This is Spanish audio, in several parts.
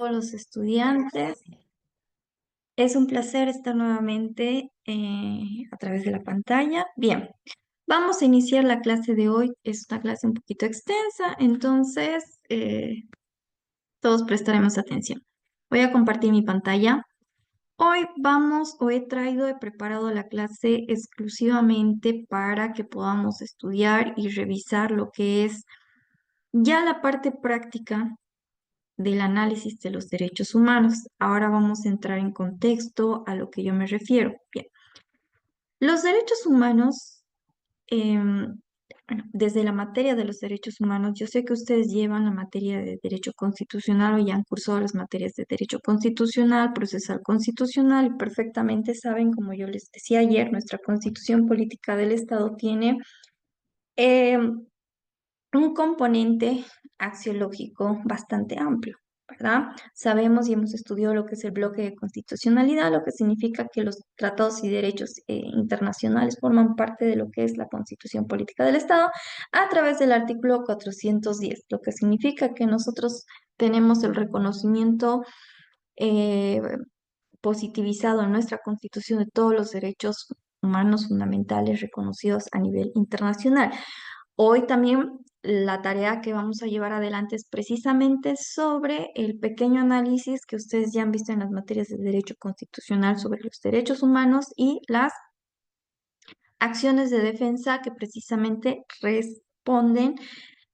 los estudiantes. Es un placer estar nuevamente a través de la pantalla. Bien, vamos a iniciar la clase de hoy. Es una clase un poquito extensa, entonces todos prestaremos atención. Voy a compartir mi pantalla. He preparado la clase exclusivamente para que podamos estudiar y revisar lo que es ya la parte práctica del análisis de los derechos humanos. Ahora vamos a entrar en contexto a lo que yo me refiero. Bien, los derechos humanos, bueno, desde la materia de los derechos humanos, yo sé que ustedes llevan la materia de derecho constitucional o ya han cursado las materias de derecho constitucional, procesal constitucional y perfectamente saben, como yo les decía ayer, nuestra constitución política del Estado tiene em, un componente axiológico bastante amplio, ¿verdad? Sabemos y hemos estudiado lo que es el bloque de constitucionalidad, lo que significa que los tratados y derechos internacionales forman parte de lo que es la Constitución Política del Estado a través del artículo 410, lo que significa que nosotros tenemos el reconocimiento eh, positivizado en nuestra Constitución de todos los derechos humanos fundamentales reconocidos a nivel internacional. Hoy también la tarea que vamos a llevar adelante es precisamente sobre el pequeño análisis que ustedes ya han visto en las materias de derecho constitucional sobre los derechos humanos y las acciones de defensa que precisamente responden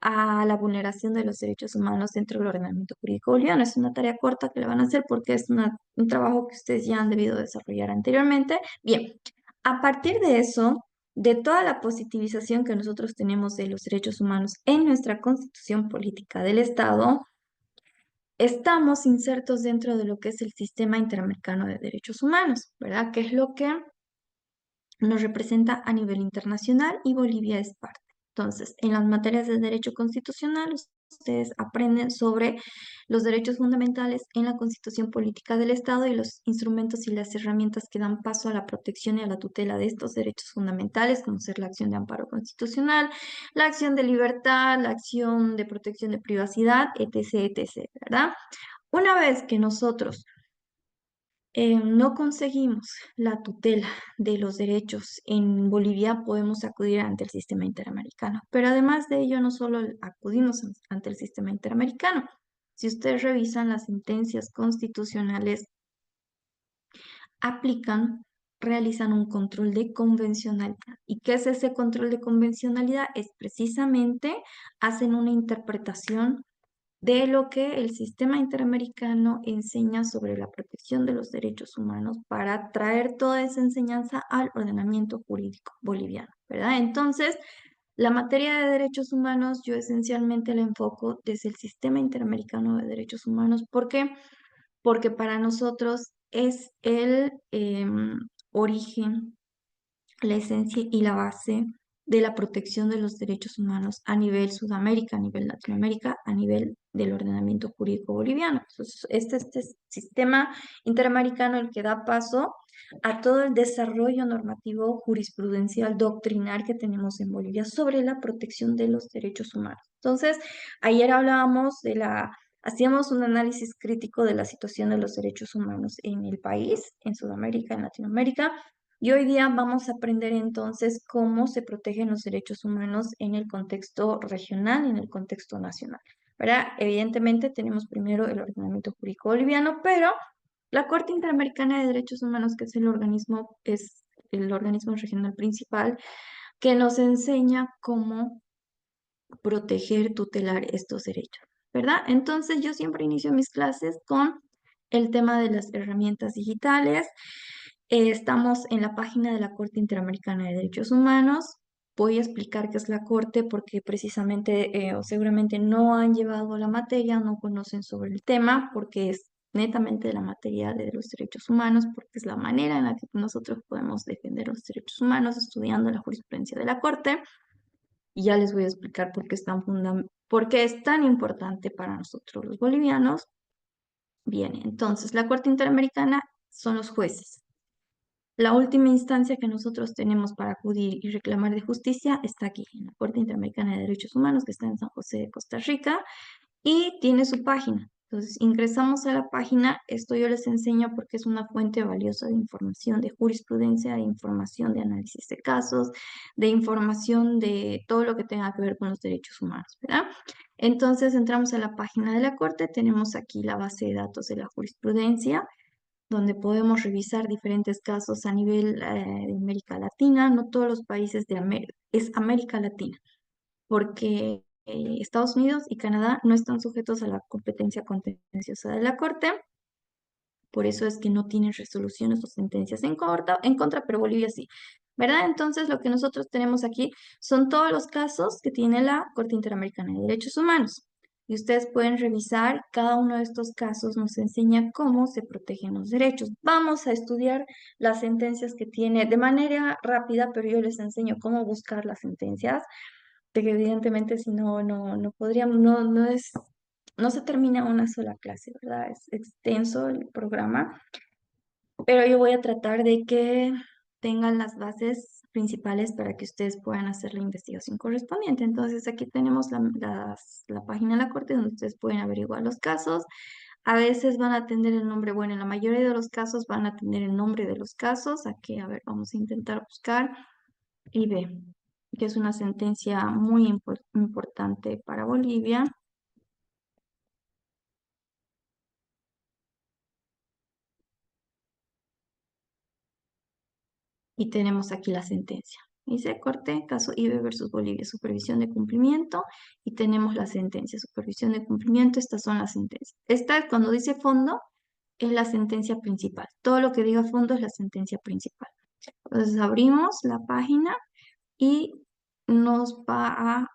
a la vulneración de los derechos humanos dentro del ordenamiento jurídico boliviano. Es una tarea corta que le van a hacer porque es un trabajo que ustedes ya han debido desarrollar anteriormente. Bien, a partir de eso, de toda la positivización que nosotros tenemos de los derechos humanos en nuestra Constitución Política del Estado, estamos insertos dentro de lo que es el Sistema Interamericano de Derechos Humanos, ¿verdad? Que es lo que nos representa a nivel internacional y Bolivia es parte. Entonces, en las materias de derecho constitucional, ustedes aprenden sobre los derechos fundamentales en la Constitución Política del Estado y los instrumentos y las herramientas que dan paso a la protección y a la tutela de estos derechos fundamentales, como ser la acción de amparo constitucional, la acción de libertad, la acción de protección de privacidad, etc., etc., ¿verdad? Una vez que nosotros no conseguimos la tutela de los derechos en Bolivia, podemos acudir ante el sistema interamericano. Pero además de ello, no solo acudimos ante el sistema interamericano. Si ustedes revisan las sentencias constitucionales, aplican, realizan un control de convencionalidad. ¿Y qué es ese control de convencionalidad? Es precisamente, hacen una interpretación de lo que el sistema interamericano enseña sobre la protección de los derechos humanos para traer toda esa enseñanza al ordenamiento jurídico boliviano, ¿verdad? Entonces, la materia de derechos humanos yo esencialmente la enfoco desde el sistema interamericano de derechos humanos. ¿Por qué? Porque para nosotros es el origen, la esencia y la base de la protección de los derechos humanos a nivel Sudamérica, a nivel Latinoamérica, a nivel del ordenamiento jurídico boliviano. Entonces, este sistema interamericano el que da paso a todo el desarrollo normativo, jurisprudencial, doctrinal que tenemos en Bolivia sobre la protección de los derechos humanos. Entonces, ayer hablábamos hacíamos un análisis crítico de la situación de los derechos humanos en el país, en Sudamérica, en Latinoamérica, y hoy día vamos a aprender entonces cómo se protegen los derechos humanos en el contexto regional y en el contexto nacional, ¿verdad? Evidentemente tenemos primero el ordenamiento jurídico boliviano, pero la Corte Interamericana de Derechos Humanos, que es el organismo regional principal, que nos enseña cómo proteger, tutelar estos derechos, ¿verdad? Entonces yo siempre inicio mis clases con el tema de las herramientas digitales. Estamos en la página de la Corte Interamericana de Derechos Humanos. Voy a explicar qué es la Corte porque precisamente o seguramente no han llevado la materia, no conocen sobre el tema porque es netamente de la materia de los derechos humanos, porque es la manera en la que nosotros podemos defender los derechos humanos estudiando la jurisprudencia de la Corte. Y ya les voy a explicar por qué es tan importante para nosotros los bolivianos. Bien, entonces la Corte Interamericana son los jueces. La última instancia que nosotros tenemos para acudir y reclamar de justicia está aquí, en la Corte Interamericana de Derechos Humanos, que está en San José de Costa Rica, y tiene su página. Entonces, ingresamos a la página, esto yo les enseño porque es una fuente valiosa de información, de jurisprudencia, de información de análisis de casos, de información de todo lo que tenga que ver con los derechos humanos, ¿verdad? Entonces, entramos a la página de la Corte, tenemos aquí la base de datos de la jurisprudencia, donde podemos revisar diferentes casos a nivel de América Latina, no todos los países de América, es América Latina porque Estados Unidos y Canadá no están sujetos a la competencia contenciosa de la Corte, por eso es que no tienen resoluciones o sentencias en contra, pero Bolivia sí, ¿verdad? Entonces, lo que nosotros tenemos aquí son todos los casos que tiene la Corte Interamericana de Derechos Humanos. Y ustedes pueden revisar, cada uno de estos casos nos enseña cómo se protegen los derechos. Vamos a estudiar las sentencias que tiene de manera rápida, pero yo les enseño cómo buscar las sentencias de que evidentemente si no, no podríamos, no se termina una sola clase, ¿verdad? Es extenso el programa, pero yo voy a tratar de que tengan las bases principales para que ustedes puedan hacer la investigación correspondiente. Entonces aquí tenemos la página de la Corte donde ustedes pueden averiguar los casos. A veces van a tener el nombre, bueno, en la mayoría de los casos van a tener el nombre de los casos. Aquí, a ver, vamos a intentar buscar y B, que es una sentencia muy importante para Bolivia. Y tenemos aquí la sentencia. Dice Corte, caso IBE versus Bolivia, supervisión de cumplimiento. Y tenemos la sentencia, supervisión de cumplimiento. Estas son las sentencias. Esta, cuando dice fondo, es la sentencia principal. Todo lo que diga fondo es la sentencia principal. Entonces abrimos la página y nos va a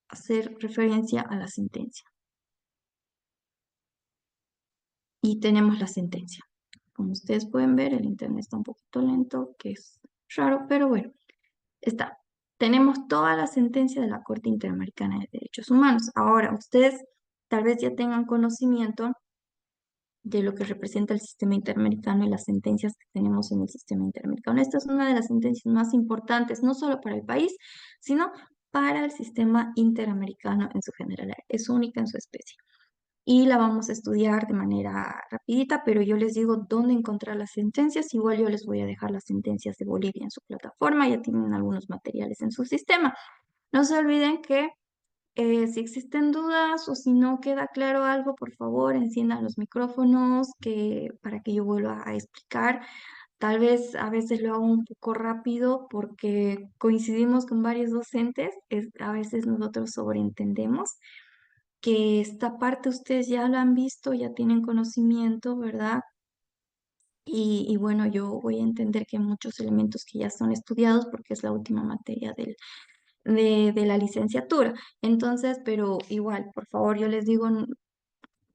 hacer referencia a la sentencia. Y tenemos la sentencia. Como ustedes pueden ver, el internet está un poquito lento, que es raro, pero bueno, está. Tenemos toda la sentencia de la Corte Interamericana de Derechos Humanos. Ahora, ustedes tal vez ya tengan conocimiento de lo que representa el sistema interamericano y las sentencias que tenemos en el sistema interamericano. Esta es una de las sentencias más importantes, no solo para el país, sino para el sistema interamericano en su generalidad. Es única en su especie y la vamos a estudiar de manera rapidita, pero yo les digo dónde encontrar las sentencias. Igual yo les voy a dejar las sentencias de Bolivia en su plataforma, ya tienen algunos materiales en su sistema. No se olviden que si existen dudas o si no queda claro algo, por favor, enciendan los micrófonos para que yo vuelva a explicar. Tal vez a veces lo hago un poco rápido porque coincidimos con varios docentes, a veces nosotros sobreentendemos que esta parte ustedes ya lo han visto, ya tienen conocimiento, ¿verdad? Y bueno, yo voy a entender que hay muchos elementos que ya son estudiados porque es la última materia de la licenciatura. Entonces, pero igual, por favor, yo les digo,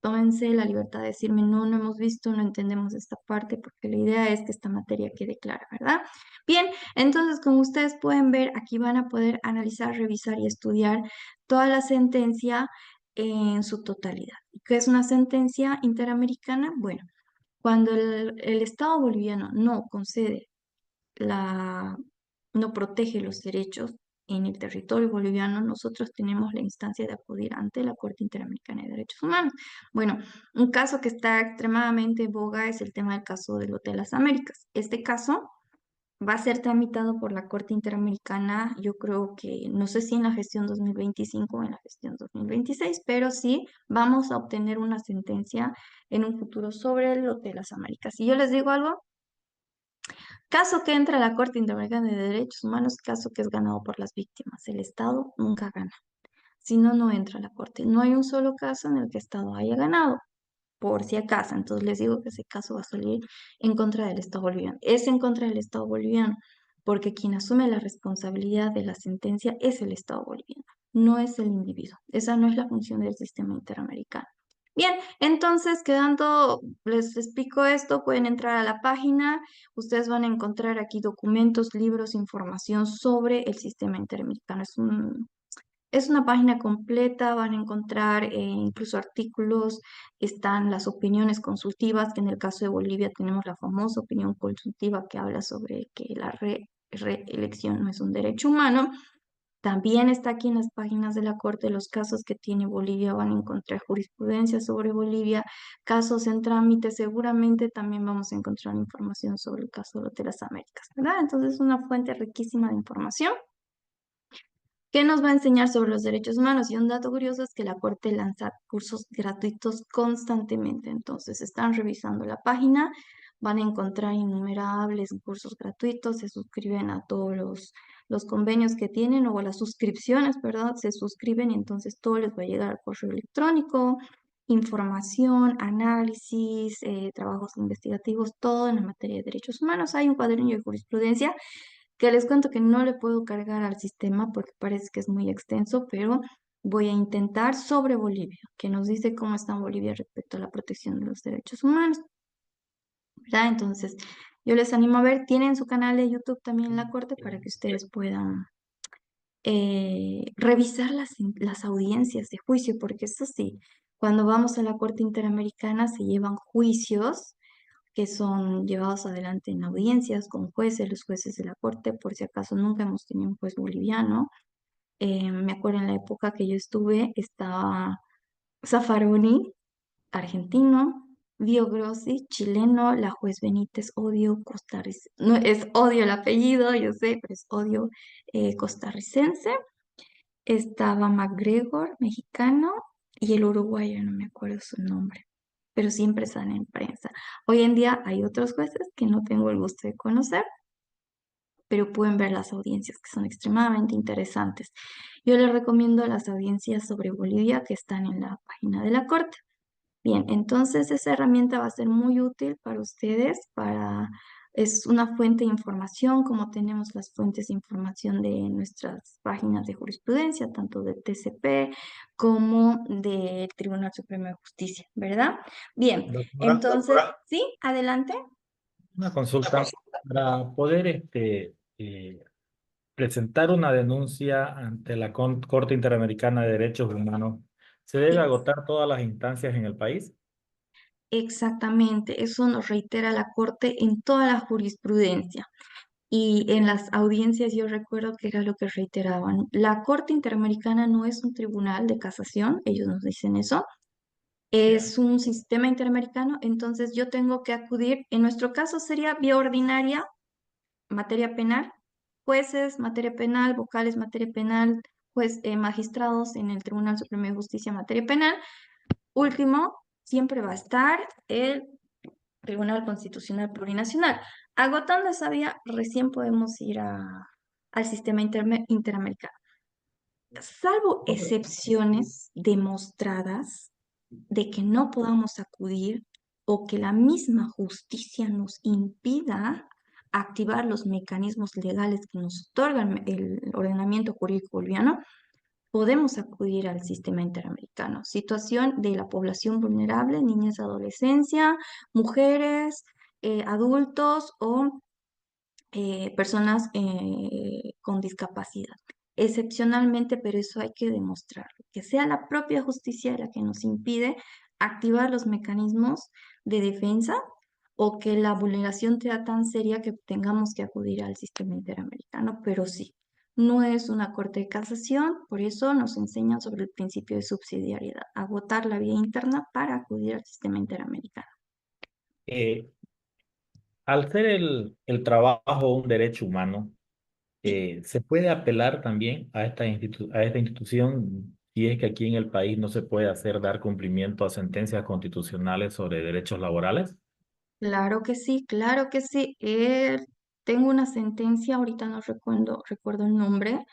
tómense la libertad de decirme, no, no hemos visto, no entendemos esta parte, porque la idea es que esta materia quede clara, ¿verdad? Bien, entonces, como ustedes pueden ver, aquí van a poder analizar, revisar y estudiar toda la sentencia en su totalidad. ¿Qué es una sentencia interamericana? Bueno, cuando el Estado boliviano no concede la, no protege los derechos en el territorio boliviano, nosotros tenemos la instancia de acudir ante la Corte Interamericana de Derechos Humanos. Bueno, un caso que está extremadamente en boga es el tema del caso del Hotel Las Américas. Este caso va a ser tramitado por la Corte Interamericana, yo creo que, no sé si en la gestión 2025 o en la gestión 2026, pero sí vamos a obtener una sentencia en un futuro sobre el Hotel Las Américas. Y yo les digo algo, caso que entra a la Corte Interamericana de Derechos Humanos, caso que es ganado por las víctimas. El Estado nunca gana. Si no, no entra a la Corte. No hay un solo caso en el que el Estado haya ganado, por si acaso. Entonces les digo que ese caso va a salir en contra del Estado boliviano. Es en contra del Estado boliviano, porque quien asume la responsabilidad de la sentencia es el Estado boliviano, no es el individuo. Esa no es la función del sistema interamericano. Bien, entonces quedando, les explico esto, pueden entrar a la página, ustedes van a encontrar aquí documentos, libros, información sobre el sistema interamericano. Es una página completa, van a encontrar incluso artículos, están las opiniones consultivas, que en el caso de Bolivia tenemos la famosa opinión consultiva que habla sobre que la reelección no es un derecho humano. También está aquí en las páginas de la Corte los casos que tiene Bolivia, van a encontrar jurisprudencia sobre Bolivia, casos en trámite, seguramente también vamos a encontrar información sobre el caso de las Américas, ¿verdad? Entonces es una fuente riquísima de información que nos va a enseñar sobre los derechos humanos. Y un dato curioso es que la Corte lanza cursos gratuitos constantemente. Entonces, están revisando la página, van a encontrar innumerables cursos gratuitos, se suscriben a todos los convenios que tienen o a las suscripciones, ¿verdad? Se suscriben y entonces todo les va a llegar al correo electrónico, información, análisis, trabajos investigativos, todo en la materia de derechos humanos. Hay un cuaderno de jurisprudencia que les cuento que no le puedo cargar al sistema porque parece que es muy extenso, pero voy a intentar sobre Bolivia, que nos dice cómo está Bolivia respecto a la protección de los derechos humanos, ¿verdad? Entonces, yo les animo a ver, tienen su canal de YouTube también La Corte para que ustedes puedan revisar las audiencias de juicio, porque eso sí, cuando vamos a la Corte Interamericana se llevan juicios que son llevados adelante en audiencias con jueces, los jueces de la corte, por si acaso nunca hemos tenido un juez boliviano. Me acuerdo en la época que yo estuve, estaba Zaffaroni, argentino, Vio Grossi, chileno, la juez Benítez, Odio, costarricense, no es Odio el apellido, yo sé, pero es Odio costarricense. Estaba MacGregor, mexicano, y el uruguayo, no me acuerdo su nombre, pero siempre sale en prensa. Hoy en día hay otros jueces que no tengo el gusto de conocer, pero pueden ver las audiencias que son extremadamente interesantes. Yo les recomiendo las audiencias sobre Bolivia que están en la página de la Corte. Bien, entonces esa herramienta va a ser muy útil para ustedes, es una fuente de información, como tenemos las fuentes de información de nuestras páginas de jurisprudencia, tanto de TCP como del Tribunal Supremo de Justicia, ¿verdad? Bien, Doctora, entonces, sí, adelante. una consulta. Para poder presentar una denuncia ante la Corte Interamericana de Derechos Humanos, ¿se debe Sí, agotar todas las instancias en el país? exactamente, eso nos reitera la Corte en toda la jurisprudencia. Y en las audiencias yo recuerdo que era lo que reiteraban. La Corte Interamericana no es un tribunal de casación, ellos nos dicen eso, Ya. es un sistema interamericano, entonces yo tengo que acudir, en nuestro caso sería vía ordinaria, materia penal, jueces, materia penal, vocales, materia penal, magistrados en el Tribunal Supremo de Justicia, materia penal. Último, siempre va a estar el Tribunal Constitucional Plurinacional. Agotando esa vía, recién podemos ir al sistema interamericano. Salvo excepciones demostradas de que no podamos acudir o que la misma justicia nos impida activar los mecanismos legales que nos otorgan el ordenamiento jurídico boliviano, podemos acudir al sistema interamericano. Situación de la población vulnerable, niñez, adolescencia, mujeres, adultos o personas con discapacidad. Excepcionalmente, pero eso hay que demostrarlo, que sea la propia justicia la que nos impide activar los mecanismos de defensa o que la vulneración sea tan seria que tengamos que acudir al sistema interamericano, pero sí, no es una corte de casación, por eso nos enseñan sobre el principio de subsidiariedad, agotar la vía interna para acudir al sistema interamericano. Eh, Al ser el trabajo un derecho humano, Sí. ¿se puede apelar también a a esta institución si es que aquí en el país no se puede hacer dar cumplimiento a sentencias constitucionales sobre derechos laborales? Claro que sí, claro que sí. Tengo una sentencia, ahorita no recuerdo el nombre.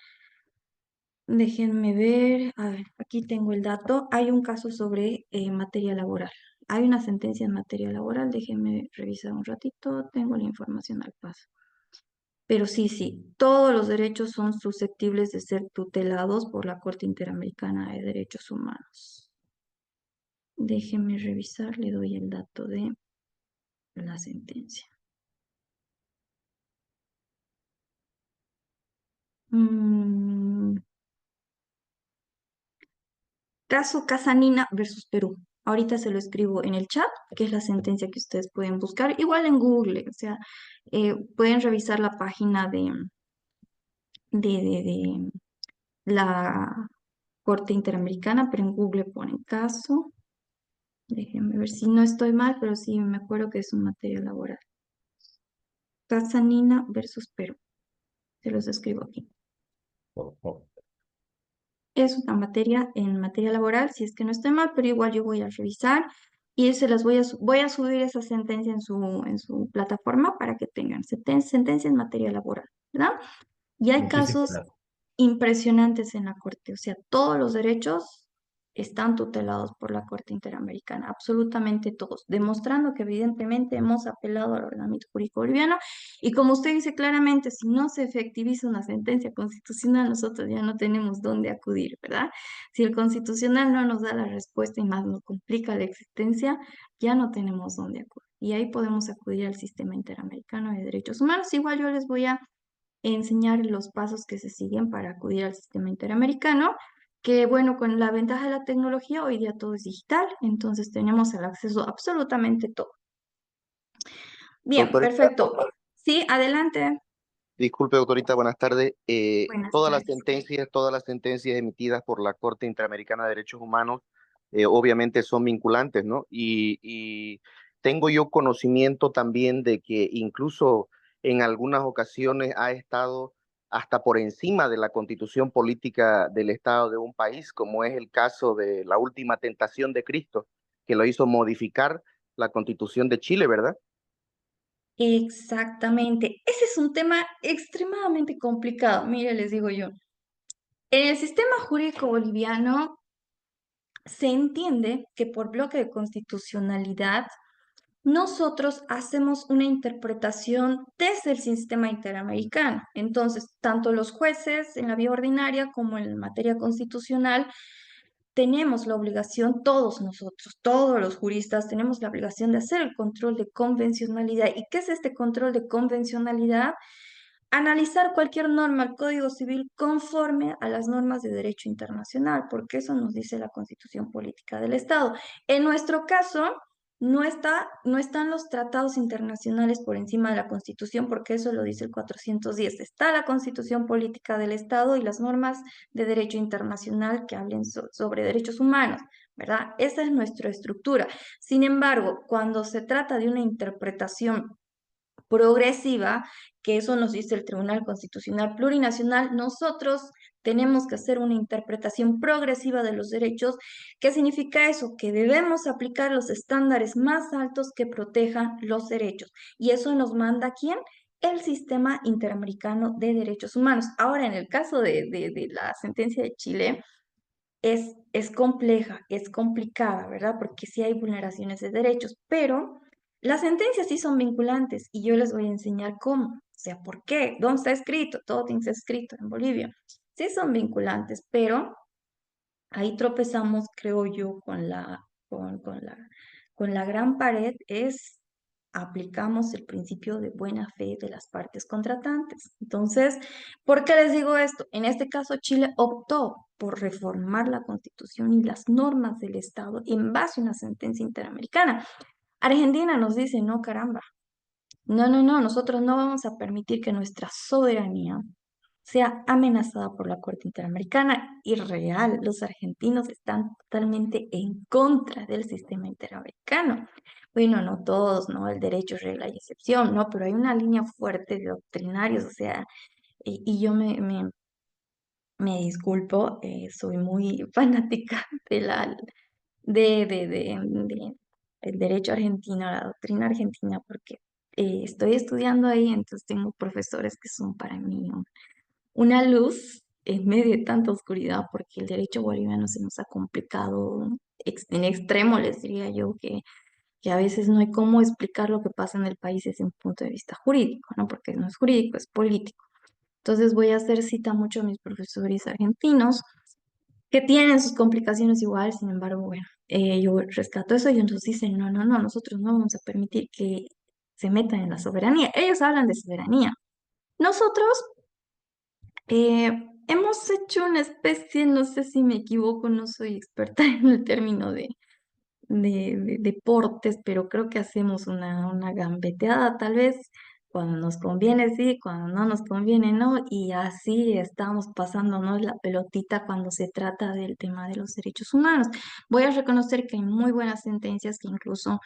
Déjenme ver. A ver, aquí tengo el dato. Hay un caso sobre materia laboral. Hay una sentencia en materia laboral. Déjenme revisar un ratito. Tengo la información al paso. Pero sí, sí, todos los derechos son susceptibles de ser tutelados por la Corte Interamericana de Derechos Humanos. Déjenme revisar, le doy el dato de la sentencia. Mm, Caso Casanina versus Perú. Ahorita se lo escribo en el chat, que es la sentencia que ustedes pueden buscar, igual en Google, o sea, pueden revisar la página la Corte Interamericana, pero en Google ponen caso. Déjenme ver si no estoy mal, pero sí me acuerdo que es un materia laboral. Casanina versus Perú. Se los escribo aquí. Por favor. Es una materia en materia laboral, si es que no estoy mal, pero igual yo voy a revisar y se las voy a subir esa sentencia en su plataforma para que tengan sentencia en materia laboral, ¿verdad? Y hay Muchísimas casos gracias. impresionantes en la Corte, o sea, todos los derechos están tutelados por la Corte Interamericana, absolutamente todos, demostrando que evidentemente hemos apelado al ordenamiento jurídico boliviano y como usted dice claramente, si no se efectiviza una sentencia constitucional, nosotros ya no tenemos dónde acudir, ¿verdad? Si el constitucional no nos da la respuesta y más nos complica la existencia, ya no tenemos dónde acudir. Y ahí podemos acudir al sistema interamericano de derechos humanos. Igual yo les voy a enseñar los pasos que se siguen para acudir al sistema interamericano, que bueno, con la ventaja de la tecnología, hoy día todo es digital, entonces tenemos el acceso a absolutamente todo. Bien, Doctorita, perfecto. Sí, adelante. disculpe, doctorita, buenas tardes. Buenas tardes. Todas las sentencias emitidas por la Corte Interamericana de Derechos Humanos, obviamente son vinculantes, ¿no? Y tengo yo conocimiento también de que incluso en algunas ocasiones ha estado hasta por encima de la constitución política del Estado de un país, como es el caso de la última tentación de Cristo, que lo hizo modificar la constitución de Chile, ¿verdad? Exactamente. Ese es un tema extremadamente complicado. Mire, les digo yo. En el sistema jurídico boliviano se entiende que por bloque de constitucionalidad nosotros hacemos una interpretación desde el sistema interamericano. Entonces, tanto los jueces en la vía ordinaria como en materia constitucional tenemos la obligación, todos nosotros, todos los juristas, tenemos la obligación de hacer el control de convencionalidad. ¿Y qué es este control de convencionalidad? Analizar cualquier norma al Código Civil conforme a las normas de derecho internacional, porque eso nos dice la Constitución Política del Estado. En nuestro caso, no están los tratados internacionales por encima de la Constitución, porque eso lo dice el 410. Está la Constitución Política del Estado y las normas de derecho internacional que hablen sobre derechos humanos, ¿verdad? Esa es nuestra estructura. Sin embargo, cuando se trata de una interpretación progresiva, que eso nos dice el Tribunal Constitucional Plurinacional, nosotros tenemos que hacer una interpretación progresiva de los derechos. ¿Qué significa eso? Que debemos aplicar los estándares más altos que protejan los derechos. Y eso nos manda ¿quién? El Sistema Interamericano de Derechos Humanos. Ahora, en el caso de la sentencia de Chile, es compleja, es complicada, ¿verdad? Porque sí hay vulneraciones de derechos, pero las sentencias sí son vinculantes y yo les voy a enseñar cómo, o sea, ¿por qué? ¿Dónde está escrito? Todo tiene que ser escrito en Bolivia. Sí son vinculantes, pero ahí tropezamos, creo yo, con la gran pared es aplicamos el principio de buena fe de las partes contratantes. Entonces, ¿por qué les digo esto? En este caso, Chile optó por reformar la Constitución y las normas del Estado en base a una sentencia interamericana. Argentina nos dice, no, caramba, no, nosotros no vamos a permitir que nuestra soberanía sea amenazada por la Corte Interamericana y real. Los argentinos están totalmente en contra del sistema interamericano. Bueno, no todos, ¿no? El derecho es regla y excepción, ¿no? Pero hay una línea fuerte de doctrinarios, o sea, y yo me disculpo, soy muy fanática de el derecho argentino, la doctrina argentina, porque estoy estudiando ahí, entonces tengo profesores que son para mí una luz en medio de tanta oscuridad, porque el derecho boliviano se nos ha complicado en extremo, les diría yo, que a veces no hay cómo explicar lo que pasa en el país desde un punto de vista jurídico, ¿no? Porque no es jurídico, es político. Entonces voy a hacer cita mucho a mis profesores argentinos, que tienen sus complicaciones igual, sin embargo, bueno, yo rescato eso y ellos dicen, no, nosotros no vamos a permitir que se metan en la soberanía. Ellos hablan de soberanía. Nosotros eh, hemos hecho una especie, no sé si me equivoco, no soy experta en el término de deportes, pero creo que hacemos una gambeteada tal vez cuando nos conviene sí, cuando no nos conviene no, y así estamos pasándonos la pelotita cuando se trata del tema de los derechos humanos. Voy a reconocer que hay muy buenas sentencias que incluso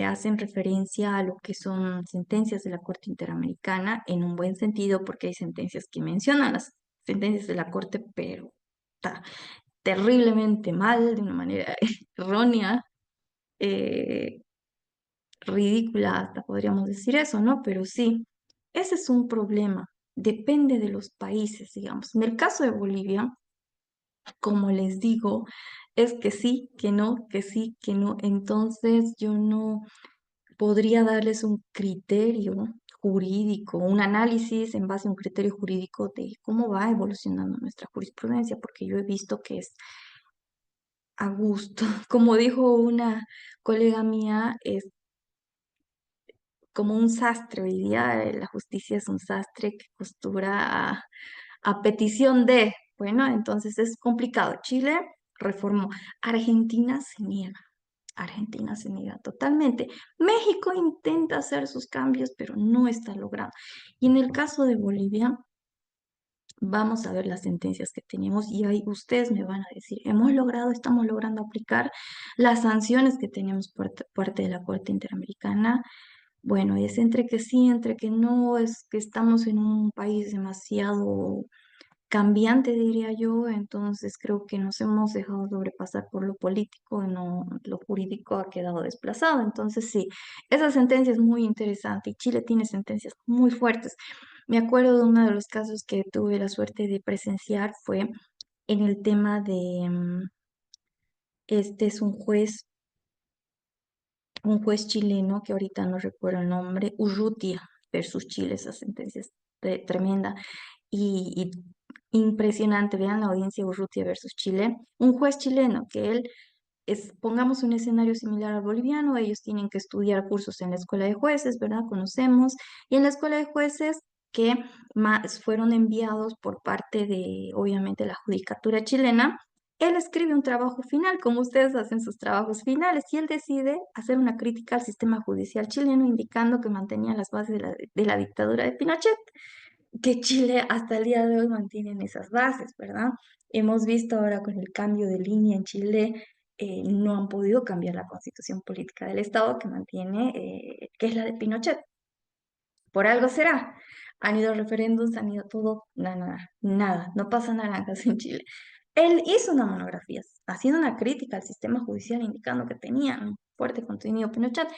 hacen referencia a lo que son sentencias de la Corte Interamericana en un buen sentido, porque hay sentencias que mencionan las sentencias de la Corte, pero está terriblemente mal, de una manera errónea, eh, ridícula, hasta podríamos decir eso, ¿no? Pero sí, ese es un problema. Depende de los países, digamos. En el caso de Bolivia, como les digo, es que sí, que no, que sí, que no. Entonces yo no podría darles un criterio jurídico, un análisis en base a un criterio jurídico de cómo va evolucionando nuestra jurisprudencia, porque yo he visto que es a gusto. Como dijo una colega mía, es como un sastre. Hoy día la justicia es un sastre que costura a petición de, bueno, entonces es complicado. Chile reformó, Argentina se niega. Argentina se niega totalmente. México intenta hacer sus cambios, pero no está logrando. Y en el caso de Bolivia, vamos a ver las sentencias que tenemos y ahí ustedes me van a decir, hemos logrado, estamos logrando aplicar las sanciones que tenemos por parte de la Corte Interamericana. Bueno, es entre que sí, entre que no, es que estamos en un país demasiado cambiante, diría yo, entonces creo que nos hemos dejado sobrepasar por lo político, no, lo jurídico ha quedado desplazado. Entonces sí, esa sentencia es muy interesante y Chile tiene sentencias muy fuertes. Me acuerdo de uno de los casos que tuve la suerte de presenciar, fue en el tema de, este es un juez chileno que ahorita no recuerdo el nombre, Urrutia versus Chile, esa sentencia es tremenda y impresionante. Vean la audiencia Urrutia versus Chile, un juez chileno que él es, pongamos un escenario similar al boliviano, ellos tienen que estudiar cursos en la escuela de jueces, ¿verdad? Conocemos, y en la escuela de jueces que más fueron enviados por parte de, obviamente, la judicatura chilena. Él escribe un trabajo final, como ustedes hacen sus trabajos finales, y él decide hacer una crítica al sistema judicial chileno, indicando que mantenía las bases de la dictadura de Pinochet, que Chile hasta el día de hoy mantiene esas bases, ¿verdad? Hemos visto ahora con el cambio de línea en Chile, no han podido cambiar la constitución política del Estado que mantiene, que es la de Pinochet. Por algo será. Han ido referéndums, han ido todo, nada, nada, nada, no pasa naranjas en Chile. Él hizo una monografía haciendo una crítica al sistema judicial, indicando que tenía un fuerte contenido Pinochet.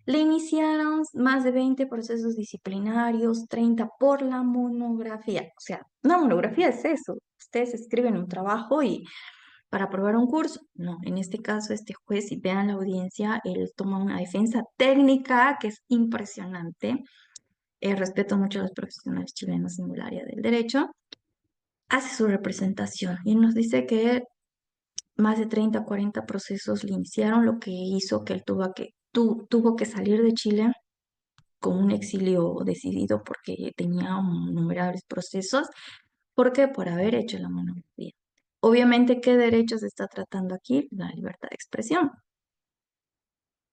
Le iniciaron más de 20 procesos disciplinarios, 30 por la monografía. O sea, una monografía es eso. Ustedes escriben un trabajo y para aprobar un curso. No, en este caso, este juez, si vean la audiencia, él toma una defensa técnica que es impresionante. Respeto mucho a los profesionales chilenos en el área del derecho, hace su representación y nos dice que más de 30 o 40 procesos le iniciaron, lo que hizo que él tuvo que salir de Chile con un exilio decidido porque tenía innumerables procesos. ¿Por qué? Por haber hecho la monografía. Obviamente, ¿qué derechos se está tratando aquí? La libertad de expresión,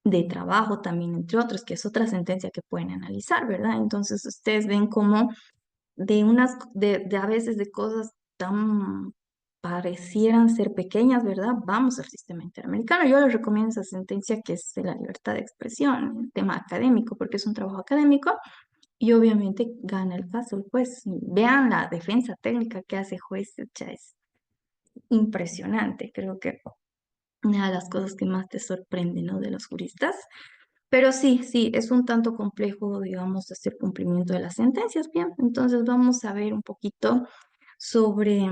de trabajo también, entre otros, que es otra sentencia que pueden analizar, ¿verdad? Entonces, ustedes ven cómo de a veces de cosas tan parecieran ser pequeñas, ¿verdad? Vamos al sistema interamericano. Yo les recomiendo esa sentencia que es de la libertad de expresión, el tema académico, porque es un trabajo académico y obviamente gana el caso el juez. Vean la defensa técnica que hace el juez, ya es impresionante. Creo que una de las cosas que más te sorprende, ¿no? De los juristas. Pero sí, sí, es un tanto complejo, digamos, hacer cumplimiento de las sentencias. Bien, entonces vamos a ver un poquito sobre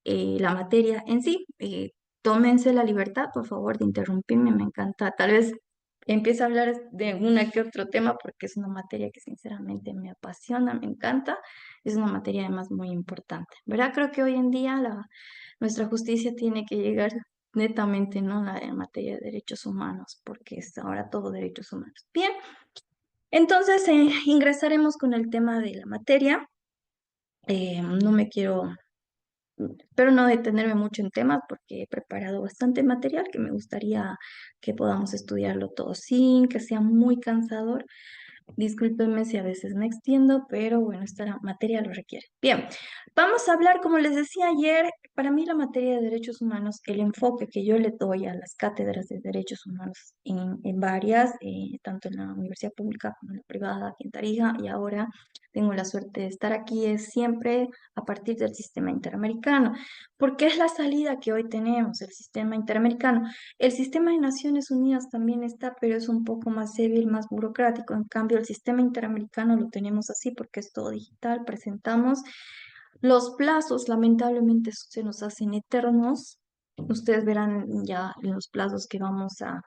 la materia en sí. Tómense la libertad, por favor, de interrumpirme, me encanta. Tal vez empiece a hablar de una que otro tema porque es una materia que sinceramente me apasiona, me encanta. Es una materia además muy importante, ¿verdad? Creo que hoy en día nuestra justicia tiene que llegar netamente, ¿no? En materia de derechos humanos, porque es ahora todo derechos humanos. Bien, entonces ingresaremos con el tema de la materia. No me quiero Espero no detenerme mucho en temas porque he preparado bastante material que me gustaría que podamos estudiarlo todo sin que sea muy cansador. Discúlpenme si a veces me extiendo, pero bueno, esta materia lo requiere. Bien, vamos a hablar, como les decía ayer, para mí la materia de derechos humanos, el enfoque que yo le doy a las cátedras de derechos humanos en varias, tanto en la universidad pública como en la privada, aquí en Tarija, y ahora tengo la suerte de estar aquí, es siempre a partir del sistema interamericano, porque es la salida que hoy tenemos, el sistema interamericano. El sistema de Naciones Unidas también está, pero es un poco más débil, más burocrático. En cambio, el sistema interamericano lo tenemos así porque es todo digital. Presentamos los plazos, lamentablemente se nos hacen eternos. Ustedes verán ya en los plazos que vamos a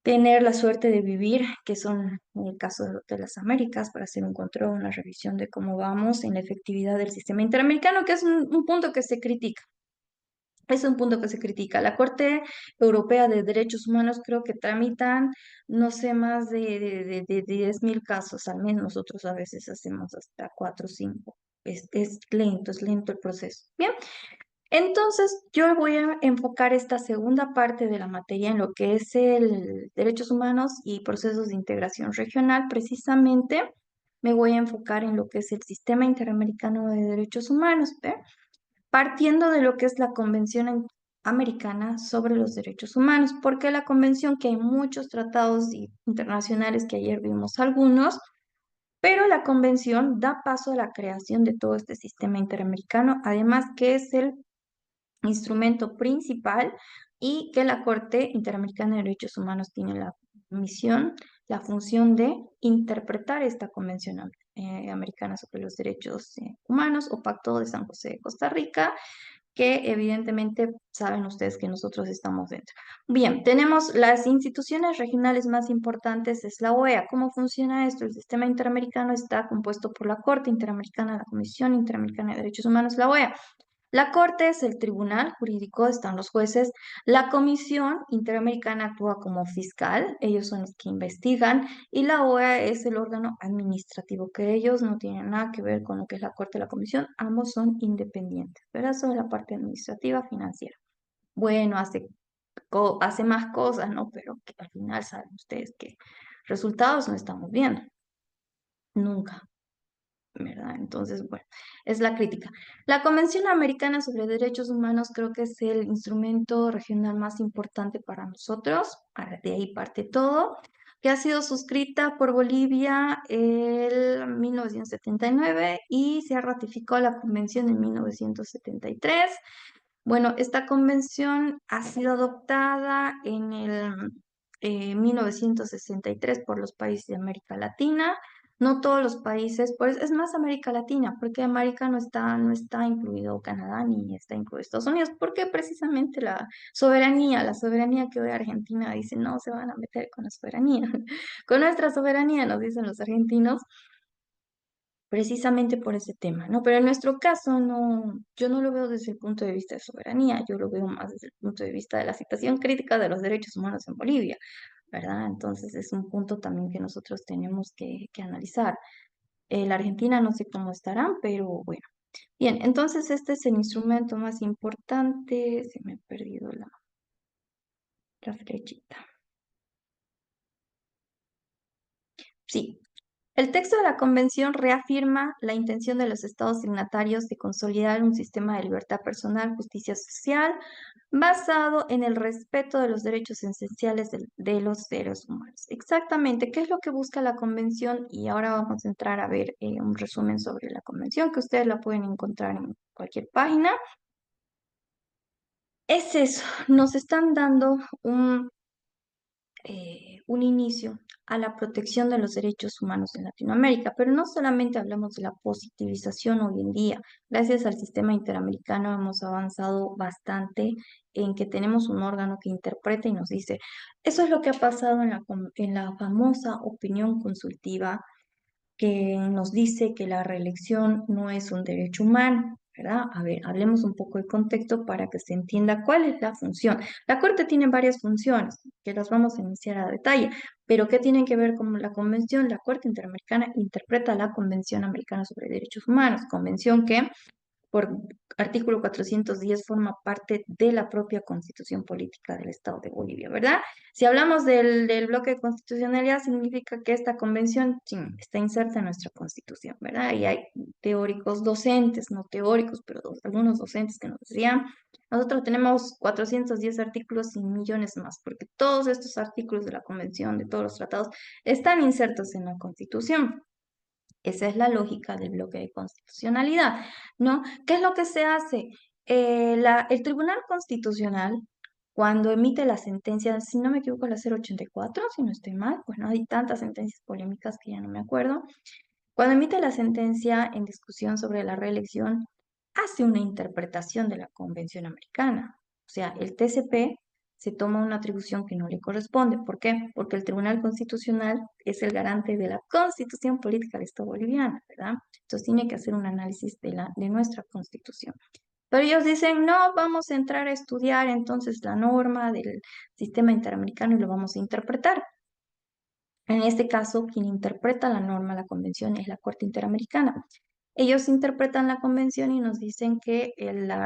tener la suerte de vivir, que son en el caso de las Américas, para hacer un control, una revisión de cómo vamos en la efectividad del sistema interamericano, que es un punto que se critica. Es un punto que se critica. La Corte Europea de Derechos Humanos creo que tramitan, no sé, más de 10.000 casos, al menos nosotros a veces hacemos hasta 4 o 5. Es lento el proceso. Bien, entonces yo voy a enfocar esta segunda parte de la materia en lo que es el derechos humanos y procesos de integración regional. Precisamente me voy a enfocar en lo que es el Sistema Interamericano de Derechos Humanos. ¿Ve? Partiendo de lo que es la Americana sobre los Derechos Humanos, porque la convención, que hay muchos tratados internacionales, que ayer vimos algunos, pero la convención da paso a la creación de todo este sistema interamericano, además que es el instrumento principal y que la Corte Interamericana de Derechos Humanos tiene la misión, la función de interpretar esta Convención Americana sobre los Derechos Humanos o Pacto de San José de Costa Rica, que evidentemente saben ustedes que nosotros estamos dentro. Bien, tenemos las instituciones regionales más importantes, es la OEA. ¿Cómo funciona esto? El sistema interamericano está compuesto por la Corte Interamericana, la Comisión Interamericana de Derechos Humanos, la OEA. La Corte es el tribunal jurídico, están los jueces. La Comisión Interamericana actúa como fiscal, ellos son los que investigan, y la OEA es el órgano administrativo, que ellos no tienen nada que ver con lo que es la Corte y la Comisión, ambos son independientes, pero eso es la parte administrativa financiera. Bueno, hace más cosas, ¿no? Pero que al final saben ustedes que resultados no estamos viendo, nunca. ¿Verdad? Entonces, bueno, es la crítica. La Convención Americana sobre Derechos Humanos creo que es el instrumento regional más importante para nosotros, de ahí parte todo, que ha sido suscrita por Bolivia en 1979 y se ha ratificado la convención en 1973. Bueno, esta convención ha sido adoptada en el 1963 por los países de América Latina. No todos los países, pues es más América Latina, porque América no está incluido Canadá ni está incluido Estados Unidos, porque precisamente la soberanía que hoy Argentina dice, no se van a meter con la soberanía, con nuestra soberanía, nos dicen los argentinos, precisamente por ese tema, ¿no? Pero en nuestro caso, no, yo no lo veo desde el punto de vista de soberanía, yo lo veo más desde el punto de vista de la situación crítica de los derechos humanos en Bolivia, ¿verdad? Entonces es un punto también que nosotros tenemos que analizar. La Argentina no sé cómo estarán, pero bueno. Bien, entonces este es el instrumento más importante. Se me ha perdido la flechita. Sí, el texto de la Convención reafirma la intención de los Estados signatarios de consolidar un sistema de libertad personal, justicia social, basado en el respeto de los derechos esenciales de los seres humanos. Exactamente, ¿qué es lo que busca la Convención? Y ahora vamos a entrar a ver un resumen sobre la Convención, que ustedes la pueden encontrar en cualquier página. Es eso, nos están dando un inicio a la protección de los derechos humanos en Latinoamérica, pero no solamente hablamos de la positivización hoy en día. Gracias al sistema interamericano hemos avanzado bastante en que tenemos un órgano que interpreta y nos dice, eso es lo que ha pasado en la famosa opinión consultiva que nos dice que la reelección no es un derecho humano, ¿verdad? A ver, hablemos un poco de contexto para que se entienda cuál es la función. La Corte tiene varias funciones, que las vamos a iniciar a detalle, pero ¿qué tienen que ver con la Convención? La Corte Interamericana interpreta la Convención Americana sobre Derechos Humanos, convención que por artículo 410 forma parte de la propia constitución política del Estado de Bolivia, ¿verdad? Si hablamos del bloque de constitucionalidad, significa que esta convención sí, está inserta en nuestra constitución, ¿verdad? Y hay teóricos docentes, no teóricos, pero algunos docentes que nos decían, nosotros tenemos 410 artículos y millones más, porque todos estos artículos de la convención, de todos los tratados, están insertos en la constitución. Esa es la lógica del bloque de constitucionalidad, ¿no? ¿Qué es lo que se hace? El Tribunal Constitucional, cuando emite la sentencia, si no me equivoco, la 084, si no estoy mal, bueno, hay tantas sentencias polémicas que ya no me acuerdo. Cuando emite la sentencia en discusión sobre la reelección, hace una interpretación de la Convención Americana. O sea, el TCP se toma una atribución que no le corresponde. ¿Por qué? Porque el Tribunal Constitucional es el garante de la Constitución Política del Estado boliviano, ¿verdad? Entonces tiene que hacer un análisis de nuestra Constitución. Pero ellos dicen, no, vamos a entrar a estudiar entonces la norma del sistema interamericano y lo vamos a interpretar. En este caso, quien interpreta la norma, la convención, es la Corte Interamericana. Ellos interpretan la convención y nos dicen que la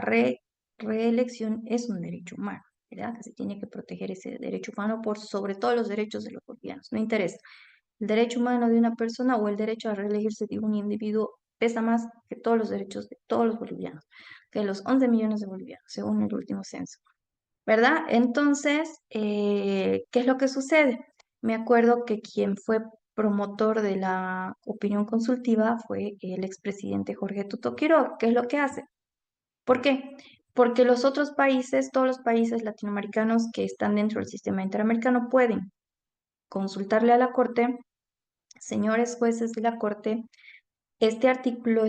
reelección es un derecho humano, ¿verdad? Que se tiene que proteger ese derecho humano por sobre todo los derechos de los bolivianos. No interesa. El derecho humano de una persona o el derecho a reelegirse de un individuo pesa más que todos los derechos de todos los bolivianos, que los 11 millones de bolivianos, según el último censo. ¿Verdad? Entonces, ¿qué es lo que sucede? Me acuerdo que quien fue promotor de la opinión consultiva fue el expresidente Jorge Tuto Quiroga. ¿Qué es lo que hace? ¿Por qué? Porque los otros países, todos los países latinoamericanos que están dentro del sistema interamericano pueden consultarle a la Corte, señores jueces de la Corte, este artículo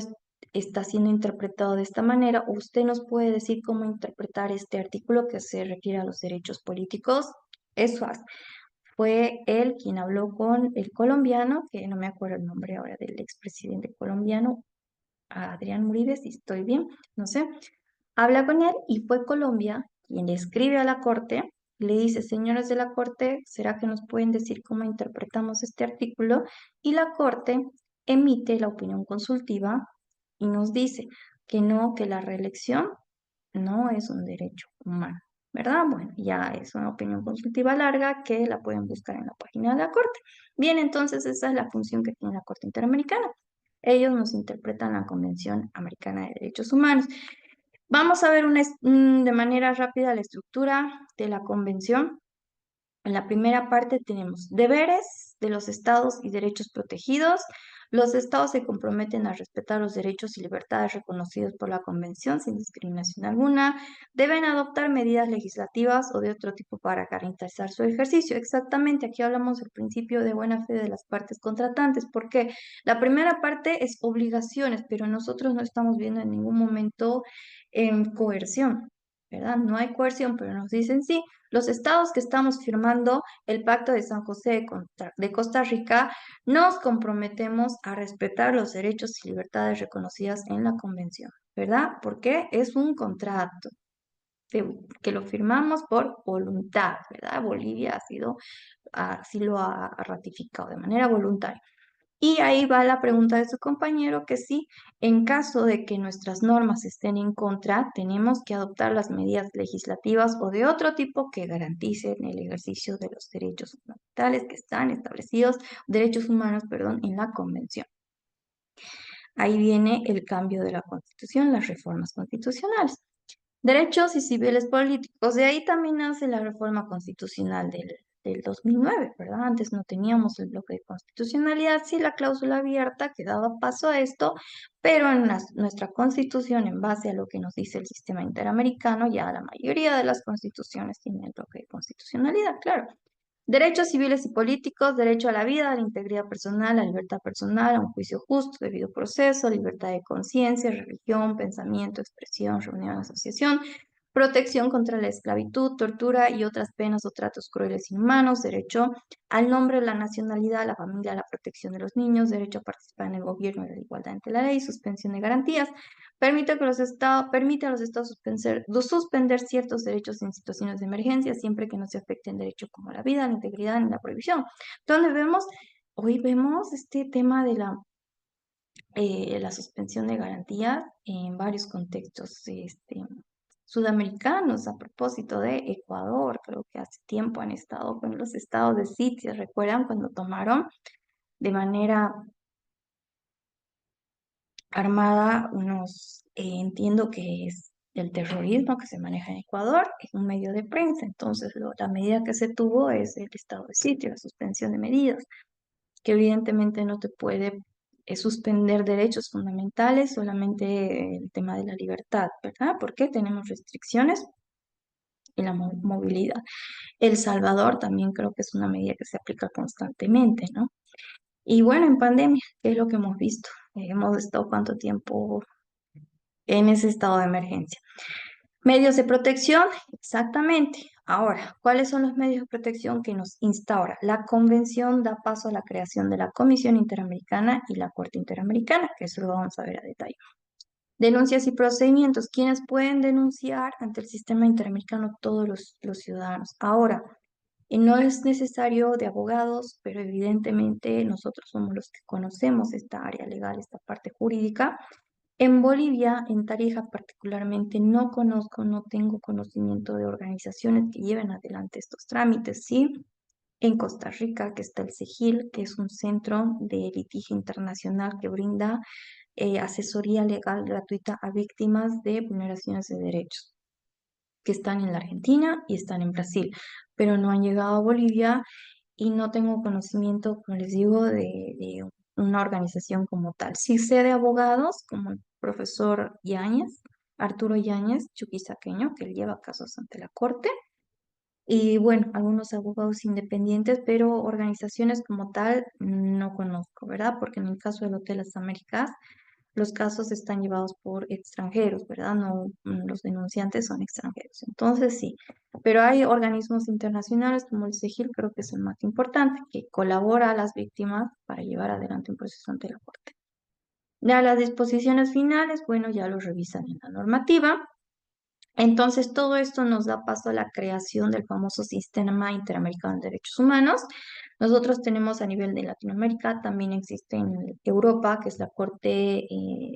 está siendo interpretado de esta manera. ¿Usted nos puede decir cómo interpretar este artículo que se refiere a los derechos políticos? Eso fue él quien habló con el colombiano, que no me acuerdo el nombre ahora del expresidente colombiano, Adrián Uribe, si estoy bien, no sé. Habla con él y fue Colombia quien le escribe a la Corte, le dice, señores de la Corte, ¿será que nos pueden decir cómo interpretamos este artículo? Y la Corte emite la opinión consultiva y nos dice que no, que la reelección no es un derecho humano, ¿verdad? Bueno, ya es una opinión consultiva larga que la pueden buscar en la página de la Corte. Bien, entonces esa es la función que tiene la Corte Interamericana. Ellos nos interpretan la Convención Americana de Derechos Humanos. Vamos a ver de manera rápida la estructura de la convención. En la primera parte tenemos deberes de los estados y derechos protegidos. Los estados se comprometen a respetar los derechos y libertades reconocidos por la Convención sin discriminación alguna. Deben adoptar medidas legislativas o de otro tipo para garantizar su ejercicio. Exactamente, aquí hablamos del principio de buena fe de las partes contratantes, porque la primera parte es obligaciones, pero nosotros no estamos viendo en ningún momento coerción, ¿verdad? No hay coerción, pero nos dicen sí. Los estados que estamos firmando el Pacto de San José de Costa Rica, nos comprometemos a respetar los derechos y libertades reconocidas en la Convención, ¿verdad? Porque es un contrato que lo firmamos por voluntad, ¿verdad? Bolivia así lo ha ratificado de manera voluntaria. Y ahí va la pregunta de su compañero, que sí, en caso de que nuestras normas estén en contra, tenemos que adoptar las medidas legislativas o de otro tipo que garanticen el ejercicio de los derechos fundamentales que están establecidos, derechos humanos, perdón, en la Convención. Ahí viene el cambio de la Constitución, las reformas constitucionales. Derechos y civiles políticos. De ahí también nace la reforma constitucional del 2009, ¿verdad? Antes no teníamos el bloque de constitucionalidad, sí la cláusula abierta que daba paso a esto, pero en nuestra constitución, en base a lo que nos dice el sistema interamericano, ya la mayoría de las constituciones tienen el bloque de constitucionalidad, claro. Derechos civiles y políticos, derecho a la vida, a la integridad personal, a la libertad personal, a un juicio justo, debido proceso, libertad de conciencia, religión, pensamiento, expresión, reunión, asociación, protección contra la esclavitud, tortura y otras penas o tratos crueles e inhumanos, derecho al nombre, la nacionalidad, la familia, la protección de los niños, derecho a participar en el gobierno y la igualdad ante la ley, suspensión de garantías, permite a los estados suspender ciertos derechos en situaciones de emergencia siempre que no se afecten derechos como la vida, la integridad ni la prohibición. Hoy vemos este tema de la la suspensión de garantías en varios contextos sudamericanos. A propósito de Ecuador, creo que hace tiempo han estado con los estados de sitio. ¿Recuerdan cuando tomaron de manera armada entiendo que es el terrorismo que se maneja en Ecuador, es un medio de prensa? Entonces, la medida que se tuvo es el estado de sitio, la suspensión de medidas, que evidentemente no te puede suspender derechos fundamentales, solamente el tema de la libertad, ¿verdad? Porque tenemos restricciones en la movilidad. El Salvador también creo que es una medida que se aplica constantemente, ¿no? Y bueno, en pandemia, ¿qué es lo que hemos visto? Hemos estado cuánto tiempo en ese estado de emergencia. Medios de protección, exactamente. Ahora, ¿cuáles son los medios de protección que nos instaura? La convención da paso a la creación de la Comisión Interamericana y la Corte Interamericana, que eso lo vamos a ver a detalle. Denuncias y procedimientos. ¿Quiénes pueden denunciar ante el sistema interamericano? Todos los ciudadanos. Ahora, no es necesario de abogados, pero evidentemente nosotros somos los que conocemos esta área legal, esta parte jurídica. En Bolivia, en Tarija particularmente, no conozco, no tengo conocimiento de organizaciones que lleven adelante estos trámites, ¿sí? En Costa Rica, que está el CEGIL, que es un centro de litigio internacional que brinda asesoría legal gratuita a víctimas de vulneraciones de derechos, que están en la Argentina y están en Brasil, pero no han llegado a Bolivia y no tengo conocimiento, como les digo, de una organización como tal. Sí sé de abogados como el profesor Yáñez, Arturo Yáñez, chuquisaqueño, que él lleva casos ante la corte. Y bueno, algunos abogados independientes, pero organizaciones como tal no conozco, ¿verdad? Porque en el caso del Hotel Las Américas, los casos están llevados por extranjeros, ¿verdad? No, los denunciantes son extranjeros. Entonces sí, pero hay organismos internacionales como el CEGIL, creo que es el más importante, que colabora a las víctimas para llevar adelante un proceso ante la corte. Ya las disposiciones finales, bueno, ya lo revisan en la normativa. Entonces, todo esto nos da paso a la creación del famoso Sistema Interamericano de Derechos Humanos. Nosotros tenemos a nivel de Latinoamérica, también existe en Europa, que es la Corte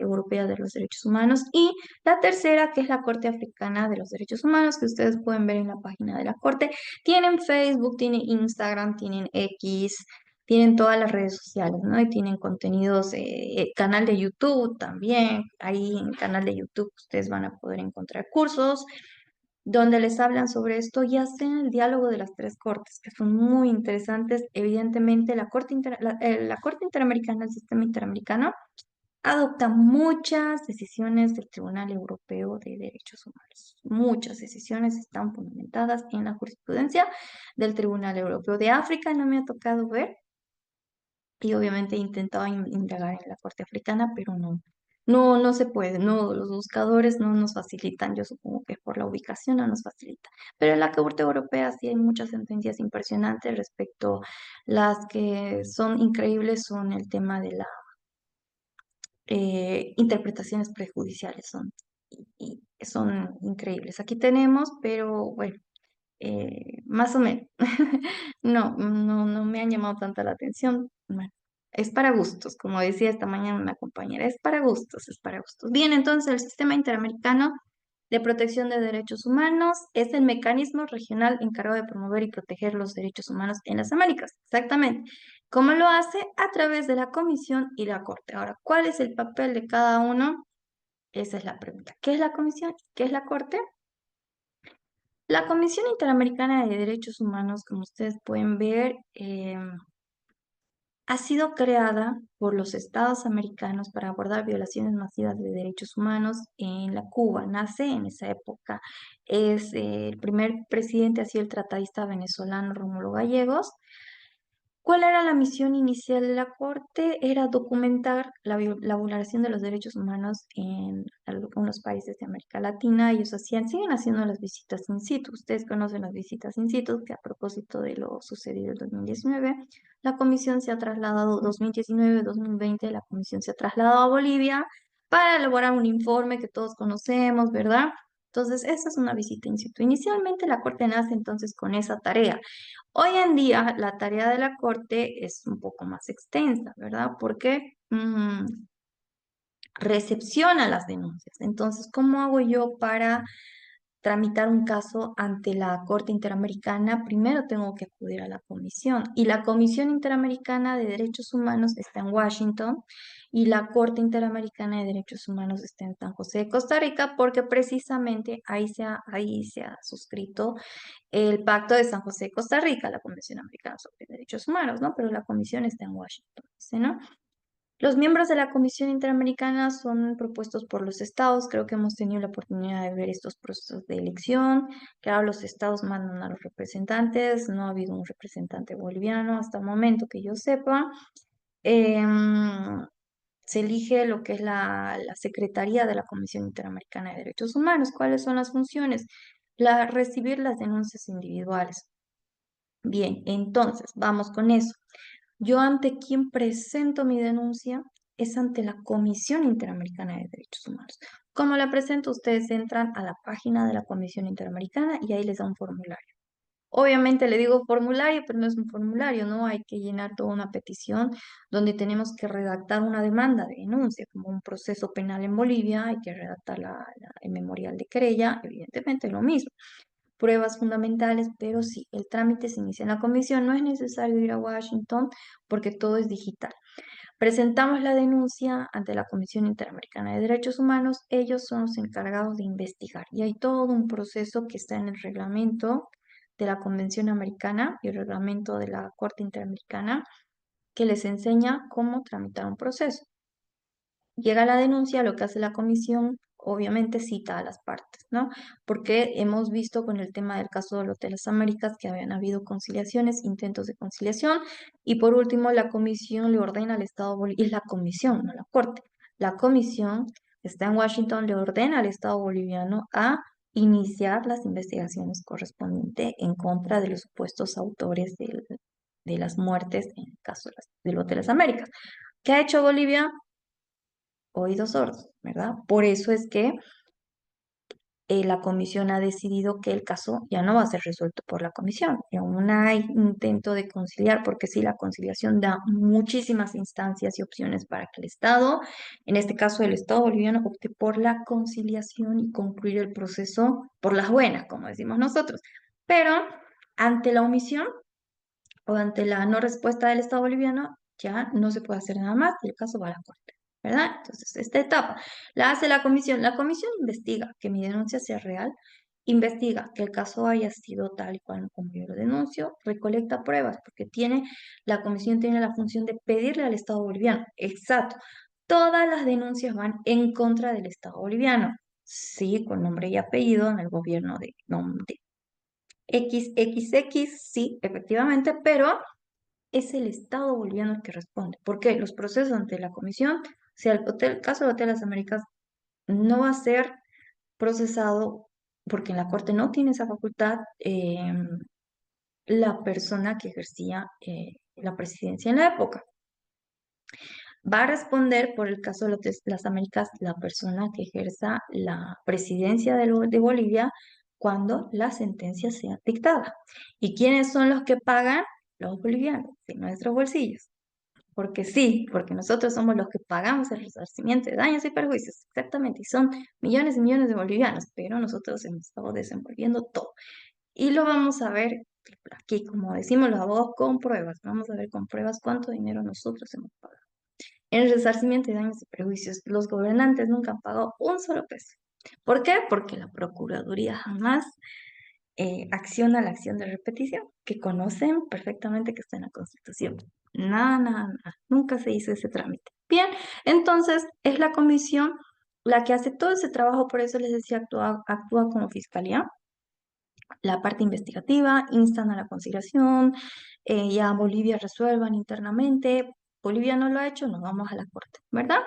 Europea de los Derechos Humanos, y la tercera, que es la Corte Africana de los Derechos Humanos, que ustedes pueden ver en la página de la Corte. Tienen Facebook, tienen Instagram, tienen X, tienen todas las redes sociales, ¿no? Y tienen contenidos, canal de YouTube también. Ahí en el canal de YouTube ustedes van a poder encontrar cursos donde les hablan sobre esto y hacen el diálogo de las tres cortes, que son muy interesantes. Evidentemente, la Corte Interamericana, el sistema interamericano, adopta muchas decisiones del Tribunal Europeo de Derechos Humanos. Muchas decisiones están fundamentadas en la jurisprudencia del Tribunal Europeo. De África no me ha tocado ver, y obviamente he intentado indagar en la Corte Africana, pero no se puede, no, los buscadores no nos facilitan, yo supongo que por la ubicación no nos facilita. Pero en la Corte Europea sí hay muchas sentencias impresionantes respecto, las que son increíbles son el tema de las interpretaciones prejudiciales, y son increíbles. Aquí tenemos, pero bueno, más o menos. No me han llamado tanta la atención. Bueno, es para gustos, como decía esta mañana una compañera, es para gustos, es para gustos. Bien, entonces el Sistema Interamericano de Protección de Derechos Humanos es el mecanismo regional encargado de promover y proteger los derechos humanos en las Américas. Exactamente. ¿Cómo lo hace? A través de la Comisión y la Corte. Ahora, ¿cuál es el papel de cada uno? Esa es la pregunta. ¿Qué es la Comisión? ¿Qué es la Corte? La Comisión Interamericana de Derechos Humanos, como ustedes pueden ver, ha sido creada por los estados americanos para abordar violaciones masivas de derechos humanos en la Cuba. Nace en esa época. El primer presidente ha sido el tratadista venezolano Rómulo Gallegos. ¿Cuál era la misión inicial de la Corte? Era documentar la vulneración de los derechos humanos en algunos países de América Latina. Ellos siguen haciendo las visitas in situ. Ustedes conocen las visitas in situ, que a propósito de lo sucedido en 2019, la comisión se ha trasladado, 2019-2020, la comisión se ha trasladado a Bolivia para elaborar un informe que todos conocemos, ¿verdad? Entonces, esa es una visita in situ. Inicialmente la Corte nace entonces con esa tarea. Hoy en día la tarea de la Corte es un poco más extensa, ¿verdad? Porque recepciona las denuncias. Entonces, ¿cómo hago yo para tramitar un caso ante la Corte Interamericana? Primero tengo que acudir a la comisión y la Comisión Interamericana de Derechos Humanos está en Washington y la Corte Interamericana de Derechos Humanos está en San José de Costa Rica porque precisamente ahí se ha suscrito el Pacto de San José de Costa Rica, la Convención Americana sobre Derechos Humanos, ¿no? Pero la comisión está en Washington, ¿sí, no? Los miembros de la Comisión Interamericana son propuestos por los estados. Creo que hemos tenido la oportunidad de ver estos procesos de elección. Claro, los estados mandan a los representantes. No ha habido un representante boliviano hasta el momento que yo sepa. Em, Se elige lo que es la Secretaría de la Comisión Interamericana de Derechos Humanos. ¿Cuáles son las funciones? Recibir las denuncias individuales. Bien, entonces, vamos con eso. Yo ante quien presento mi denuncia es ante la Comisión Interamericana de Derechos Humanos. ¿Cómo la presento? Ustedes entran a la página de la Comisión Interamericana y ahí les da un formulario. Obviamente le digo formulario, pero no es un formulario, ¿no? Hay que llenar toda una petición donde tenemos que redactar una demanda de denuncia, como un proceso penal en Bolivia, hay que redactar el memorial de querella, evidentemente lo mismo, pruebas fundamentales, pero sí, el trámite se inicia en la comisión, no es necesario ir a Washington porque todo es digital. Presentamos la denuncia ante la Comisión Interamericana de Derechos Humanos, ellos son los encargados de investigar y hay todo un proceso que está en el reglamento de la Convención Americana y el reglamento de la Corte Interamericana que les enseña cómo tramitar un proceso. Llega la denuncia, lo que hace la comisión, obviamente cita a las partes, ¿no? Porque hemos visto con el tema del caso del Hotel Las Américas que habían habido conciliaciones, intentos de conciliación, y por último la comisión le ordena al Estado boliviano, es la comisión, no la corte, la comisión está en Washington, le ordena al Estado boliviano a iniciar las investigaciones correspondientes en contra de los supuestos autores de las muertes en el caso del Hotel Las Américas. ¿Qué ha hecho Bolivia? Oídos sordos, ¿verdad? Por eso es que la comisión ha decidido que el caso ya no va a ser resuelto por la comisión. Y aún hay intento de conciliar, porque sí, la conciliación da muchísimas instancias y opciones para que el Estado, en este caso el Estado boliviano, opte por la conciliación y concluir el proceso por las buenas, como decimos nosotros. Pero ante la omisión o ante la no respuesta del Estado boliviano, ya no se puede hacer nada más y el caso va a la corte, ¿verdad? Entonces, esta etapa la hace la comisión. La comisión investiga que mi denuncia sea real, investiga que el caso haya sido tal y cual como yo lo denuncio, recolecta pruebas, porque la comisión tiene la función de pedirle al Estado boliviano, exacto, todas las denuncias van en contra del Estado boliviano, sí, con nombre y apellido en el gobierno de XXX, sí, efectivamente, pero es el Estado boliviano el que responde. ¿Por qué? Los procesos ante la comisión, o sea, el caso del Hotel Las Américas no va a ser procesado porque en la Corte no tiene esa facultad la persona que ejercía la presidencia en la época. Va a responder por el caso de las Américas la persona que ejerza la presidencia de Bolivia cuando la sentencia sea dictada. ¿Y quiénes son los que pagan? Los bolivianos, de nuestros bolsillos. Porque sí, porque nosotros somos los que pagamos el resarcimiento de daños y perjuicios, exactamente, y son millones y millones de bolivianos, pero nosotros hemos estado desenvolviendo todo. Y lo vamos a ver aquí, como decimos los abogados, con pruebas. Vamos a ver con pruebas cuánto dinero nosotros hemos pagado. En el resarcimiento de daños y perjuicios, los gobernantes nunca han pagado un solo peso. ¿Por qué? Porque la Procuraduría jamás acciona la acción de repetición, que conocen perfectamente que está en la Constitución. Nada, nada, nada. Nunca se hizo ese trámite. Bien, entonces es la comisión la que hace todo ese trabajo, por eso les decía, actúa como fiscalía. La parte investigativa, instan a la conciliación, ya Bolivia resuelvan internamente. Bolivia no lo ha hecho, nos vamos a la corte, ¿verdad?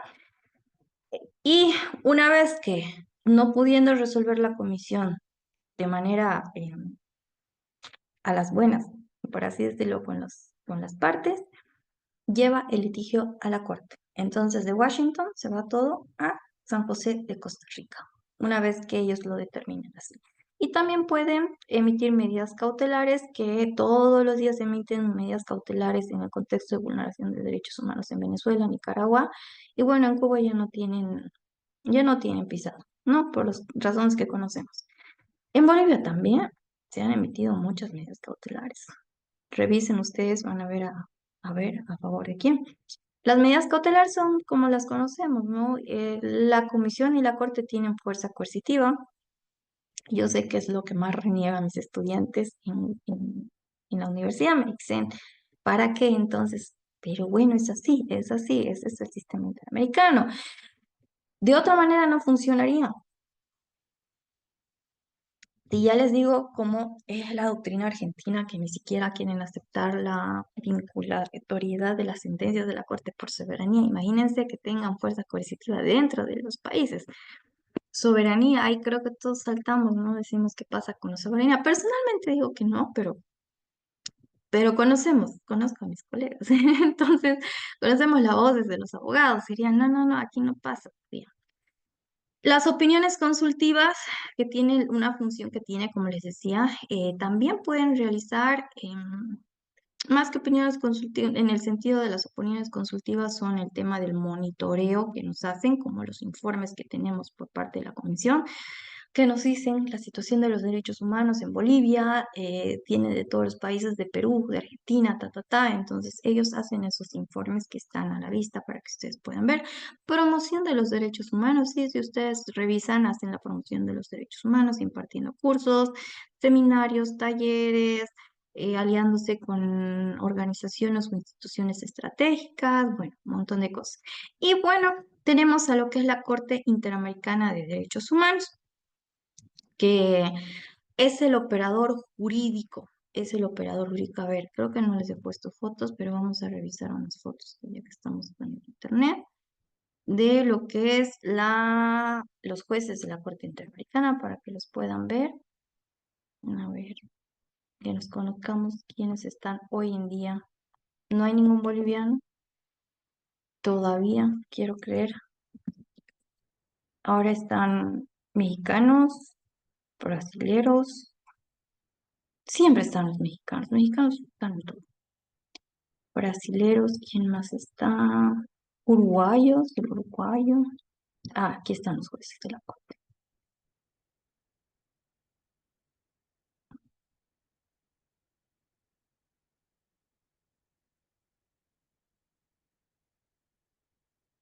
Y una vez que no pudiendo resolver la comisión de manera a las buenas, por así decirlo, con las partes, lleva el litigio a la corte. Entonces, de Washington se va todo a San José de Costa Rica, una vez que ellos lo determinen así. Y también pueden emitir medidas cautelares, que todos los días emiten medidas cautelares en el contexto de vulneración de derechos humanos en Venezuela, Nicaragua, y bueno, en Cuba ya no tienen pisado, ¿no? Por las razones que conocemos. En Bolivia también se han emitido muchas medidas cautelares. Revisen ustedes, van a ver a favor de quién. Las medidas cautelares son como las conocemos, ¿no? La comisión y la corte tienen fuerza coercitiva. Yo sé que es lo que más reniegan mis estudiantes en la universidad. Me dicen, ¿para qué entonces? Pero bueno, es así, ese es el sistema interamericano. De otra manera no funcionaría. Y ya les digo cómo es la doctrina argentina, que ni siquiera quieren aceptar la vinculatoriedad de las sentencias de la Corte por soberanía. Imagínense que tengan fuerza coercitiva dentro de los países. Soberanía, ahí creo que todos saltamos, ¿no? Decimos qué pasa con la soberanía. Personalmente digo que no, pero conozco a mis colegas. Entonces, conocemos las voces de los abogados. Serían, no, no, no, aquí no pasa. Bien. Las opiniones consultivas, que tienen una función que tiene, como les decía, también pueden realizar, más que opiniones consultivas, en el sentido de las opiniones consultivas, son el tema del monitoreo que nos hacen, como los informes que tenemos por parte de la Comisión, que nos dicen la situación de los derechos humanos en Bolivia, tiene de todos los países, de Perú, de Argentina, ta, ta, ta. Entonces ellos hacen esos informes que están a la vista para que ustedes puedan ver. Promoción de los derechos humanos, sí, si ustedes revisan, hacen la promoción de los derechos humanos, impartiendo cursos, seminarios, talleres, aliándose con organizaciones o instituciones estratégicas, bueno, un montón de cosas. Y bueno, tenemos a lo que es la Corte Interamericana de Derechos Humanos, que es el operador jurídico, es el operador jurídico. A ver, creo que no les he puesto fotos, pero vamos a revisar unas fotos, ya que estamos en el internet, de lo que es los jueces de la Corte Interamericana, para que los puedan ver. A ver, que nos conozcamos quiénes están hoy en día. No hay ningún boliviano todavía, quiero creer. Ahora están mexicanos, brasileros. Siempre están los mexicanos están en todo. Brasileros, ¿quién más está? Uruguayos, el uruguayo. Ah, aquí están los jueces de la Corte.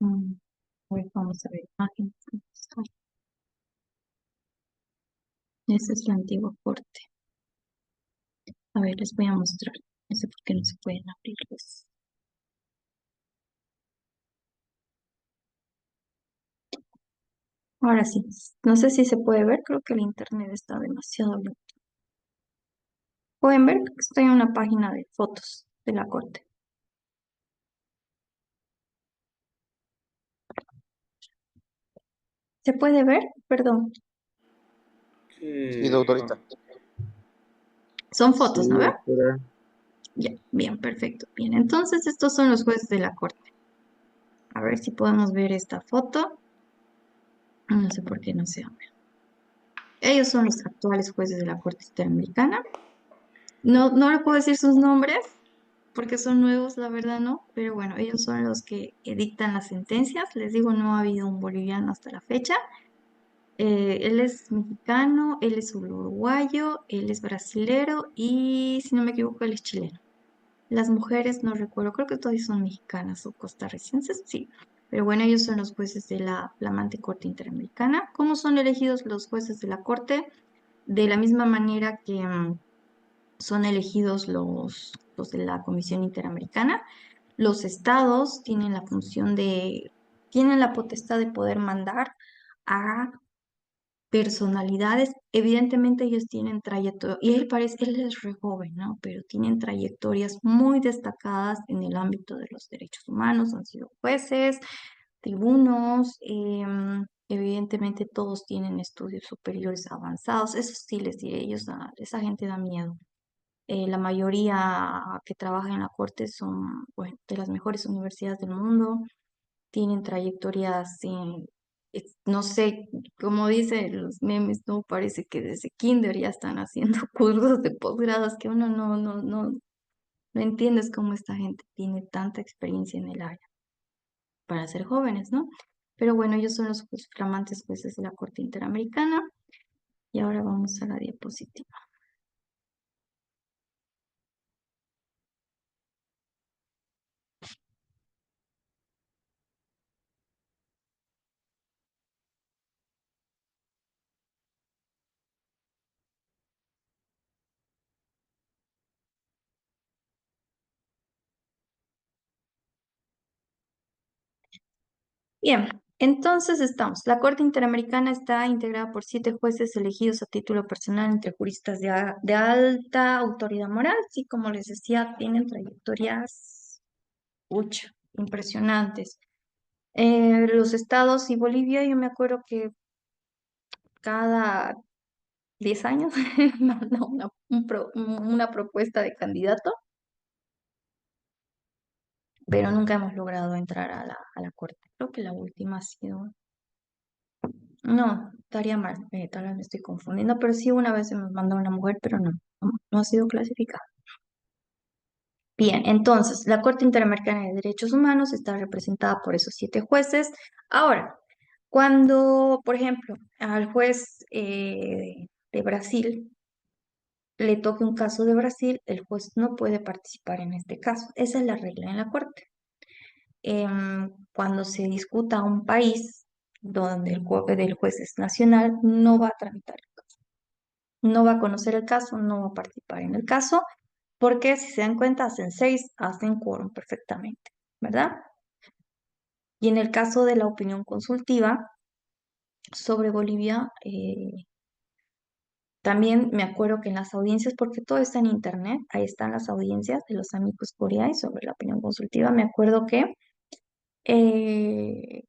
Mm, a ver, vamos a ver imágenes. Esa es la antigua Corte. A ver, les voy a mostrar. No sé por qué no se pueden abrirlos. Ahora sí, no sé si se puede ver, creo que el internet está demasiado lento. Pueden ver que estoy en una página de fotos de la Corte. ¿Se puede ver? Perdón. Sí, doctorita. Son Sí, fotos, ¿no ve? doctora. Ya, bien, perfecto. Bien, entonces estos son los jueces de la Corte. A ver si podemos ver esta foto. No sé por qué no se abre. Ellos son los actuales jueces de la Corte Interamericana. No, no le puedo decir sus nombres porque son nuevos, la verdad no, pero bueno, ellos son los que dictan las sentencias. Les digo, no ha habido un boliviano hasta la fecha. Él es mexicano, él es uruguayo, él es brasilero y, si no me equivoco, él es chileno. Las mujeres, no recuerdo, creo que todas son mexicanas o costarricenses, sí. Pero bueno, ellos son los jueces de la flamante Corte Interamericana. ¿Cómo son elegidos los jueces de la Corte? De la misma manera que son elegidos los de la Comisión Interamericana. Los estados tienen la función tienen la potestad de poder mandar a personalidades. Evidentemente ellos tienen trayectoria, y él es re joven, ¿no? Pero tienen trayectorias muy destacadas en el ámbito de los derechos humanos, han sido jueces, tribunos, evidentemente todos tienen estudios superiores avanzados. Eso sí les diré, esa gente da miedo. La mayoría que trabaja en la corte son, bueno, de las mejores universidades del mundo, tienen trayectorias no sé, como dicen los memes, no parece que desde kinder ya están haciendo cursos de posgrados que uno no entiendes cómo esta gente tiene tanta experiencia en el área para ser jóvenes, ¿no? Pero bueno, ellos son los flamantes jueces de la Corte Interamericana y ahora vamos a la diapositiva. Bien, entonces estamos. La Corte Interamericana está integrada por 7 jueces elegidos a título personal entre juristas de alta autoridad moral, y como les decía, tienen trayectorias, ucha, impresionantes. Los estados y Bolivia, yo me acuerdo que cada 10 años manda una propuesta de candidato, pero nunca hemos logrado entrar a la Corte. Creo que la última ha sido. No, estaría mal, tal vez me estoy confundiendo, pero sí una vez se nos mandó una mujer, pero no ha sido clasificada. Bien, entonces, la Corte Interamericana de Derechos Humanos está representada por esos 7 jueces. Ahora, cuando, por ejemplo, al juez de Brasil le toque un caso de Brasil, el juez no puede participar en este caso. Esa es la regla en la Corte. Cuando se discuta un país donde del juez es nacional, no va a tramitar el caso, no va a conocer el caso, no va a participar en el caso, porque si se dan cuenta, hacen 6, hacen quórum perfectamente, ¿verdad? Y en el caso de la opinión consultiva sobre Bolivia, también me acuerdo que en las audiencias, porque todo está en internet, ahí están las audiencias de los amigos curiae sobre la opinión consultiva, me acuerdo que eh,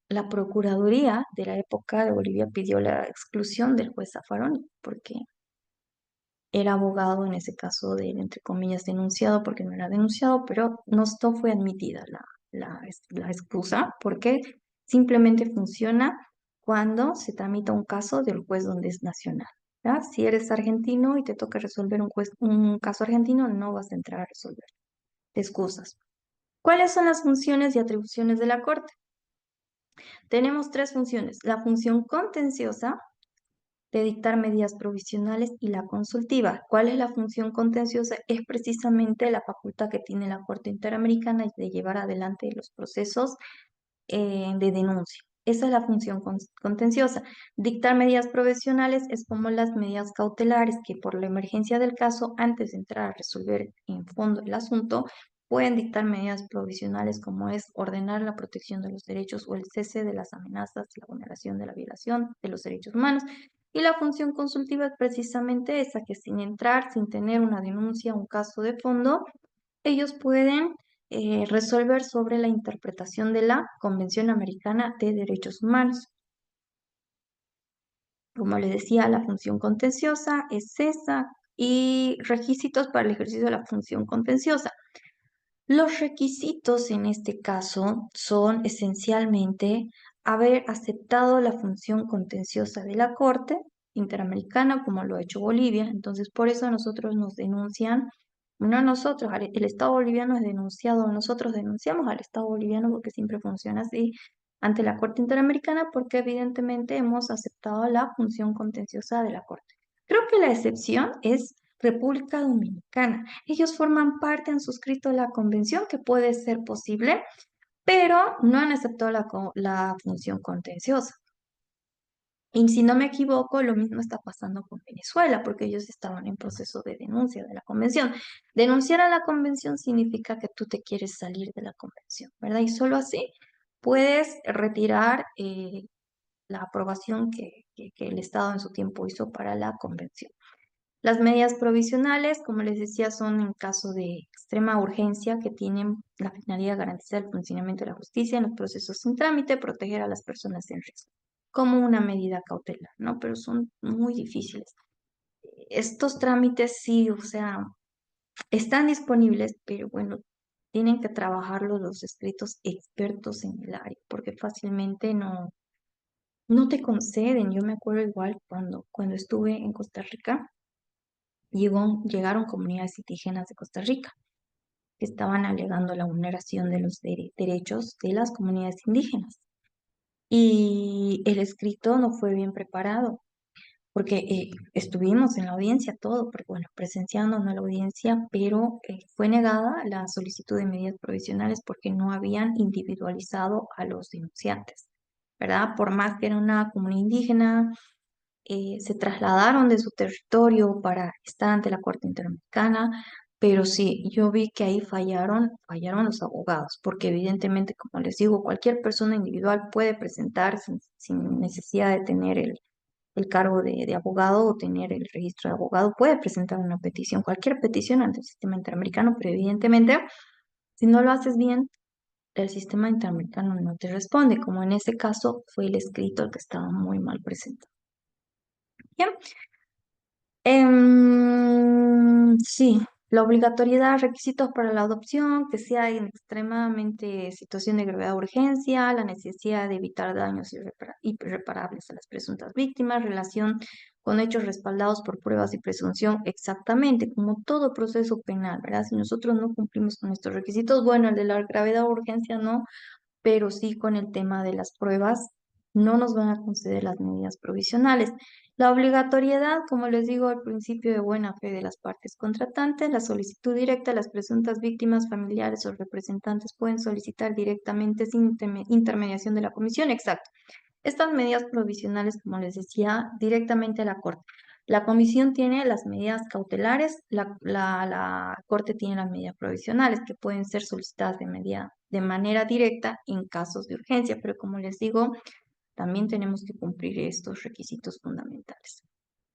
la Procuraduría de la época de Bolivia pidió la exclusión del juez Zaffaroni, porque era abogado en ese caso de, entre comillas, denunciado, porque no era denunciado, pero no fue admitida la excusa, porque simplemente funciona cuando se tramita un caso del juez donde es nacional. ¿Ya? Si eres argentino y te toca resolver un caso argentino, no vas a entrar a resolver. Te excusas. ¿Cuáles son las funciones y atribuciones de la Corte? Tenemos 3 funciones. La función contenciosa, de dictar medidas provisionales, y la consultiva. ¿Cuál es la función contenciosa? Es precisamente la facultad que tiene la Corte Interamericana de llevar adelante los procesos de denuncia. Esa es la función contenciosa. Dictar medidas provisionales es como las medidas cautelares que por la emergencia del caso, antes de entrar a resolver en fondo el asunto, pueden dictar medidas provisionales como es ordenar la protección de los derechos o el cese de las amenazas, la vulneración de la violación de los derechos humanos. Y la función consultiva es precisamente esa, que sin entrar, sin tener una denuncia, un caso de fondo, ellos pueden resolver sobre la interpretación de la Convención Americana de Derechos Humanos. Como les decía, la función contenciosa es esa, y requisitos para el ejercicio de la función contenciosa. Los requisitos en este caso son esencialmente haber aceptado la función contenciosa de la Corte Interamericana, como lo ha hecho Bolivia. Entonces, por eso nosotros nos denuncian, no nosotros, el Estado boliviano es denunciado, nosotros denunciamos al Estado boliviano, porque siempre funciona así ante la Corte Interamericana, porque evidentemente hemos aceptado la función contenciosa de la Corte. Creo que la excepción es República Dominicana. Ellos forman parte, han suscrito la convención, que puede ser posible, pero no han aceptado la función contenciosa. Y si no me equivoco, lo mismo está pasando con Venezuela, porque ellos estaban en proceso de denuncia de la convención. Denunciar a la convención significa que tú te quieres salir de la convención, ¿verdad? Y solo así puedes retirar la aprobación que el Estado en su tiempo hizo para la convención. Las medidas provisionales, como les decía, son en caso de extrema urgencia, que tienen la finalidad de garantizar el funcionamiento de la justicia en los procesos en trámite, proteger a las personas en riesgo, como una medida cautelar, ¿no? Pero son muy difíciles. Estos trámites sí, o sea, están disponibles, pero bueno, tienen que trabajarlos los escritos expertos en el área, porque fácilmente no te conceden. Yo me acuerdo igual cuando estuve en Costa Rica, llegaron comunidades indígenas de Costa Rica que estaban alegando la vulneración de los derechos de las comunidades indígenas. Y el escrito no fue bien preparado, porque estuvimos en la audiencia todo, porque bueno, presenciando no la audiencia, pero fue negada la solicitud de medidas provisionales porque no habían individualizado a los denunciantes, ¿verdad? Por más que era una comunidad indígena, se trasladaron de su territorio para estar ante la Corte Interamericana, pero sí, yo vi que ahí fallaron los abogados, porque evidentemente, como les digo, cualquier persona individual puede presentar sin necesidad de tener el cargo de abogado o tener el registro de abogado, puede presentar una petición, cualquier petición ante el sistema interamericano, pero evidentemente, si no lo haces bien, el sistema interamericano no te responde, como en ese caso fue el escrito el que estaba muy mal presentado. ¿Ya? Sí, la obligatoriedad, requisitos para la adopción, que sea en extremadamente situación de gravedad o urgencia, la necesidad de evitar daños irreparables a las presuntas víctimas, relación con hechos respaldados por pruebas y presunción, exactamente, como todo proceso penal, ¿verdad? Si nosotros no cumplimos con estos requisitos, bueno, el de la gravedad o urgencia no, pero sí con el tema de las pruebas no nos van a conceder las medidas provisionales. La obligatoriedad, como les digo, al principio de buena fe de las partes contratantes, la solicitud directa, las presuntas víctimas, familiares o representantes pueden solicitar directamente sin intermediación de la comisión. Exacto. Estas medidas provisionales, como les decía, directamente a la Corte. La comisión tiene las medidas cautelares, la Corte tiene las medidas provisionales que pueden ser solicitadas de manera directa en casos de urgencia, pero como les digo, también tenemos que cumplir estos requisitos fundamentales.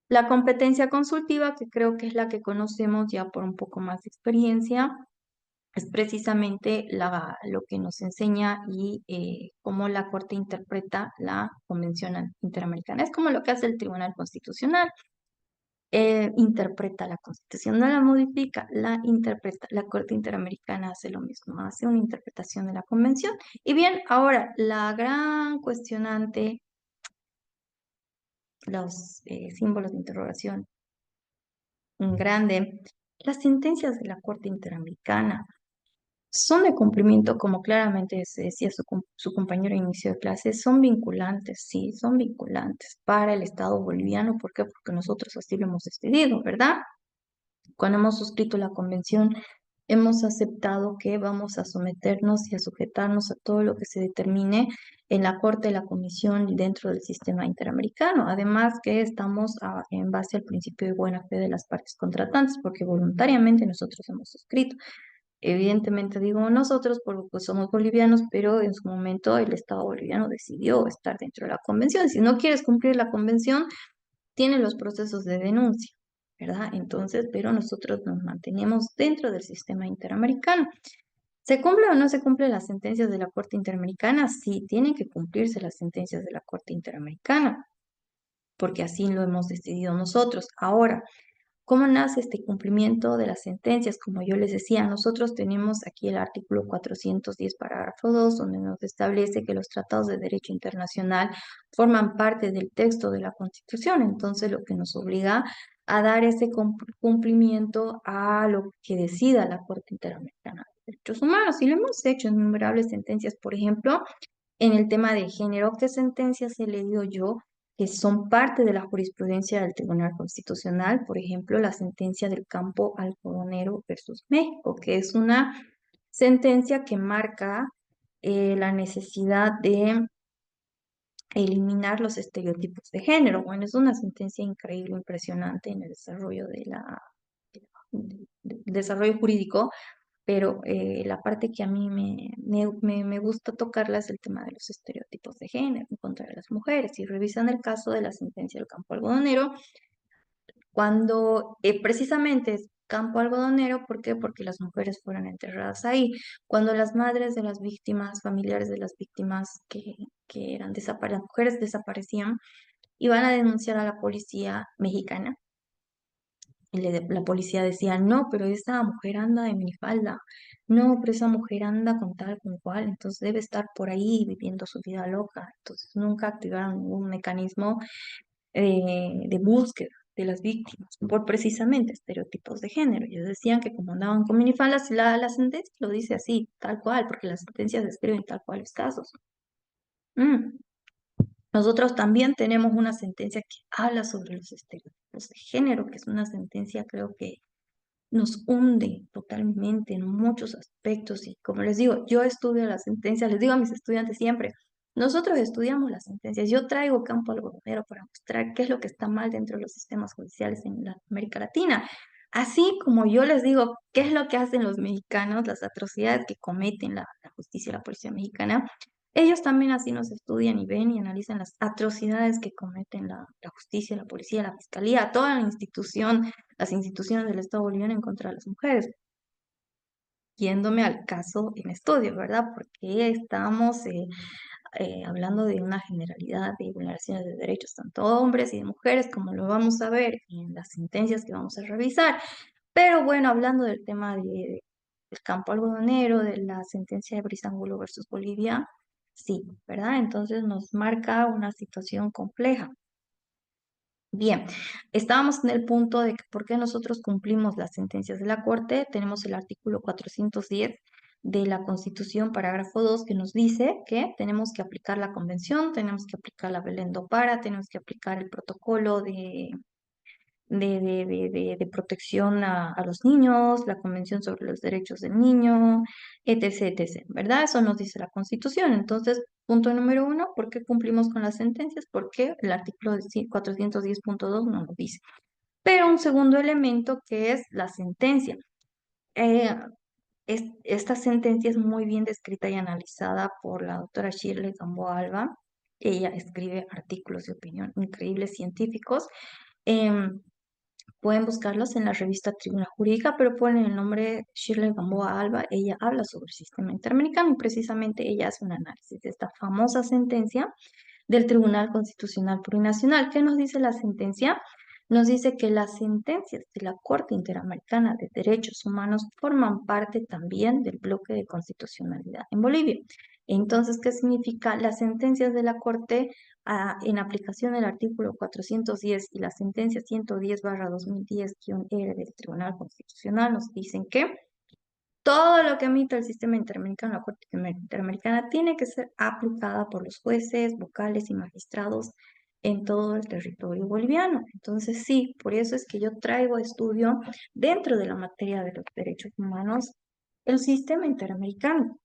La competencia consultiva, que creo que es la que conocemos ya por un poco más de experiencia, es precisamente lo que nos enseña y cómo la Corte interpreta la Convención Interamericana. Es como lo que hace el Tribunal Constitucional. Interpreta la Constitución, no la modifica, la interpreta. La Corte Interamericana hace lo mismo, hace una interpretación de la Convención. Y bien, ahora, la gran cuestionante, los símbolos de interrogación en grande, las sentencias de la Corte Interamericana son de cumplimiento, como claramente se decía su compañero de inicio de clase, son vinculantes, sí, son vinculantes para el Estado boliviano. ¿Por qué? Porque nosotros así lo hemos decidido, ¿verdad? Cuando hemos suscrito la convención, hemos aceptado que vamos a someternos y a sujetarnos a todo lo que se determine en la Corte, la Comisión y dentro del sistema interamericano. Además que estamos en base al principio de buena fe de las partes contratantes, porque voluntariamente nosotros hemos suscrito. Evidentemente digo nosotros porque pues, somos bolivianos, pero en su momento el Estado boliviano decidió estar dentro de la convención. Si no quieres cumplir la convención, tiene los procesos de denuncia, ¿verdad? Entonces, pero nosotros nos mantenemos dentro del sistema interamericano. ¿Se cumple o no se cumplen las sentencias de la Corte Interamericana? Sí, tienen que cumplirse las sentencias de la Corte Interamericana, porque así lo hemos decidido nosotros. Ahora, ¿cómo nace este cumplimiento de las sentencias? Como yo les decía, nosotros tenemos aquí el artículo 410, parágrafo 2, donde nos establece que los tratados de derecho internacional forman parte del texto de la Constitución. Entonces, lo que nos obliga a dar ese cumplimiento a lo que decida la Corte Interamericana de Derechos Humanos. Y lo hemos hecho en innumerables sentencias, por ejemplo, en el tema de género. ¿Qué sentencias he leído yo que son parte de la jurisprudencia del Tribunal Constitucional? Por ejemplo, la sentencia del campo algodonero versus México, que es una sentencia que marca la necesidad de eliminar los estereotipos de género. Bueno, es una sentencia increíble, impresionante en el desarrollo del desarrollo jurídico, pero la parte que a mí me gusta tocarla es el tema de los estereotipos de género en contra de las mujeres. Y revisan el caso de la sentencia del campo algodonero, cuando precisamente es campo algodonero, ¿por qué? Porque las mujeres fueron enterradas ahí. Cuando las madres de las víctimas, familiares de las víctimas que eran las mujeres desaparecían, iban a denunciar a la policía mexicana. Y la policía decía, no, pero esa mujer anda de minifalda, no, pero esa mujer anda con tal, con cual, entonces debe estar por ahí viviendo su vida loca. Entonces nunca activaron ningún mecanismo de búsqueda de las víctimas por precisamente estereotipos de género. Ellos decían que como andaban con minifaldas, la sentencia lo dice así, tal cual, porque las sentencias describen tal cual los casos. Mm. Nosotros también tenemos una sentencia que habla sobre los estereotipos de género, que es una sentencia creo que nos hunde totalmente en muchos aspectos. Y como les digo, yo estudio las sentencias, les digo a mis estudiantes siempre, nosotros estudiamos las sentencias. Yo traigo campo algodonero para mostrar qué es lo que está mal dentro de los sistemas judiciales en América Latina. Así como yo les digo qué es lo que hacen los mexicanos, las atrocidades que cometen la justicia y la policía mexicana, ellos también así nos estudian y ven y analizan las atrocidades que cometen la justicia, la policía, la fiscalía, toda la institución, las instituciones del Estado boliviano en contra de las mujeres. Yéndome al caso en estudio, ¿verdad? Porque estamos hablando de una generalidad de vulneraciones de derechos, tanto hombres y de mujeres, como lo vamos a ver en las sentencias que vamos a revisar. Pero bueno, hablando del tema del campo algodonero, de la sentencia de Brizangulo versus Bolivia, sí, ¿verdad? Entonces nos marca una situación compleja. Bien, estábamos en el punto de que por qué nosotros cumplimos las sentencias de la Corte. Tenemos el artículo 410 de la Constitución, parágrafo 2, que nos dice que tenemos que aplicar la Convención, tenemos que aplicar la Belén do Pará, tenemos que aplicar el protocolo de protección a los niños, la Convención sobre los Derechos del Niño, etc., etc., ¿verdad? Eso nos dice la Constitución. Entonces, punto número uno, ¿por qué cumplimos con las sentencias? Porque el artículo 410.2 no lo dice. Pero un segundo elemento que es la sentencia. Eh, Esta sentencia es muy bien descrita y analizada por la doctora Shirley Gamboa Alba. Ella escribe artículos de opinión increíbles científicos. Em, Pueden buscarlos en la revista Tribuna Jurídica, pero ponen el nombre Shirley Gamboa Alba. Ella habla sobre el sistema interamericano y precisamente ella hace un análisis de esta famosa sentencia del Tribunal Constitucional Plurinacional. ¿Qué nos dice la sentencia? Nos dice que las sentencias de la Corte Interamericana de Derechos Humanos forman parte también del bloque de constitucionalidad en Bolivia. Entonces, ¿qué significa? Las sentencias de la Corte en aplicación del artículo 410 y la sentencia 110/2010-R del Tribunal Constitucional nos dicen que todo lo que emita el sistema interamericano, la Corte Interamericana, tiene que ser aplicada por los jueces, vocales y magistrados en todo el territorio boliviano. Entonces, sí, por eso es que yo traigo a estudio dentro de la materia de los derechos humanos el sistema interamericano,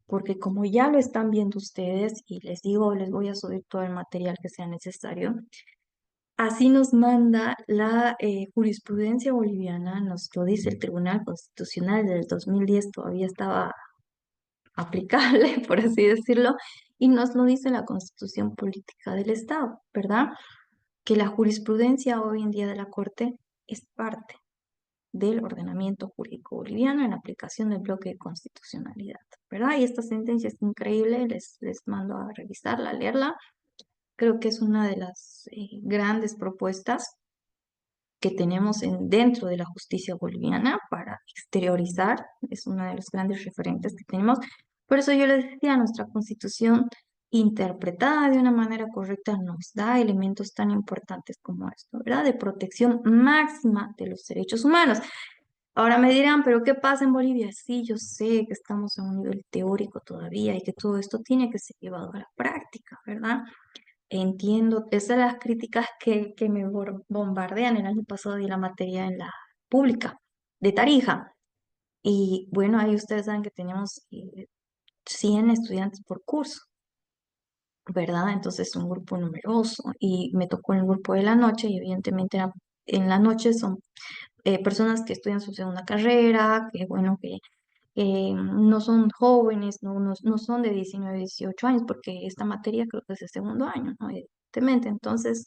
porque como ya lo están viendo ustedes, y les digo, les voy a subir todo el material que sea necesario, así nos manda la jurisprudencia boliviana, nos lo dice el Tribunal Constitucional del 2010, todavía estaba aplicable, por así decirlo, y nos lo dice la Constitución Política del Estado, ¿verdad? Que la jurisprudencia hoy en día de la Corte es parte del ordenamiento jurídico boliviano en aplicación del bloque de constitucionalidad, ¿verdad? Y esta sentencia es increíble, les mando a revisarla, a leerla. Creo que es una de las grandes propuestas que tenemos dentro de la justicia boliviana para exteriorizar, es uno de los grandes referentes que tenemos. Por eso yo les decía, nuestra constitución interpretada de una manera correcta nos da elementos tan importantes como esto, ¿verdad? De protección máxima de los derechos humanos. Ahora me dirán, ¿pero qué pasa en Bolivia? Sí, yo sé que estamos a un nivel teórico todavía y que todo esto tiene que ser llevado a la práctica, ¿verdad? Entiendo, esas son las críticas que me bombardean. El año pasado di la materia en la pública de Tarija. Y bueno, ahí ustedes saben que teníamos 100 estudiantes por curso, ¿verdad? Entonces un grupo numeroso. Y me tocó en el grupo de la noche y evidentemente en la noche son personas que estudian su segunda carrera, que bueno, que no son jóvenes, no son de 19, 18 años, porque esta materia creo que es el segundo año, ¿no? Evidentemente. Entonces,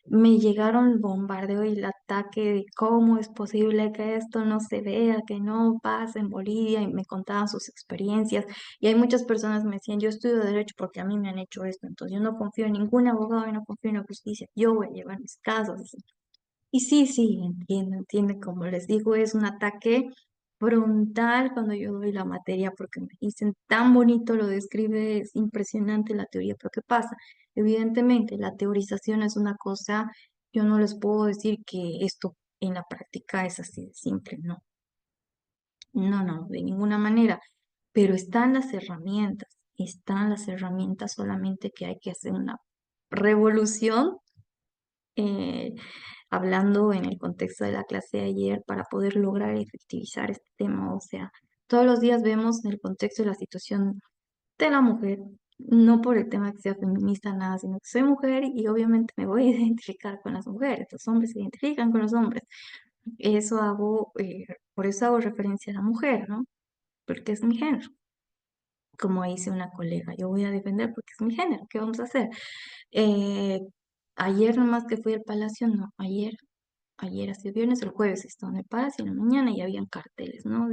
me llegaron el bombardeo y el ataque de cómo es posible que esto no se vea, que no pase en Bolivia, y me contaban sus experiencias. Y hay muchas personas que me decían, yo estudio Derecho porque a mí me han hecho esto, entonces yo no confío en ningún abogado y no confío en la justicia, yo voy a llevar mis casos. Y sí, sí, entiendo, como les digo, es un ataque frontal cuando yo doy la materia porque me dicen tan bonito, lo describe, es impresionante la teoría, pero ¿qué pasa? Evidentemente, la teorización es una cosa, yo no les puedo decir que esto en la práctica es así de simple, no, no, de ninguna manera, pero están las herramientas, solamente que hay que hacer una revolución. eh, Hablando en el contexto de la clase de ayer para poder lograr efectivizar este tema. O sea, todos los días vemos en el contexto de la situación de la mujer, no por el tema que sea feminista, nada, sino que soy mujer y obviamente me voy a identificar con las mujeres, los hombres se identifican con los hombres. Eso hago, por eso hago referencia a la mujer, ¿no? Porque es mi género. Como dice una colega, yo voy a defender porque es mi género, ¿qué vamos a hacer? Eh, Ayer nomás que fui al Palacio, no, ayer hace viernes, el jueves estaba en el Palacio en la mañana y habían carteles, ¿no?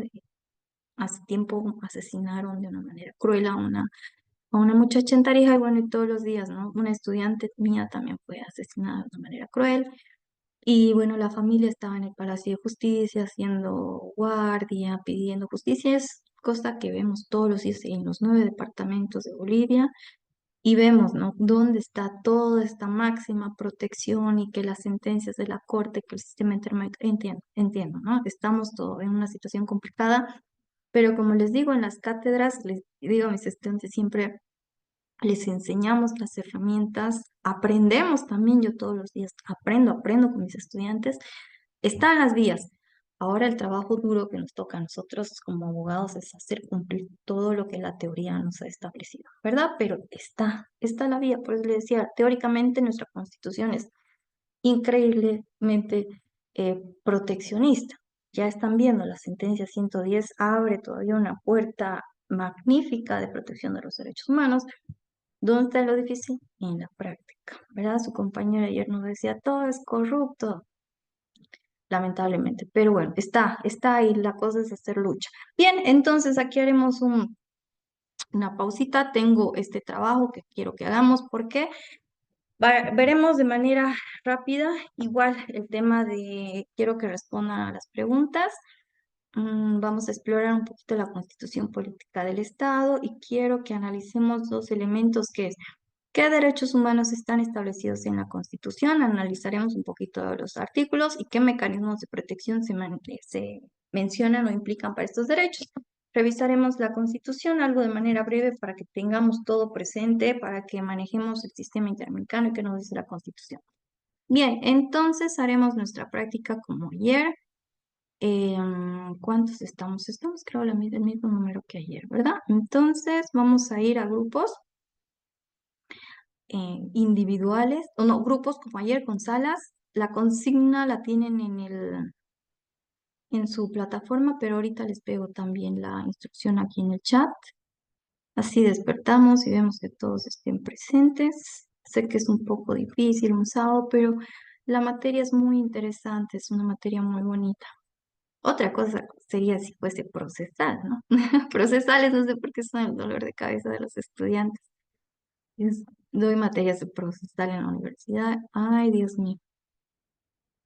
Hace tiempo asesinaron de una manera cruel a una muchacha en Tarija y bueno, y todos los días, ¿no? Una estudiante mía también fue asesinada de una manera cruel y bueno, la familia estaba en el Palacio de Justicia haciendo guardia, pidiendo justicia, es cosa que vemos todos los días en los 9 departamentos de Bolivia y vemos, ¿no? Dónde está toda esta máxima protección y que las sentencias de la Corte, que el sistema intermedio, entiendo, ¿no? Estamos todo en una situación complicada, pero como les digo, en las cátedras, les digo a mis estudiantes siempre, les enseñamos las herramientas, aprendemos también, yo todos los días aprendo con mis estudiantes, están las vías. Ahora el trabajo duro que nos toca a nosotros como abogados es hacer cumplir todo lo que la teoría nos ha establecido, ¿verdad? Pero está la vía, por eso le decía, teóricamente nuestra constitución es increíblemente proteccionista. Ya están viendo, la sentencia 110 abre todavía una puerta magnífica de protección de los derechos humanos. ¿Dónde está lo difícil? En la práctica, ¿verdad? Su compañero ayer nos decía, todo es corrupto, lamentablemente. Pero bueno, está ahí, la cosa es hacer lucha. Bien, entonces aquí haremos una pausita. Tengo este trabajo que quiero que hagamos porque veremos de manera rápida, igual el tema de, quiero que respondan a las preguntas. Vamos a explorar un poquito la constitución política del Estado y quiero que analicemos dos elementos que es qué derechos humanos están establecidos en la Constitución. Analizaremos un poquito los artículos y qué mecanismos de protección se mencionan o implican para estos derechos. Revisaremos la Constitución, algo de manera breve para que tengamos todo presente, para que manejemos el sistema interamericano y qué nos dice la Constitución. Bien, entonces haremos nuestra práctica como ayer. ¿Cuántos estamos? Estamos, creo, el mismo número que ayer, ¿verdad? Entonces vamos a ir a grupos individuales, o no, grupos como ayer con salas. La consigna la tienen en su plataforma, pero ahorita les pego también la instrucción aquí en el chat. Así despertamos y vemos que todos estén presentes. Sé que es un poco difícil un sábado, pero la materia es muy interesante, es una materia muy bonita. Otra cosa sería si fuese procesal, ¿no? Procesales, no sé por qué son el dolor de cabeza de los estudiantes. Doy materias de procesal en la universidad. Ay, Dios mío.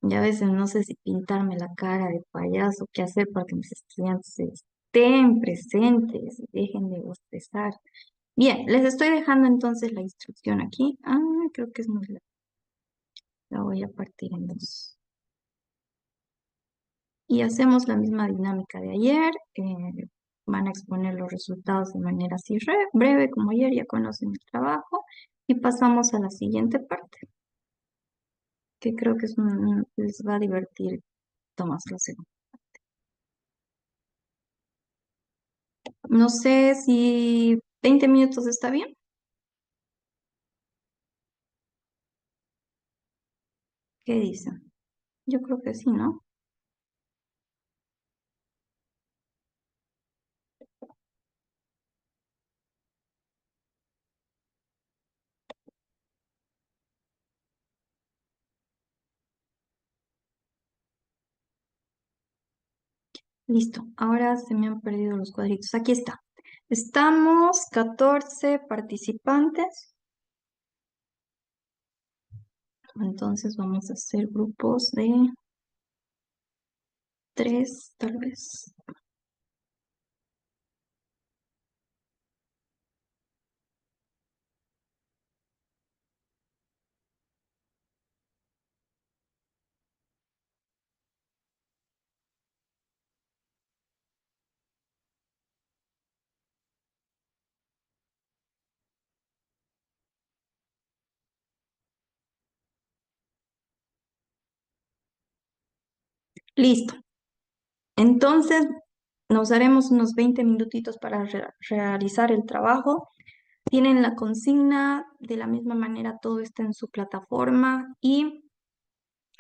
Ya a veces no sé si pintarme la cara de payaso, qué hacer para que mis estudiantes estén presentes y dejen de bostezar. Bien, les estoy dejando entonces la instrucción aquí. Ah, creo que es muy larga. La voy a partir en dos. Y hacemos la misma dinámica de ayer. Van a exponer los resultados de manera así breve, como ayer ya conocen el trabajo. Y pasamos a la siguiente parte, que creo que les va a divertir Tomás la segunda. No sé si 20 minutos está bien. ¿Qué dicen? Yo creo que sí, ¿no? Listo. Ahora se me han perdido los cuadritos. Aquí está. Estamos 14 participantes. Entonces vamos a hacer grupos de 3, tal vez. Listo. Entonces nos daremos unos 20 minutitos para realizar el trabajo. Tienen la consigna, de la misma manera todo está en su plataforma y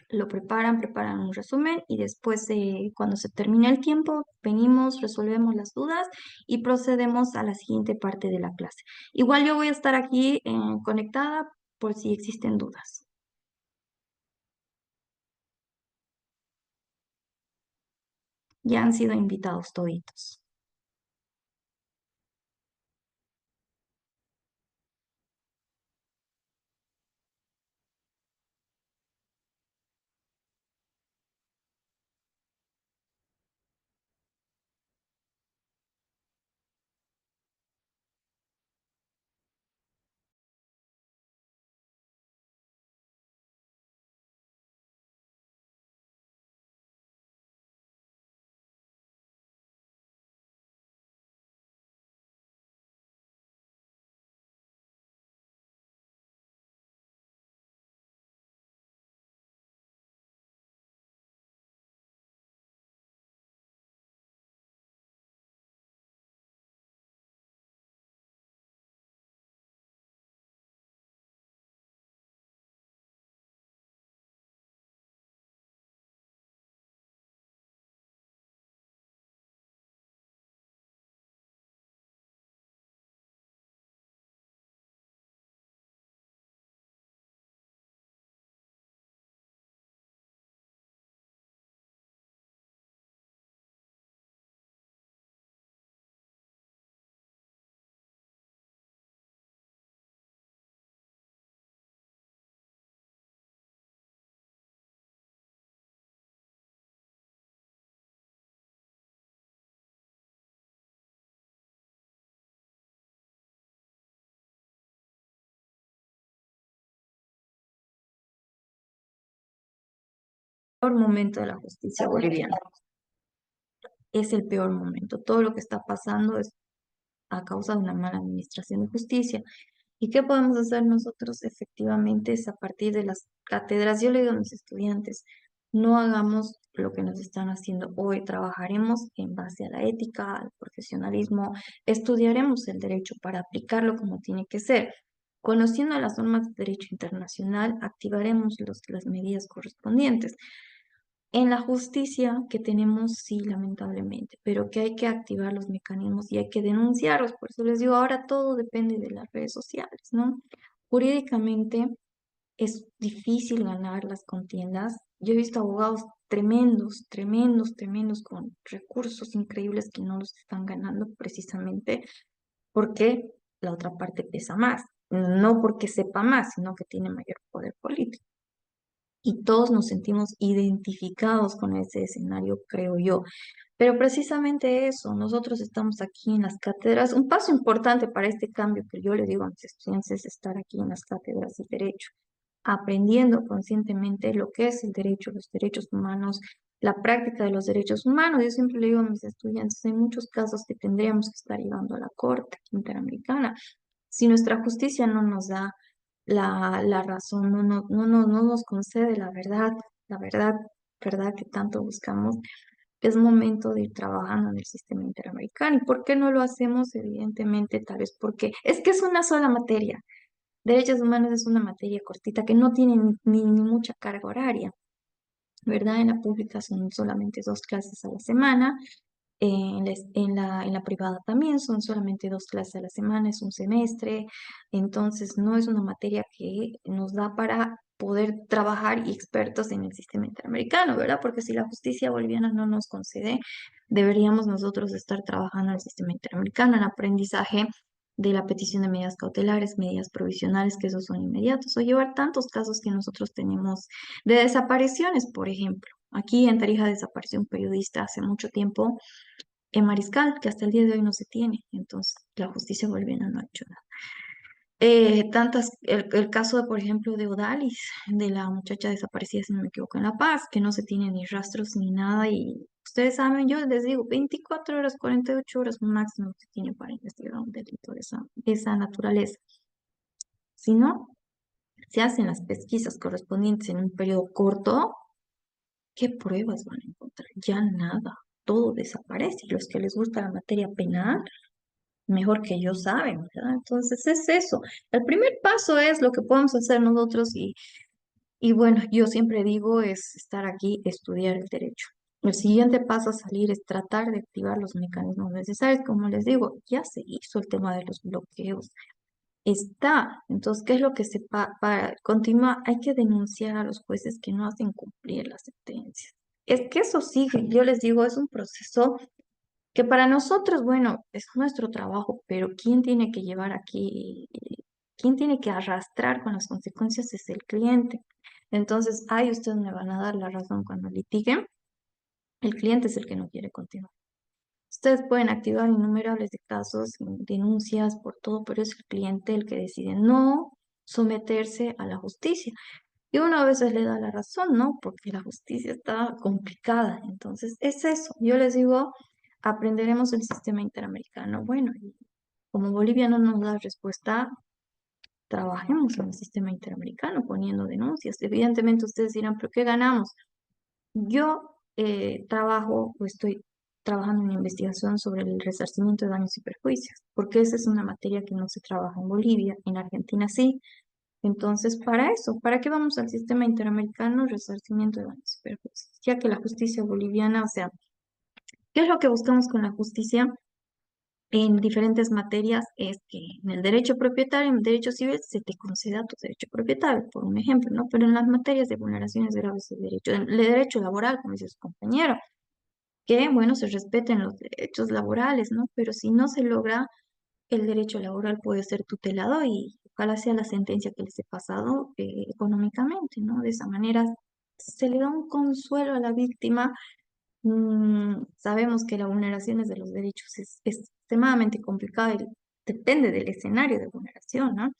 lo preparan un resumen y después cuando se termine el tiempo, venimos, resolvemos las dudas y procedemos a la siguiente parte de la clase. Igual yo voy a estar aquí conectada por si existen dudas. Ya han sido invitados toditos. Peor momento de la justicia boliviana. Es el peor momento. Todo lo que está pasando es a causa de una mala administración de justicia. ¿Y qué podemos hacer nosotros? Efectivamente, es a partir de las cátedras. Yo le digo a mis estudiantes, no hagamos lo que nos están haciendo hoy, trabajaremos en base a la ética, al profesionalismo, estudiaremos el derecho para aplicarlo como tiene que ser. Conociendo las normas de derecho internacional, activaremos las medidas correspondientes. En la justicia que tenemos, sí, lamentablemente, pero que hay que activar los mecanismos y hay que denunciarlos. Por eso les digo, ahora todo depende de las redes sociales, ¿no? Jurídicamente es difícil ganar las contiendas. Yo he visto abogados tremendos, con recursos increíbles que no los están ganando precisamente porque la otra parte pesa más. No porque sepa más, sino que tiene mayor poder político y todos nos sentimos identificados con ese escenario, creo yo. Pero precisamente eso, nosotros estamos aquí en las cátedras. Un paso importante para este cambio que yo le digo a mis estudiantes es estar aquí en las cátedras de derecho, aprendiendo conscientemente lo que es el derecho, los derechos humanos, la práctica de los derechos humanos. Yo siempre le digo a mis estudiantes, hay muchos casos que tendríamos que estar llevando a la Corte Interamericana. Si nuestra justicia no nos da la razón, no nos concede la verdad que tanto buscamos, es momento de ir trabajando en el sistema interamericano. ¿Y por qué no lo hacemos? Evidentemente, tal vez porque es que es una sola materia. Derechos humanos es una materia cortita que no tiene ni mucha carga horaria, ¿verdad? En la pública son solamente 2 clases a la semana. En la privada también son solamente 2 clases a la semana, es un semestre, entonces no es una materia que nos da para poder trabajar y expertos en el sistema interamericano, ¿verdad? Porque si la justicia boliviana no nos concede, deberíamos nosotros estar trabajando en el sistema interamericano, en aprendizaje de la petición de medidas cautelares, medidas provisionales, que esos son inmediatos, o llevar tantos casos que nosotros tenemos de desapariciones, por ejemplo. Aquí en Tarija desapareció un periodista hace mucho tiempo en Mariscal, que hasta el día de hoy no se tiene. Entonces, la justicia boliviana no ha hecho nada. El caso, por ejemplo, de Odalis, de la muchacha desaparecida, si no me equivoco, en La Paz, que no se tiene ni rastros ni nada. Y ustedes saben, yo les digo, 24 horas, 48 horas máximo se tiene para investigar un delito de esa naturaleza. Si no, se hacen las pesquisas correspondientes en un periodo corto, ¿qué pruebas van a encontrar? Ya nada, todo desaparece. Y los que les gusta la materia penal, mejor que yo saben, ¿verdad? Entonces es eso. El primer paso es lo que podemos hacer nosotros y bueno, yo siempre digo es estar aquí, estudiar el derecho. El siguiente paso a salir es tratar de activar los mecanismos necesarios. Como les digo, ya se hizo el tema de los bloqueos. Está. Entonces, ¿qué es lo que para continuar? Hay que denunciar a los jueces que no hacen cumplir las sentencias. Es que eso sigue, yo les digo, es un proceso que para nosotros, bueno, es nuestro trabajo, pero ¿quién tiene que llevar aquí, quién tiene que arrastrar con las consecuencias es el cliente? Entonces, ahí ustedes me van a dar la razón cuando litiguen, el cliente es el que no quiere continuar. Ustedes pueden activar innumerables de casos, denuncias por todo, pero es el cliente el que decide no someterse a la justicia. Y uno a veces le da la razón, ¿no? Porque la justicia está complicada. Entonces, es eso. Yo les digo, aprenderemos el sistema interamericano. Bueno, y como Bolivia no nos da respuesta, trabajemos en el sistema interamericano poniendo denuncias. Evidentemente ustedes dirán, ¿pero qué ganamos? Yo trabajo o estoy trabajando en investigación sobre el resarcimiento de daños y perjuicios, porque esa es una materia que no se trabaja en Bolivia, en Argentina sí. Entonces, para eso, ¿para qué vamos al sistema interamericano? Resarcimiento de daños y perjuicios, ya que la justicia boliviana, o sea, ¿qué es lo que buscamos con la justicia? En diferentes materias es que en el derecho propietario, en el derecho civil, se te conceda tu derecho propietario, por un ejemplo, ¿no? Pero en las materias de vulneraciones graves del derecho laboral, como dice su compañero, que, bueno, se respeten los derechos laborales, ¿no? Pero si no se logra, el derecho laboral puede ser tutelado y ojalá sea la sentencia que les he pasado económicamente, ¿no? De esa manera se le da un consuelo a la víctima. Sabemos que la vulneración de los derechos es extremadamente complicada y depende del escenario de vulneración, ¿no?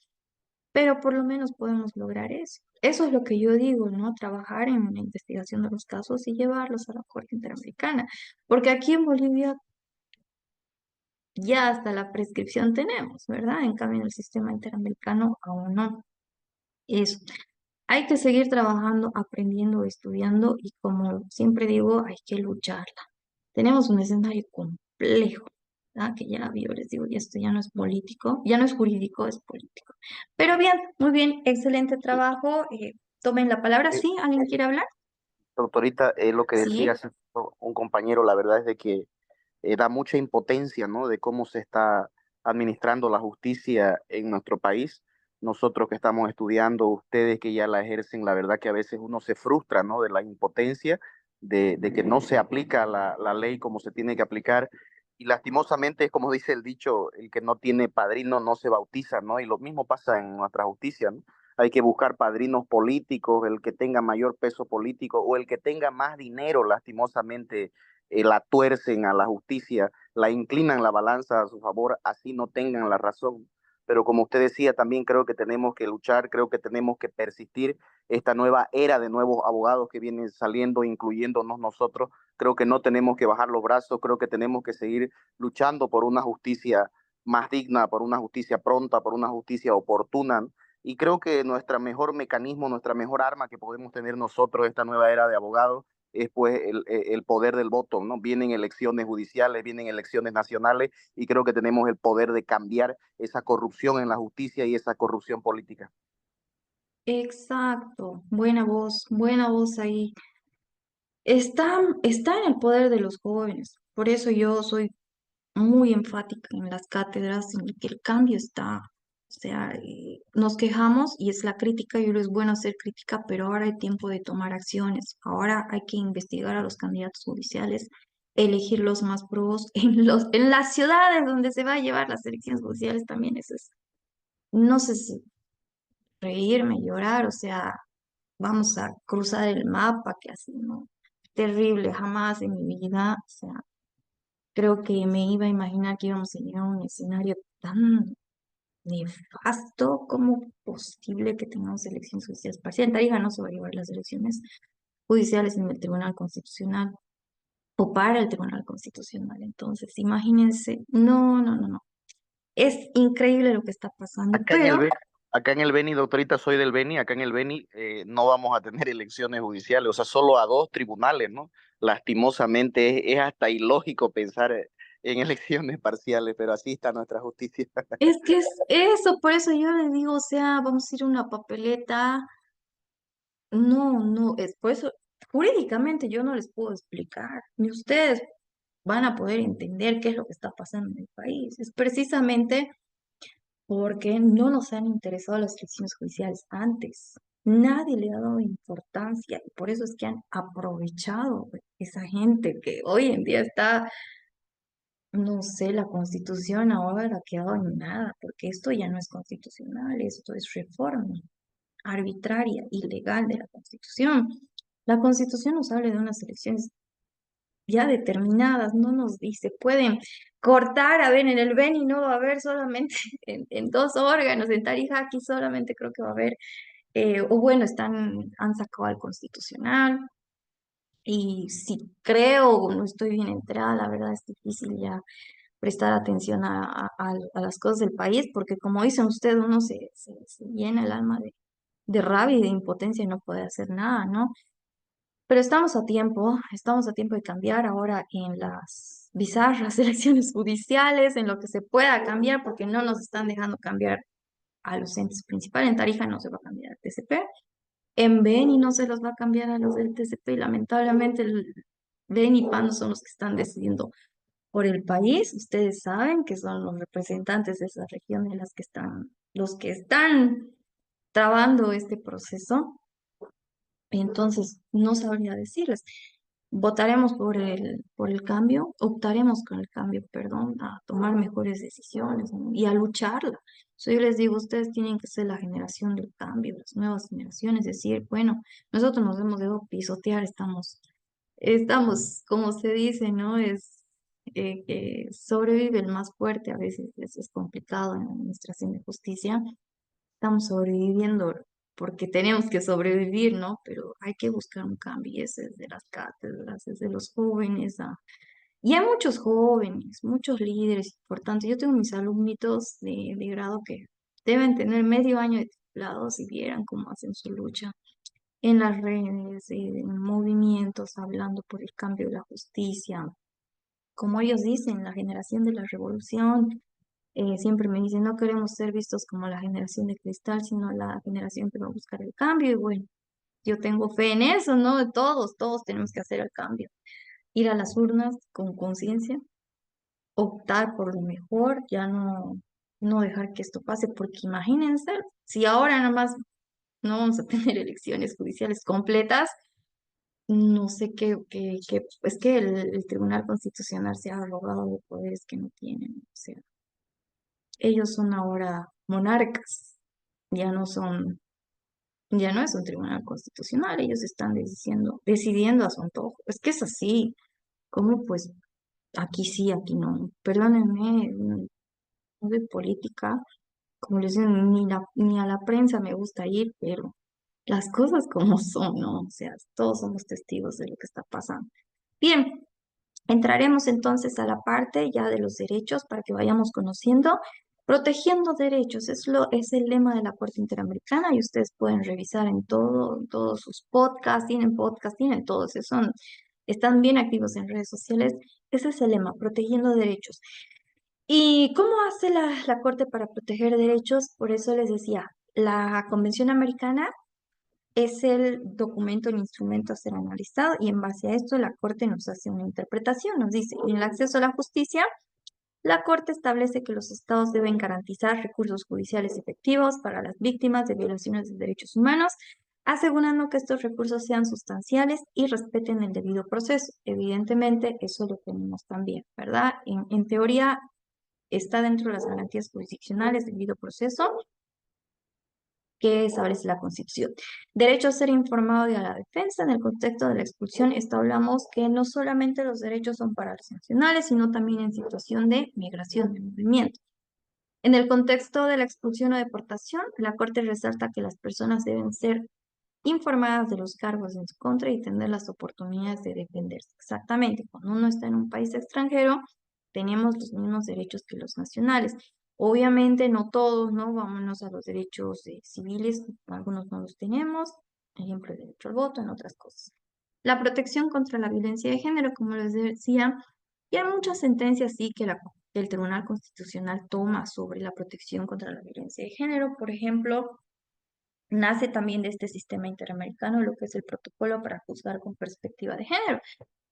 Pero por lo menos podemos lograr eso. Eso es lo que yo digo, ¿no? Trabajar en la investigación de los casos y llevarlos a la Corte Interamericana. Porque aquí en Bolivia ya hasta la prescripción tenemos, ¿verdad? En cambio, en el sistema interamericano aún no. Eso. Hay que seguir trabajando, aprendiendo, estudiando y como siempre digo, hay que lucharla. Tenemos un escenario complejo, ¿verdad? Que ya yo les digo, y esto ya no es político, ya no es jurídico, es político. Pero bien, muy bien, excelente trabajo. Tomen la palabra, Eh, ¿sí? ¿Alguien quiere hablar? Doctorita, lo que decía Sí. hace un compañero, la verdad es de que da mucha impotencia, ¿no? De cómo se está administrando la justicia en nuestro país. Nosotros que estamos estudiando, ustedes que ya la ejercen, la verdad que a veces uno se frustra, ¿no? De la impotencia, de que no se aplica la ley como se tiene que aplicar. Y lastimosamente es como dice el dicho, el que no tiene padrino no se bautiza, ¿no? Y lo mismo pasa en nuestra justicia, ¿no? Hay que buscar padrinos políticos, el que tenga mayor peso político o el que tenga más dinero, lastimosamente la tuercen a la justicia, la inclinan la balanza a su favor, así no tengan la razón. Pero como usted decía, también creo que tenemos que luchar, creo que tenemos que persistir esta nueva era de nuevos abogados que vienen saliendo, incluyéndonos nosotros. Creo que no tenemos que bajar los brazos, creo que tenemos que seguir luchando por una justicia más digna, por una justicia pronta, por una justicia oportuna. Y creo que nuestro mejor mecanismo, nuestra mejor arma que podemos tener nosotros esta nueva era de abogados es pues el poder del voto, ¿no? Vienen elecciones judiciales, vienen elecciones nacionales y creo que tenemos el poder de cambiar esa corrupción en la justicia y esa corrupción política. Exacto. Buena voz ahí. Está en el poder de los jóvenes. Por eso yo soy muy enfática en las cátedras, en que el cambio está. O sea, nos quejamos y es la crítica, y es bueno hacer crítica, pero ahora hay tiempo de tomar acciones. Ahora hay que investigar a los candidatos judiciales, elegir los más pros en las ciudades donde se va a llevar las elecciones judiciales también eso es, no sé si reírme, llorar, o sea, vamos a cruzar el mapa, que así, ¿no? Terrible, jamás en mi vida, o sea, creo que me iba a imaginar que íbamos a llegar a un escenario tan nefasto como posible que tengamos elecciones judiciales parciales. En Tarija no se va a llevar las elecciones judiciales en el Tribunal Constitucional o para el Tribunal Constitucional. Entonces, imagínense, no, no, no, no. Es increíble lo que está pasando, Acá en el pero Beni, acá en el Beni, doctorita, soy del Beni, acá en el Beni no vamos a tener elecciones judiciales, o sea, solo a dos tribunales, ¿no? Lastimosamente es hasta ilógico pensar en elecciones parciales, pero así está nuestra justicia. es que es eso, por eso yo les digo, o sea, vamos a ir a una papeleta. No, no, es por eso, jurídicamente yo no les puedo explicar, ni ustedes van a poder entender qué es lo que está pasando en el país. Es precisamente porque no nos han interesado las elecciones judiciales antes. Nadie le ha dado importancia y por eso es que han aprovechado esa gente que hoy en día está, no sé, la constitución ahora ha quedado en nada, porque esto ya no es constitucional, esto es reforma arbitraria, ilegal de la Constitución. La Constitución nos habla de unas elecciones ya determinadas, no nos dice, pueden cortar, a ver, en el Beni no va a haber solamente en dos órganos, en Tarija aquí solamente creo que va a haber, o bueno, han sacado al Constitucional, y si creo, no estoy bien enterada, la verdad es difícil ya prestar atención a las cosas del país, porque como dicen ustedes, uno se llena el alma de rabia y de impotencia y no puede hacer nada, ¿no? Pero estamos a tiempo de cambiar ahora en las bizarras elecciones judiciales, en lo que se pueda cambiar, porque no nos están dejando cambiar a los entes principales. En Tarija no se va a cambiar el TCP, en Beni no se los va a cambiar a los del TCP y lamentablemente el Beni y PAN son los que están decidiendo por el país. Ustedes saben que son los representantes de esa región en las que están, los que están trabando este proceso. Entonces, no sabría decirles. Votaremos por el cambio, optaremos con el cambio, perdón, a tomar mejores decisiones, ¿no? Y a lucharla. So, yo les digo, ustedes tienen que ser la generación del cambio, las nuevas generaciones, decir, bueno, nosotros nos hemos dejado pisotear, estamos, como se dice, ¿no? Es que sobrevive el más fuerte, a veces es complicado en la administración de justicia, estamos sobreviviendo porque tenemos que sobrevivir, ¿no? Pero hay que buscar un cambio y ese es de las cátedras, es de los jóvenes. Y hay muchos jóvenes, muchos líderes importantes. Yo tengo mis alumnitos de grado que deben tener medio año de titulados y vieran cómo hacen su lucha en las redes, en movimientos, hablando por el cambio de la justicia. Como ellos dicen, la generación de la revolución, siempre me dicen, no queremos ser vistos como la generación de cristal, sino la generación que va a buscar el cambio. Y bueno, yo tengo fe en eso, ¿no? Todos tenemos que hacer el cambio. Ir a las urnas con conciencia, optar por lo mejor, ya no dejar que esto pase, porque imagínense, si ahora nada más no vamos a tener elecciones judiciales completas, no sé es que el Tribunal Constitucional se ha arrogado de poderes que no tienen, o sea, ellos son ahora monarcas, ya no son, ya no es un tribunal constitucional, ellos están decidiendo a su antojo. Es que es así, como pues aquí sí, aquí no. Perdónenme, no de política, como les digo, ni a la prensa me gusta ir, pero las cosas como son, ¿no? O sea, todos somos testigos de lo que está pasando. Bien, entraremos entonces a la parte ya de los derechos para que vayamos conociendo. Protegiendo derechos es el lema de la Corte Interamericana y ustedes pueden revisar en todos sus podcasts, tienen todos, están bien activos en redes sociales. Ese es el lema, protegiendo derechos. ¿Y cómo hace la Corte para proteger derechos? Por eso les decía, la Convención Americana es el documento, el instrumento a ser analizado y en base a esto la Corte nos hace una interpretación, nos dice, en el acceso a la justicia, la Corte establece que los estados deben garantizar recursos judiciales efectivos para las víctimas de violaciones de derechos humanos, asegurando que estos recursos sean sustanciales y respeten el debido proceso. Evidentemente, eso lo tenemos también, ¿verdad? En teoría, está dentro de las garantías jurisdiccionales del debido proceso que establece la Constitución. Derecho a ser informado y a la defensa. En el contexto de la expulsión, esto hablamos que no solamente los derechos son para los nacionales, sino también en situación de migración, de movimiento. En el contexto de la expulsión o deportación, la Corte resalta que las personas deben ser informadas de los cargos en su contra y tener las oportunidades de defenderse. Exactamente, cuando uno está en un país extranjero, tenemos los mismos derechos que los nacionales. Obviamente no todos, ¿no? Vámonos a los derechos civiles, algunos no los tenemos, ejemplo, el derecho al voto, en otras cosas. La protección contra la violencia de género, como les decía, y hay muchas sentencias sí que el Tribunal Constitucional toma sobre la protección contra la violencia de género. Por ejemplo, nace también de este sistema interamericano lo que es el protocolo para juzgar con perspectiva de género,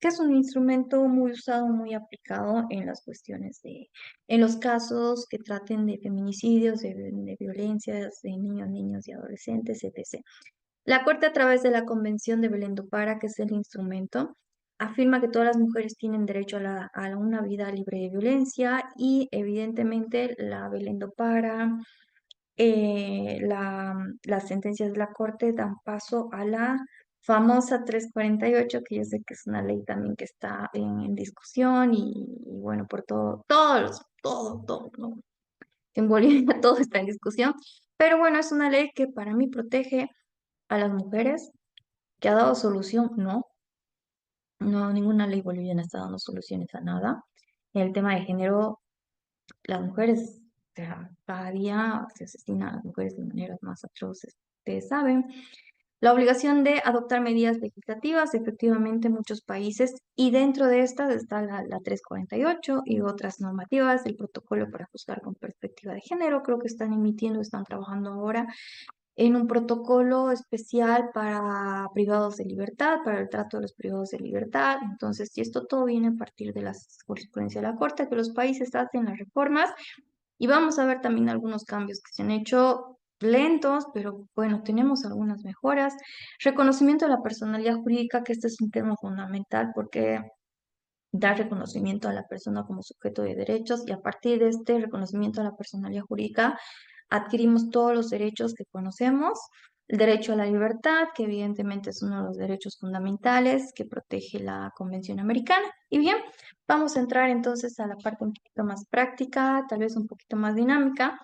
que es un instrumento muy usado, muy aplicado en las cuestiones en los casos que traten de feminicidios, de violencias de niños, niños y adolescentes, etc. La Corte, a través de la Convención de Belén do Pará, que es el instrumento, afirma que todas las mujeres tienen derecho a una vida libre de violencia y evidentemente la Belén do Pará, las sentencias de la Corte dan paso a la famosa 348, que yo sé que es una ley también que está en discusión y bueno, por todo, ¿no? En Bolivia todo está en discusión, pero bueno, es una ley que para mí protege a las mujeres, que ha dado solución, no, ninguna ley boliviana está dando soluciones a nada. En el tema de género, las mujeres, o sea, cada día se asesinan a las mujeres de maneras más atroces, ustedes saben. La obligación de adoptar medidas legislativas, efectivamente, en muchos países, y dentro de estas está la 348 y otras normativas, el protocolo para juzgar con perspectiva de género, creo que están trabajando ahora en un protocolo especial para privados de libertad, para el trato de los privados de libertad. Entonces, si esto todo viene a partir de la jurisprudencia de la Corte, que los países hacen las reformas y vamos a ver también algunos cambios que se han hecho lentos, pero bueno, tenemos algunas mejoras. Reconocimiento de la personalidad jurídica, que este es un tema fundamental porque da reconocimiento a la persona como sujeto de derechos y a partir de este reconocimiento a la personalidad jurídica adquirimos todos los derechos que conocemos. El derecho a la libertad, que evidentemente es uno de los derechos fundamentales que protege la Convención Americana. Y bien, vamos a entrar entonces a la parte un poquito más práctica, tal vez un poquito más dinámica,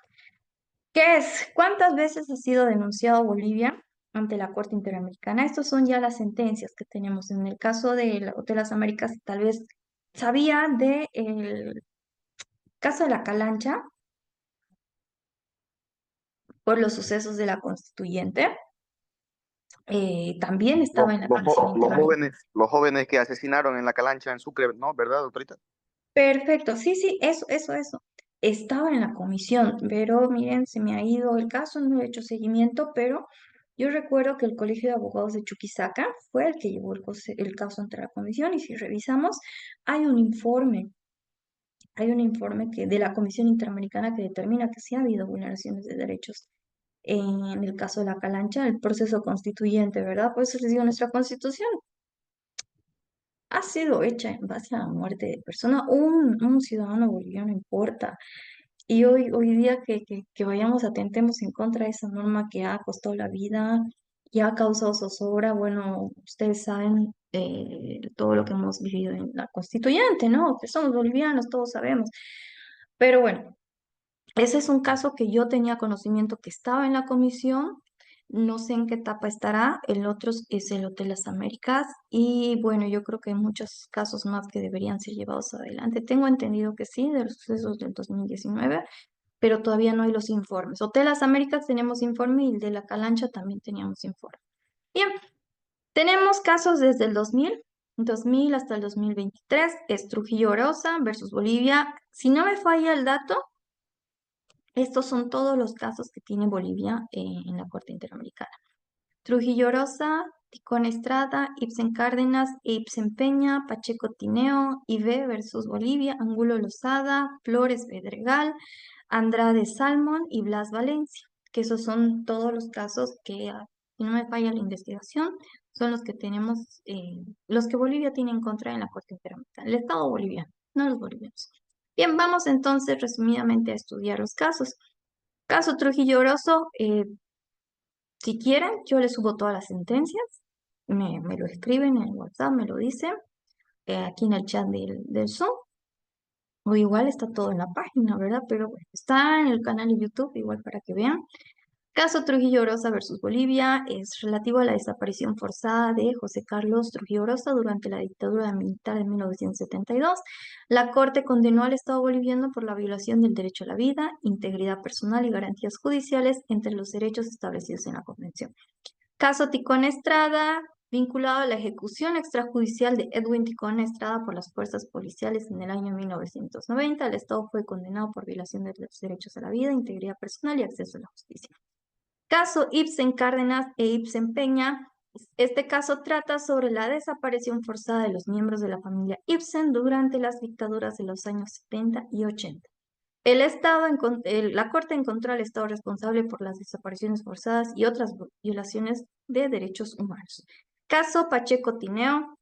que es ¿cuántas veces ha sido denunciado Bolivia ante la Corte Interamericana? Estas son ya las sentencias que tenemos. En el caso de las Américas, tal vez sabía del caso de la Calancha por los sucesos de la Constituyente. También estaba en la Comisión Interamericana. Los jóvenes que asesinaron en la Calancha en Sucre, ¿no? ¿Verdad, doctorita? Perfecto, sí, sí, eso. Estaba en la comisión, pero miren, se me ha ido el caso, no he hecho seguimiento, pero yo recuerdo que el Colegio de Abogados de Chuquisaca fue el que llevó el caso ante la comisión y si revisamos, hay un informe, de la Comisión Interamericana que determina que sí ha habido vulneraciones de derechos en el caso de la Calancha, el proceso constituyente, ¿verdad? Por eso les digo, nuestra constitución ha sido hecha en base a la muerte de persona. Un ciudadano boliviano importa. Y hoy día que vayamos, atentemos en contra de esa norma que ha costado la vida y ha causado zozobra. Bueno, ustedes saben todo lo que hemos vivido en la constituyente, ¿no? Que somos bolivianos, todos sabemos. Pero bueno, ese es un caso que yo tenía conocimiento que estaba en la comisión. No sé en qué etapa estará. El otro es el Hotel Las Américas. Y bueno, yo creo que hay muchos casos más que deberían ser llevados adelante. Tengo entendido que sí, de los sucesos del 2019, pero todavía no hay los informes. Hotel Las Américas tenemos informe y el de la Calancha también teníamos informe. Bien, tenemos casos desde el 2000 hasta el 2023. Es Trujillo Orosa versus Bolivia. Si no me falla el dato, estos son todos los casos que tiene Bolivia en la Corte Interamericana. Trujillo Orosa, Ticón Estrada, Ibsen Cárdenas, Ibsen Peña, Pacheco Tineo, Ibe versus Bolivia, Angulo Lozada, Flores Pedregal, Andrade Salmón y Blas Valencia, que esos son todos los casos que si no me falla la investigación, son los que tenemos, los que Bolivia tiene en contra en la Corte Interamericana, el Estado boliviano, no los bolivianos. Bien, vamos entonces resumidamente a estudiar los casos. Caso Trujillo Orozo, si quieren, yo les subo todas las sentencias, me lo escriben en el WhatsApp, me lo dicen, aquí en el chat del Zoom, o igual está todo en la página, ¿verdad? Pero bueno, está en el canal de YouTube, igual para que vean. Caso Trujillo Orosa versus Bolivia es relativo a la desaparición forzada de José Carlos Trujillo Orosa durante la dictadura militar de 1972. La Corte condenó al Estado boliviano por la violación del derecho a la vida, integridad personal y garantías judiciales entre los derechos establecidos en la Convención. Caso Ticón Estrada, vinculado a la ejecución extrajudicial de Edwin Ticón Estrada por las fuerzas policiales en el año 1990, el Estado fue condenado por violación de los derechos a la vida, integridad personal y acceso a la justicia. Caso Ibsen Cárdenas e Ibsen Peña. Este caso trata sobre la desaparición forzada de los miembros de la familia Ibsen durante las dictaduras de los años 70 y 80. La Corte encontró al Estado responsable por las desapariciones forzadas y otras violaciones de derechos humanos. Caso Pacheco Tineo.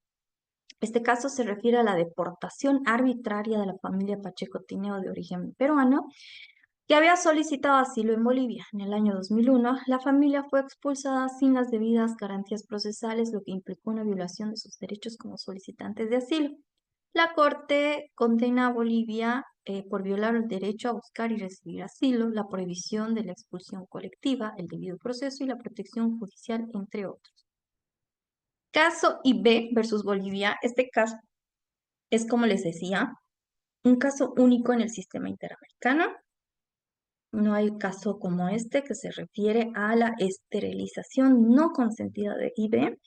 Este caso se refiere a la deportación arbitraria de la familia Pacheco Tineo de origen peruano, que había solicitado asilo en Bolivia. En el año 2001, la familia fue expulsada sin las debidas garantías procesales, lo que implicó una violación de sus derechos como solicitantes de asilo. La Corte condena a Bolivia por violar el derecho a buscar y recibir asilo, la prohibición de la expulsión colectiva, el debido proceso y la protección judicial, entre otros. Caso IB versus Bolivia. Este caso es, como les decía, un caso único en el sistema interamericano. No hay caso como este que se refiere a la esterilización no consentida de IB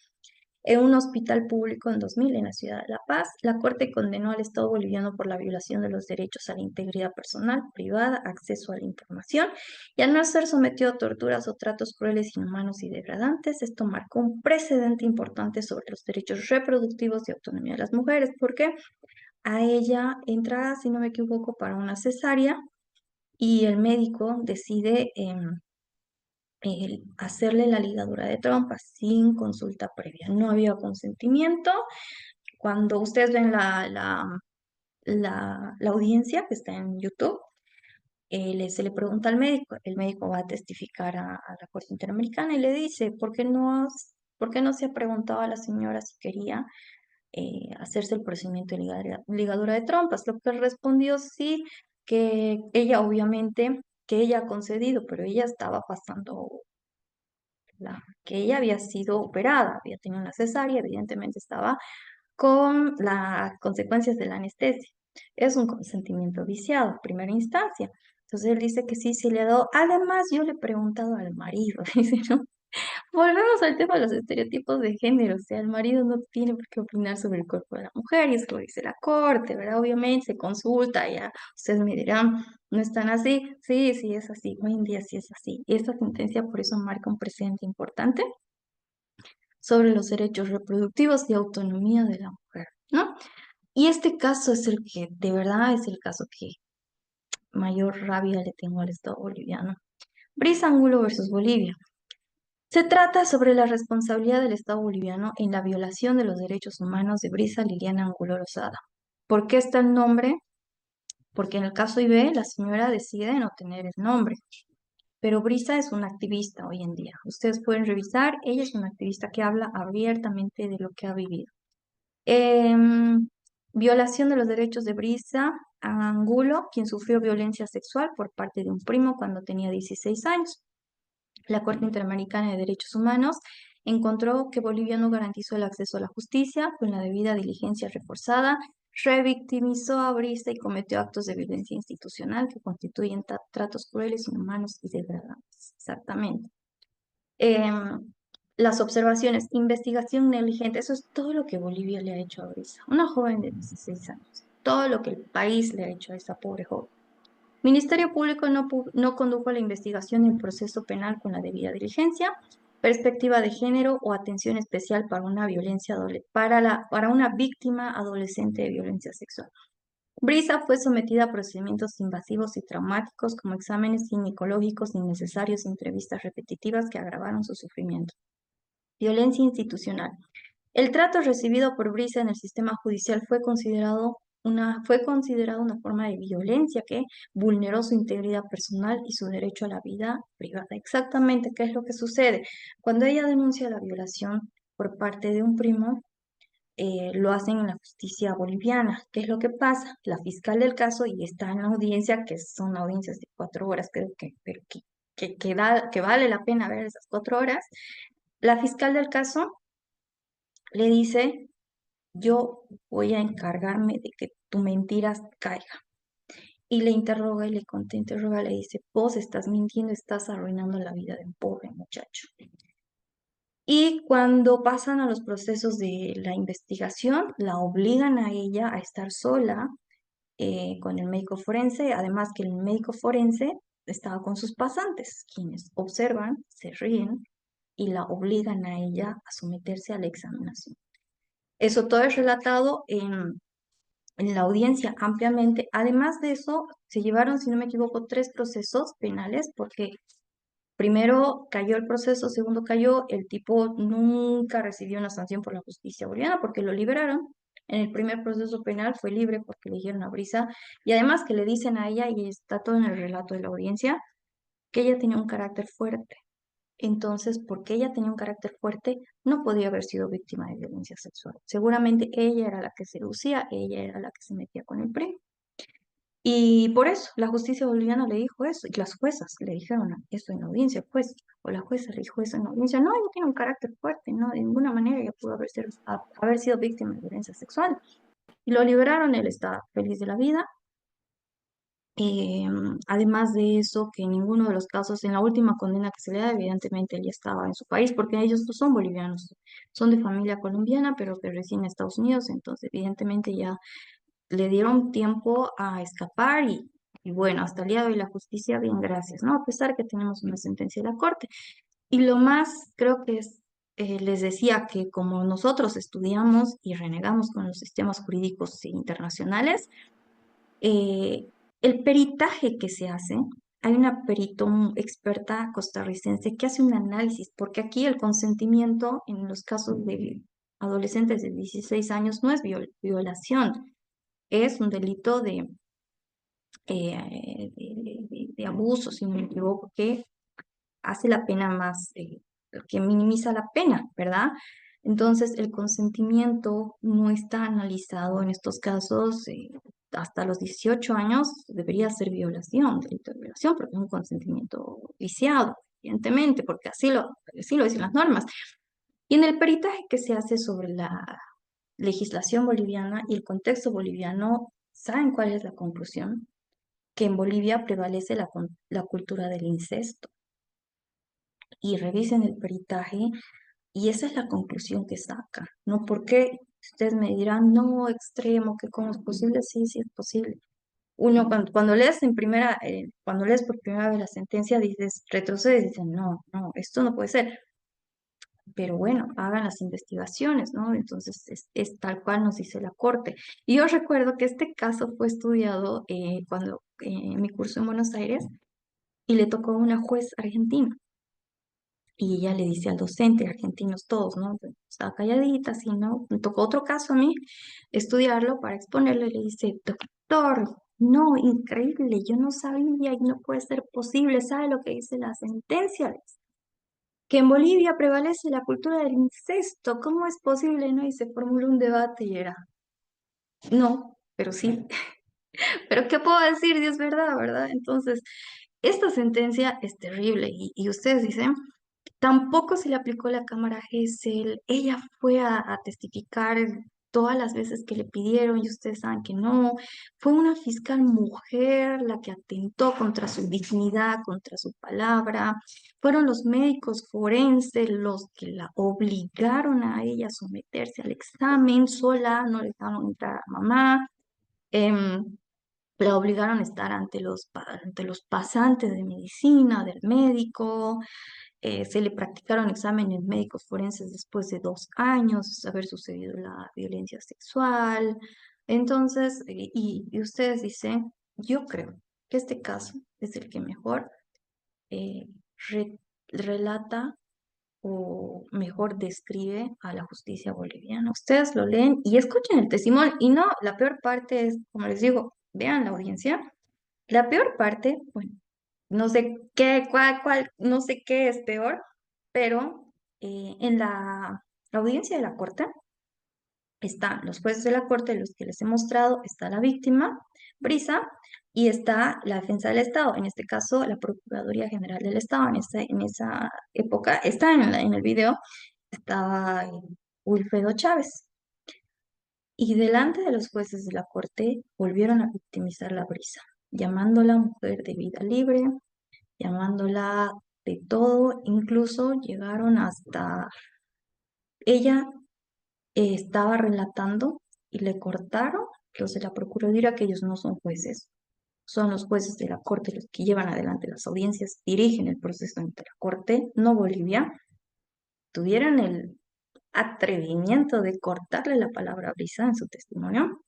en un hospital público en 2000 en la ciudad de La Paz. La Corte condenó al Estado boliviano por la violación de los derechos a la integridad personal, privada, acceso a la información y al no ser sometido a torturas o tratos crueles, inhumanos y degradantes. Esto marcó un precedente importante sobre los derechos reproductivos y autonomía de las mujeres, porque a ella entra, si no me equivoco, para una cesárea y el médico decide hacerle la ligadura de trompas sin consulta previa. No había consentimiento. Cuando ustedes ven la audiencia que está en YouTube, se le pregunta al médico, el médico va a testificar a la Corte Interamericana y le dice, por qué no se ha preguntado a la señora si quería hacerse el procedimiento de ligadura de trompas? Lo que respondió sí, que ella obviamente, que ella ha concedido, pero ella estaba pasando, que ella había sido operada, había tenido una cesárea, evidentemente estaba con las consecuencias de la anestesia. Es un consentimiento viciado, primera instancia. Entonces él dice que sí, se le ha dado. Además, yo le he preguntado al marido, dice, ¿no? Volvemos al tema de los estereotipos de género, o sea, el marido no tiene por qué opinar sobre el cuerpo de la mujer, y eso lo dice la corte, ¿verdad? Obviamente se consulta, ya ustedes me dirán, ¿no están así? Sí, sí es así, hoy en día sí es así. Y esta sentencia por eso marca un precedente importante sobre los derechos reproductivos y autonomía de la mujer, ¿no? Y este caso es el que, de verdad, es el caso que mayor rabia le tengo al Estado boliviano. Brisa Angulo versus Bolivia. Se trata sobre la responsabilidad del Estado boliviano en la violación de los derechos humanos de Brisa Liliana Angulo Lozada. ¿Por qué está el nombre? Porque en el caso IB la señora decide no tener el nombre, pero Brisa es una activista hoy en día. Ustedes pueden revisar, ella es una activista que habla abiertamente de lo que ha vivido. Violación de los derechos de Brisa Angulo, quien sufrió violencia sexual por parte de un primo cuando tenía 16 años. La Corte Interamericana de Derechos Humanos encontró que Bolivia no garantizó el acceso a la justicia con la debida diligencia reforzada, revictimizó a Brisa y cometió actos de violencia institucional que constituyen tratos crueles, inhumanos y degradantes. Exactamente. Las observaciones, investigación negligente, eso es todo lo que Bolivia le ha hecho a Brisa, una joven de 16 años, todo lo que el país le ha hecho a esa pobre joven. Ministerio Público no condujo la investigación en proceso penal con la debida diligencia, perspectiva de género o atención especial para una para una víctima adolescente de violencia sexual. Brisa fue sometida a procedimientos invasivos y traumáticos como exámenes ginecológicos innecesarios y entrevistas repetitivas que agravaron su sufrimiento. Violencia institucional. El trato recibido por Brisa en el sistema judicial fue considerado una forma de violencia que vulneró su integridad personal y su derecho a la vida privada. Exactamente, ¿qué es lo que sucede? Cuando ella denuncia la violación por parte de un primo, lo hacen en la justicia boliviana. ¿Qué es lo que pasa? La fiscal del caso, y está en la audiencia, que son audiencias de 4 horas, creo que, pero que vale la pena ver esas 4 horas. La fiscal del caso le dice: yo voy a encargarme de que tu mentiras caigan. Y le interroga y le interroga, le dice: vos estás mintiendo, estás arruinando la vida de un pobre muchacho. Y cuando pasan a los procesos de la investigación, la obligan a ella a estar sola con el médico forense, además que el médico forense estaba con sus pasantes, quienes observan, se ríen y la obligan a ella a someterse a la examinación. Eso todo es relatado en la audiencia ampliamente. Además de eso, se llevaron, si no me equivoco, 3 procesos penales, porque primero cayó el proceso, segundo cayó, el tipo nunca recibió una sanción por la justicia boliviana porque lo liberaron. En el primer proceso penal fue libre porque le dieron a Brisa, y además que le dicen a ella, y está todo en el relato de la audiencia, que ella tenía un carácter fuerte. Entonces, porque ella tenía un carácter fuerte, no podía haber sido víctima de violencia sexual. Seguramente ella era la que seducía, ella era la que se metía con el primo. Y por eso la justicia boliviana le dijo eso, y las juezas le dijeron eso en la audiencia, pues, o la jueza le dijo eso en la audiencia: no, ella tiene un carácter fuerte, no, de ninguna manera ella pudo haber sido víctima de violencia sexual. Y lo liberaron, él está feliz de la vida. Eh, Además de eso, que en ninguno de los casos, en la última condena que se le da, evidentemente él ya estaba en su país, porque ellos no son bolivianos, son de familia colombiana, pero que residen en Estados Unidos, entonces evidentemente ya le dieron tiempo a escapar, y bueno, hasta el día de hoy la justicia, bien, gracias, ¿no? A pesar que tenemos una sentencia de la Corte. Y lo más, creo que es, les decía que como nosotros estudiamos y renegamos con los sistemas jurídicos internacionales, eh, el peritaje que se hace, hay una experta costarricense que hace un análisis, porque aquí el consentimiento en los casos de adolescentes de 16 años no es violación, es un delito de abuso, si no me equivoco, que hace la pena más, que minimiza la pena, ¿verdad? Entonces, el consentimiento no está analizado en estos casos. Hasta los 18 años debería ser violación, delito de violación, porque es un consentimiento viciado, evidentemente, porque así lo dicen las normas. Y en el peritaje que se hace sobre la legislación boliviana y el contexto boliviano, ¿saben cuál es la conclusión? Que en Bolivia prevalece la cultura del incesto. Y revisen el peritaje, y esa es la conclusión que saca, ¿no? Porque ustedes me dirán: no, extremo, que cómo es posible. Sí, sí es posible. Uno cuando lees cuando lees por primera vez la sentencia, dices, retrocedes, dices: no, no, esto no puede ser. Pero bueno, hagan las investigaciones, ¿no? Entonces es tal cual nos dice la Corte. Y yo recuerdo que este caso fue estudiado cuando en mi curso en Buenos Aires, y le tocó a una juez argentina. Y ella le dice al docente, argentinos todos, ¿no? Estaba calladita, así, ¿no? Me tocó otro caso a mí, estudiarlo para exponerlo, y le dice: doctor, no, increíble, yo no sabía y no puede ser posible. ¿Sabe lo que dice la sentencia? Que en Bolivia prevalece la cultura del incesto. ¿Cómo es posible, no? Y se formuló un debate y era: no, pero sí. Pero ¿qué puedo decir? Dios, verdad, ¿verdad? Entonces, esta sentencia es terrible, y ustedes dicen: tampoco se le aplicó la cámara Gesell. Ella fue a testificar todas las veces que le pidieron, y ustedes saben que no. Fue una fiscal mujer la que atentó contra su dignidad, contra su palabra. Fueron los médicos forenses los que la obligaron a ella a someterse al examen sola, no le dejaron entrar a mamá. Em, la obligaron a estar ante los pasantes de medicina, del médico. Se le practicaron exámenes médicos forenses después de 2 años de haber sucedido la violencia sexual. Entonces, y ustedes dicen: yo creo que este caso es el que mejor eh, re- relata o mejor describe a la justicia boliviana. Ustedes lo leen y escuchen el testimonio. Y no, la peor parte es, como les digo, vean la audiencia. La peor parte, bueno, no sé qué, no sé qué es peor, pero en la audiencia de la corte están los jueces de la corte, los que les he mostrado, está la víctima, Brisa, y está la defensa del Estado, en este caso la Procuraduría General del Estado, en esa época, está en el video, estaba Wilfredo Chávez. Y delante de los jueces de la corte volvieron a victimizar la Brisa, llamándola mujer de vida libre, llamándola de todo, incluso llegaron hasta ella estaba relatando y le cortaron los de la Procuraduría, que ellos no son jueces, son los jueces de la Corte los que llevan adelante las audiencias, dirigen el proceso ante la Corte, no Bolivia, tuvieron el atrevimiento de cortarle la palabra a Brisa en su testimonio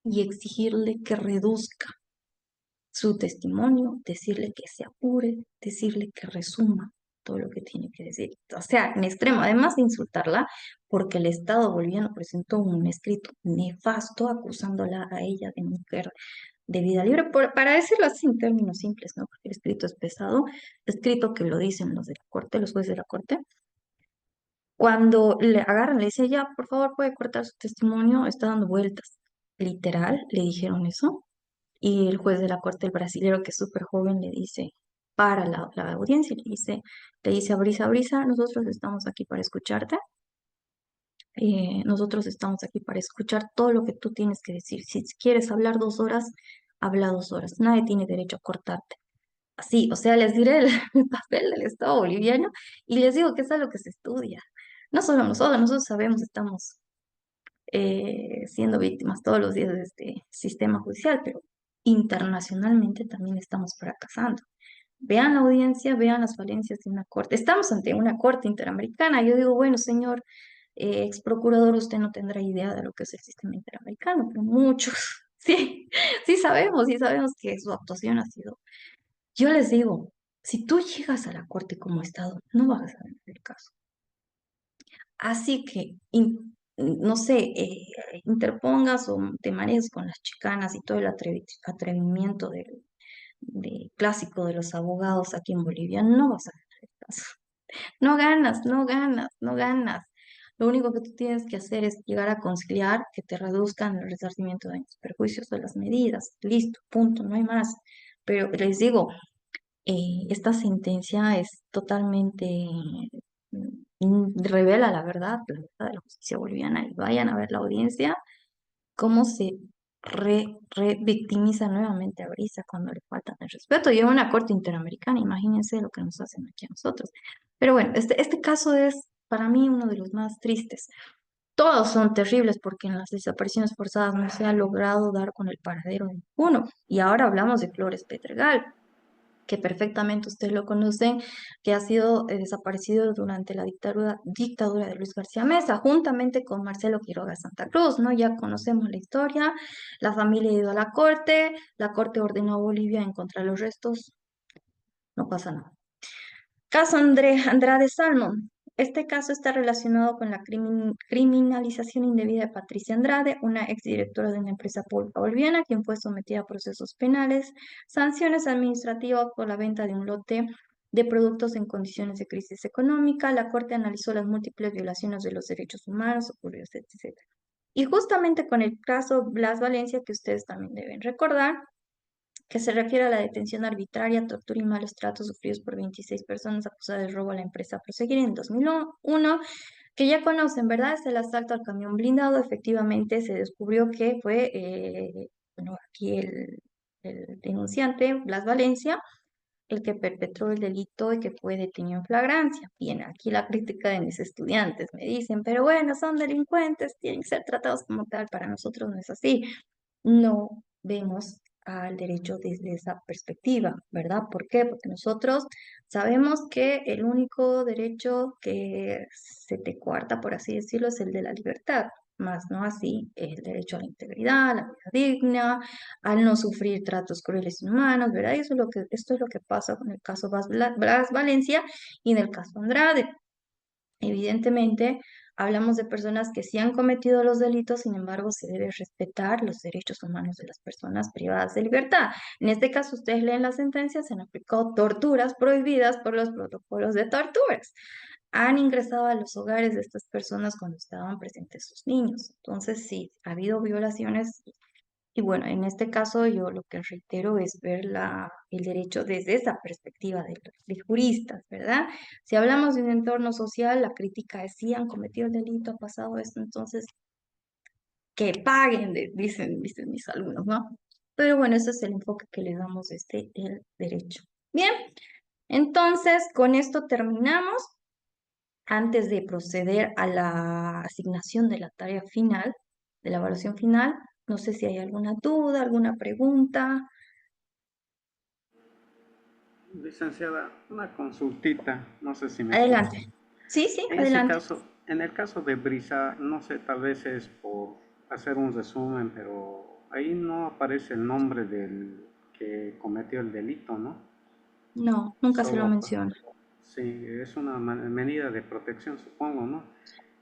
y exigirle que reduzca su testimonio, decirle que se apure, decirle que resuma todo lo que tiene que decir. O sea, en extremo, además de insultarla, porque el Estado boliviano presentó un escrito nefasto acusándola a ella de mujer de vida libre, para decirlo así en términos simples, ¿no? Porque el escrito es pesado, escrito que lo dicen los de la corte, los jueces de la corte. Cuando le agarran, le dicen, ya, por favor, puede cortar su testimonio, está dando vueltas. Literal, le dijeron eso. Y el juez de la corte, el brasilero, que es súper joven, le dice, para la audiencia, y le dice a Brisa, Brisa, nosotros estamos aquí para escucharte, nosotros estamos aquí para escuchar todo lo que tú tienes que decir. Si quieres hablar 2 horas, habla 2 horas. Nadie tiene derecho a cortarte. Así, o sea, les diré el, el papel del Estado boliviano y les digo que es algo que se estudia. No solo nosotros sabemos, estamos siendo víctimas todos los días de este sistema judicial, pero internacionalmente también estamos fracasando. Vean la audiencia, vean las falencias de una corte. Estamos ante una corte interamericana. Yo digo, bueno, señor ex procurador, usted no tendrá idea de lo que es el sistema interamericano, pero muchos sí, sí sabemos que su actuación ha sido. Yo les digo, si tú llegas a la corte como Estado, no vas a saber el caso. Así que, no sé, interpongas o te marees con las chicanas y todo el atrevimiento de clásico de los abogados aquí en Bolivia, no vas a ganar el caso. No ganas, no ganas, no ganas. Lo único que tú tienes que hacer es llegar a conciliar que te reduzcan el resarcimiento de daños, perjuicios de las medidas. Listo, punto, no hay más. Pero les digo, esta sentencia es totalmente, revela la verdad de la justicia boliviana y vayan a ver la audiencia, cómo se victimiza nuevamente a Brisa cuando le faltan el respeto. Y en una corte interamericana, imagínense lo que nos hacen aquí a nosotros. Pero bueno, este caso es para mí uno de los más tristes. Todos son terribles porque en las desapariciones forzadas no se ha logrado dar con el paradero de ninguno. Y ahora hablamos de Flores Pedregal, que perfectamente ustedes lo conocen, que ha sido desaparecido durante la dictadura de Luis García Meza, juntamente con Marcelo Quiroga Santa Cruz, ¿no? Ya conocemos la historia, la familia ha ido a la corte ordenó a Bolivia encontrar los restos, no pasa nada. Caso Andrade Salmon. Este caso está relacionado con la criminalización indebida de Patricia Andrade, una exdirectora de una empresa pública boliviana, quien fue sometida a procesos penales, sanciones administrativas por la venta de un lote de productos en condiciones de crisis económica. La Corte analizó las múltiples violaciones de los derechos humanos ocurridos, etc. Y justamente con el caso Blas Valencia, que ustedes también deben recordar, que se refiere a la detención arbitraria, tortura y malos tratos sufridos por 26 personas acusadas de robo a la empresa Proseguir en 2001, que ya conocen, ¿verdad? Es el asalto al camión blindado. Efectivamente, se descubrió que fue, bueno, aquí el denunciante, Blas Valencia, el que perpetró el delito y que fue detenido en flagrancia. Bien, aquí la crítica de mis estudiantes me dicen, pero bueno, son delincuentes, tienen que ser tratados como tal. Para nosotros no es así. No vemos al derecho desde esa perspectiva, ¿verdad? ¿Por qué? Porque nosotros sabemos que el único derecho que se te coarta, por así decirlo, es el de la libertad, más no así el derecho a la integridad, a la vida digna, al no sufrir tratos crueles y inhumanos, ¿verdad? Y eso es esto es lo que pasa con el caso Blas Valencia y en el caso Andrade. Evidentemente, hablamos de personas que sí han cometido los delitos, sin embargo, se debe respetar los derechos humanos de las personas privadas de libertad. En este caso, ustedes leen la sentencia, se han aplicado torturas prohibidas por los protocolos de torturas. Han ingresado a los hogares de estas personas cuando estaban presentes sus niños. Entonces, sí, ha habido violaciones y bueno, en este caso yo lo que reitero es ver el derecho desde esa perspectiva de juristas, ¿verdad? Si hablamos de un entorno social, la crítica es si han cometido el delito, ha pasado esto, entonces que paguen, dicen mis alumnos, ¿no? Pero bueno, ese es el enfoque que le damos desde el derecho. Bien, entonces con esto terminamos. Antes de proceder a la asignación de la tarea final, de la evaluación final, no sé si hay alguna duda, alguna pregunta. Licenciada, una consultita, no sé si me escucha. Adelante. Sí, sí, En ese adelante. caso, en el caso de Brisa, no sé, tal vez es por hacer un resumen, pero ahí no aparece el nombre del que cometió el delito, ¿no? No, nunca se lo Solo, menciona. sí, es una medida de protección, supongo, ¿no?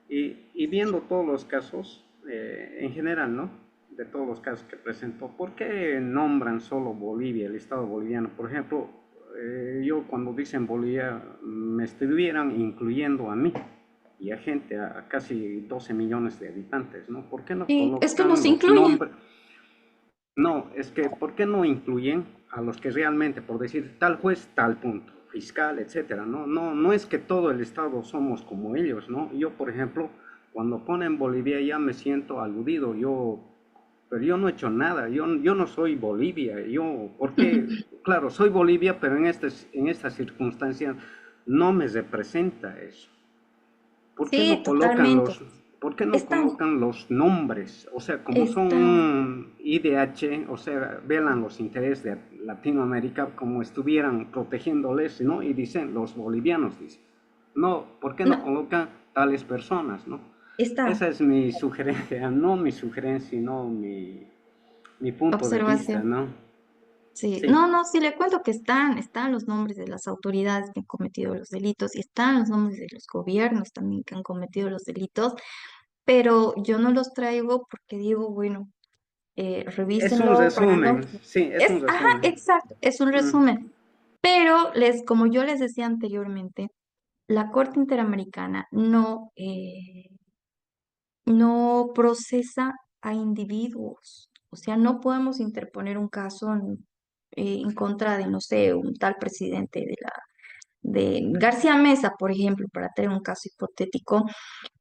Y viendo todos los casos, en general, ¿no? De todos los casos que presentó, ¿por qué nombran solo Bolivia, el Estado boliviano? Por ejemplo, yo cuando dicen Bolivia me estuvieran incluyendo a mí y a gente, a casi 12 millones de habitantes, ¿no? ¿Por qué no Sí, es que colocan nos los incluye. nombres? No, es que ¿por qué no incluyen a los que realmente, por decir tal juez, tal punto, fiscal, etcétera? No, no, no es que todo el Estado somos como ellos, ¿no? Yo, por ejemplo, cuando ponen Bolivia ya me siento aludido, pero yo no he hecho nada, yo no soy Bolivia, porque, claro, soy Bolivia, pero en estas circunstancias no me representa eso. ¿Por qué Sí, no colocan totalmente. por qué no Están, colocan los nombres? O sea, como están. son IDH, o sea, velan los intereses de Latinoamérica como estuvieran protegiéndoles, ¿no? Y dicen, los bolivianos dicen, no, ¿por qué no No, colocan tales personas, ¿no? están. Esa es mi sugerencia, no mi sugerencia, sino mi punto de vista, Observación. ¿no? Sí, Sí, no, no, sí le cuento que están los nombres de las autoridades que han cometido los delitos y están los nombres de los gobiernos también que han cometido los delitos, pero yo no los traigo porque digo, bueno, es un revísenlo para no... resumen, sí, es Es, un ajá, resumen. exacto, es un Mm. resumen. Pero como yo les decía anteriormente, la Corte Interamericana no procesa a individuos. O sea, no podemos interponer un caso en contra de, no sé, un tal presidente de García Mesa, por ejemplo, para tener un caso hipotético.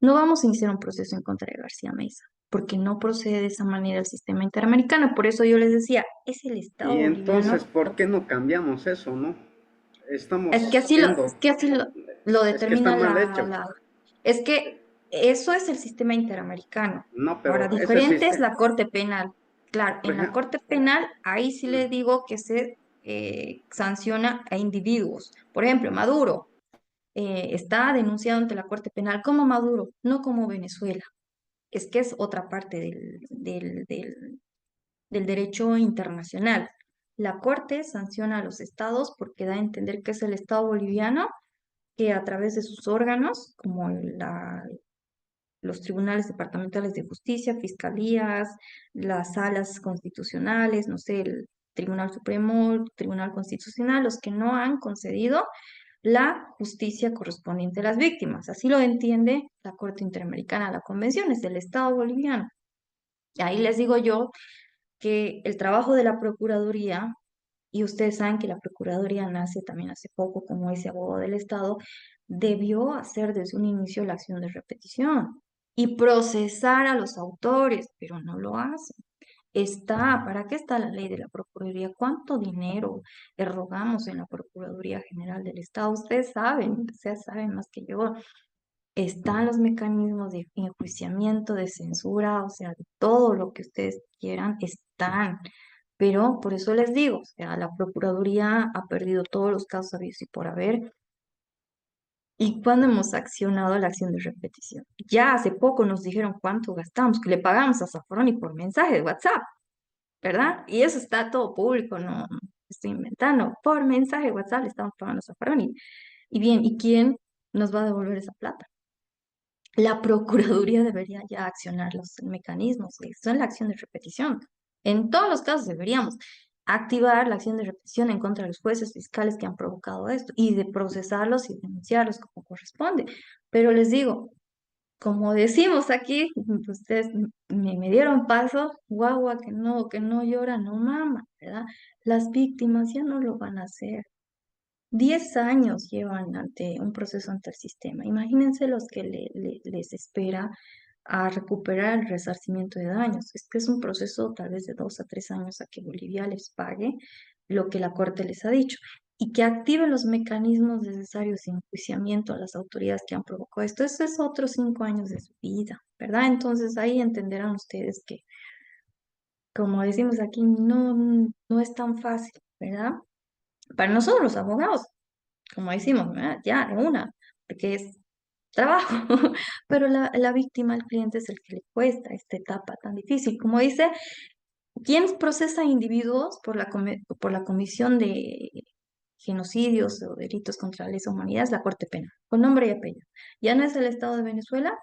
No vamos a iniciar un proceso en contra de García Mesa, porque no procede de esa manera el sistema interamericano. Por eso yo les decía, es el Estado Y boliviano. entonces, ¿por qué no cambiamos eso, no? Estamos Es que así lo, siendo, es que así lo es que está determina mal hecho. es que eso es el sistema interamericano. No, Ahora, pero ese diferente es sistema, la Corte Penal. Claro, por en la ejemplo, Corte Penal, ahí sí les digo que se sanciona a individuos. Por ejemplo, Maduro está denunciado ante la Corte Penal como Maduro, no como Venezuela. Es que es otra parte del derecho internacional. La Corte sanciona a los estados porque da a entender que es el Estado boliviano que a través de sus órganos, como los tribunales departamentales de justicia, fiscalías, las salas constitucionales, no sé, el Tribunal Supremo, el Tribunal Constitucional, los que no han concedido la justicia correspondiente a las víctimas. Así lo entiende la Corte Interamericana, la Convención es del Estado boliviano. Y ahí les digo yo que el trabajo de la Procuraduría, y ustedes saben que la Procuraduría nace también hace poco como ese abogado del Estado, debió hacer desde un inicio la acción de repetición y procesar a los autores, pero no lo hace. ¿Para qué está la ley de la Procuraduría? ¿Cuánto dinero erogamos en la Procuraduría General del Estado? Ustedes saben más que yo. Están los mecanismos de enjuiciamiento, de censura, o sea, de todo lo que ustedes quieran, están. Pero por eso les digo, o sea, la Procuraduría ha perdido todos los casos habidos y por haber. ¿Y cuando hemos accionado la acción de repetición? Ya hace poco nos dijeron cuánto gastamos, que le pagamos a Zaffaroni por mensaje de WhatsApp, ¿verdad? Y eso está todo público, no estoy inventando. Por mensaje de WhatsApp le estamos pagando a Zaffaroni. Y bien, ¿y quién nos va a devolver esa plata? la Procuraduría debería ya accionar los mecanismos. Eso es la acción de repetición. En todos los casos deberíamos activar la acción de repetición en contra de los jueces fiscales que han provocado esto y de procesarlos y denunciarlos como corresponde. Pero les digo, como decimos aquí, ustedes me dieron paso, guagua que no llora, no mama, ¿verdad? Las víctimas ya no lo van a hacer. 10 años llevan ante un proceso ante el sistema. Imagínense los que les espera a recuperar el resarcimiento de daños. Es que es un proceso tal vez de 2 a 3 años a que Bolivia les pague lo que la Corte les ha dicho y que active los mecanismos necesarios de enjuiciamiento a las autoridades que han provocado esto. Eso es otros 5 años de su vida, ¿verdad? Entonces ahí entenderán ustedes que, como decimos aquí, no es tan fácil, ¿verdad? Para nosotros los abogados como decimos, ¿verdad? Ya, de una, porque es trabajo, pero la víctima, el cliente es el que le cuesta esta etapa tan difícil. Como dice, ¿quién procesa individuos por la comisión de genocidios o delitos contra la lesa humanidad? Es la Corte Penal, con nombre y apellido. Ya no es el Estado de Venezuela,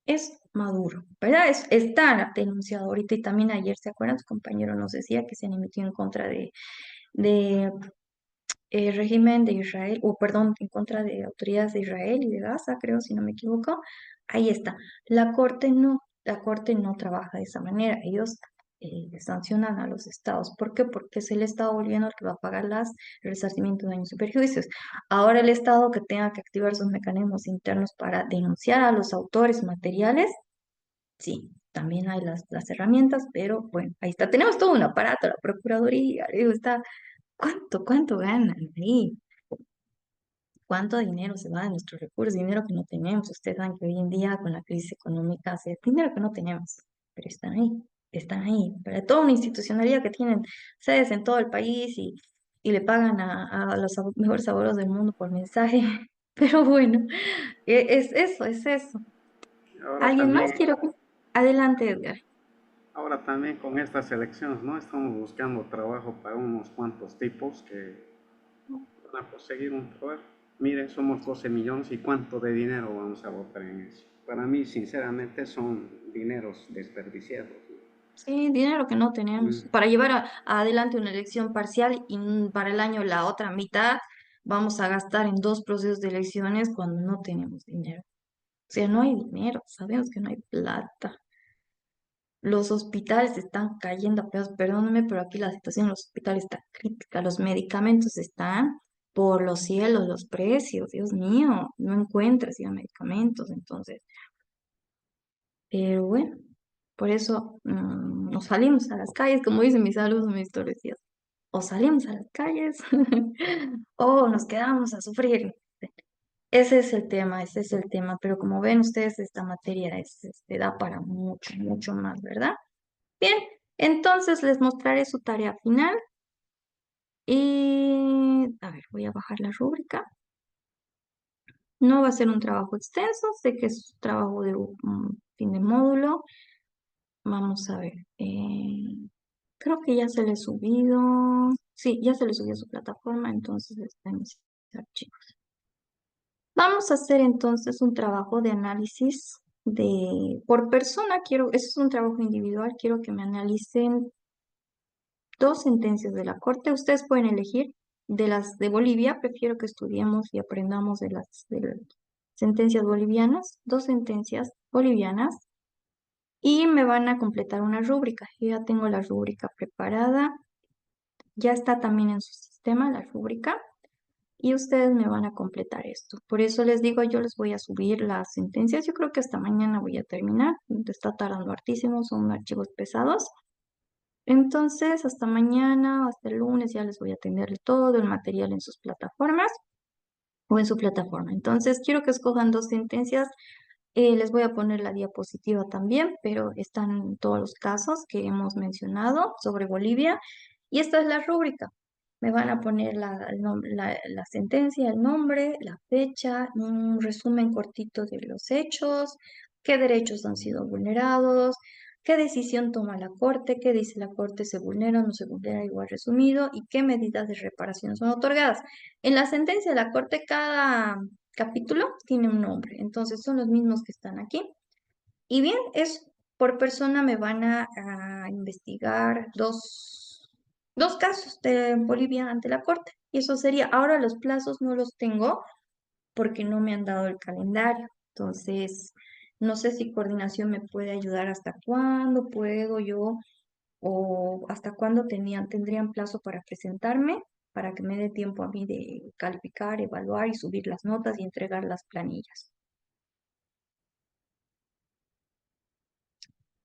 es Maduro, ¿verdad? Está denunciado ahorita y también ayer, ¿se acuerdan? Su compañero nos decía que se han emitido en contra de régimen de Israel, o perdón, en contra de autoridades de Israel y de Gaza, creo, si no me equivoco. Ahí está. La corte no trabaja de esa manera. Ellos sancionan a los estados. ¿Por qué? Porque es el Estado boliviano el que va a pagar el resarcimiento de daños y perjuicios. Ahora el Estado que tenga que activar sus mecanismos internos para denunciar a los autores materiales, sí, también hay las herramientas, pero bueno, ahí está. Tenemos todo un aparato, la Procuraduría, digo, está. ¿Cuánto ganan ahí? ¿Cuánto dinero se va de nuestros recursos? Dinero que no tenemos. Ustedes saben que hoy en día con la crisis económica es dinero que no tenemos, pero están ahí. Para toda una institucionalidad que tienen sedes en todo el país y le pagan a los mejores abogados del mundo por mensaje. Pero bueno, es eso, es eso. Ahora ¿Alguien más también, quiero? Adelante, Edgar. ahora también con estas elecciones, ¿no? Estamos buscando trabajo para unos cuantos tipos que van a conseguir un trabajo. Miren, somos 12 millones y cuánto de dinero vamos a botar en eso. Para mí, sinceramente, son dineros desperdiciados. Sí, dinero que no ¿No? tenemos. Para llevar adelante una elección parcial y para el año la otra mitad vamos a gastar en dos procesos de elecciones cuando no tenemos dinero. O sea, no hay dinero, sabemos que no hay plata. Los hospitales están cayendo a pedazos, perdónenme, pero aquí la situación en los hospitales está crítica. Los medicamentos están por los cielos, los precios, Dios mío, no encuentras ya medicamentos, entonces. Pero bueno, por eso nos salimos a las calles, como dicen mis alumnos, mis decían, o salimos a las calles o nos quedamos a sufrir. Ese es el tema, pero como ven ustedes, esta materia da para mucho, mucho más, ¿verdad? Bien, entonces les mostraré su tarea final y, a ver, voy a bajar la rúbrica. No va a ser un trabajo extenso, sé que es un trabajo de fin de módulo. Vamos a ver. Creo que ya se le he subido. Sí, ya se le subió a su plataforma, entonces está en mis archivos. Vamos a hacer entonces un trabajo de análisis por persona. Eso es un trabajo individual. Quiero que me analicen dos sentencias de la Corte. Ustedes pueden elegir de las de Bolivia. Prefiero que estudiemos y aprendamos de las sentencias bolivianas. Dos sentencias bolivianas y me van a completar una rúbrica. Yo ya tengo la rúbrica preparada, ya está también en su sistema la rúbrica y ustedes me van a completar esto. Por eso les digo, yo les voy a subir las sentencias. Yo creo que hasta mañana voy a terminar. Está tardando hartísimo, son archivos pesados. Entonces, hasta mañana, hasta el lunes, ya les voy a tener todo el material en sus plataformas o en su plataforma. Entonces, quiero que escojan dos sentencias. Les voy a poner la diapositiva también, pero están todos los casos que hemos mencionado sobre Bolivia. Y esta es la rúbrica. Me van a poner la sentencia, el nombre, la fecha, un resumen cortito de los hechos, qué derechos han sido vulnerados, qué decisión toma la Corte, qué dice la Corte, se vulnera o no se vulnera, igual resumido, y qué medidas de reparación son otorgadas. En la sentencia de la Corte, cada capítulo tiene un nombre, entonces son los mismos que están aquí. Y bien, es por persona me van a investigar dos casos de Bolivia ante la Corte. Y eso sería, ahora los plazos no los tengo porque no me han dado el calendario. Entonces, no sé si coordinación me puede ayudar hasta cuándo puedo yo o hasta cuándo tendrían plazo para presentarme, para que me dé tiempo a mí de calificar, evaluar y subir las notas y entregar las planillas.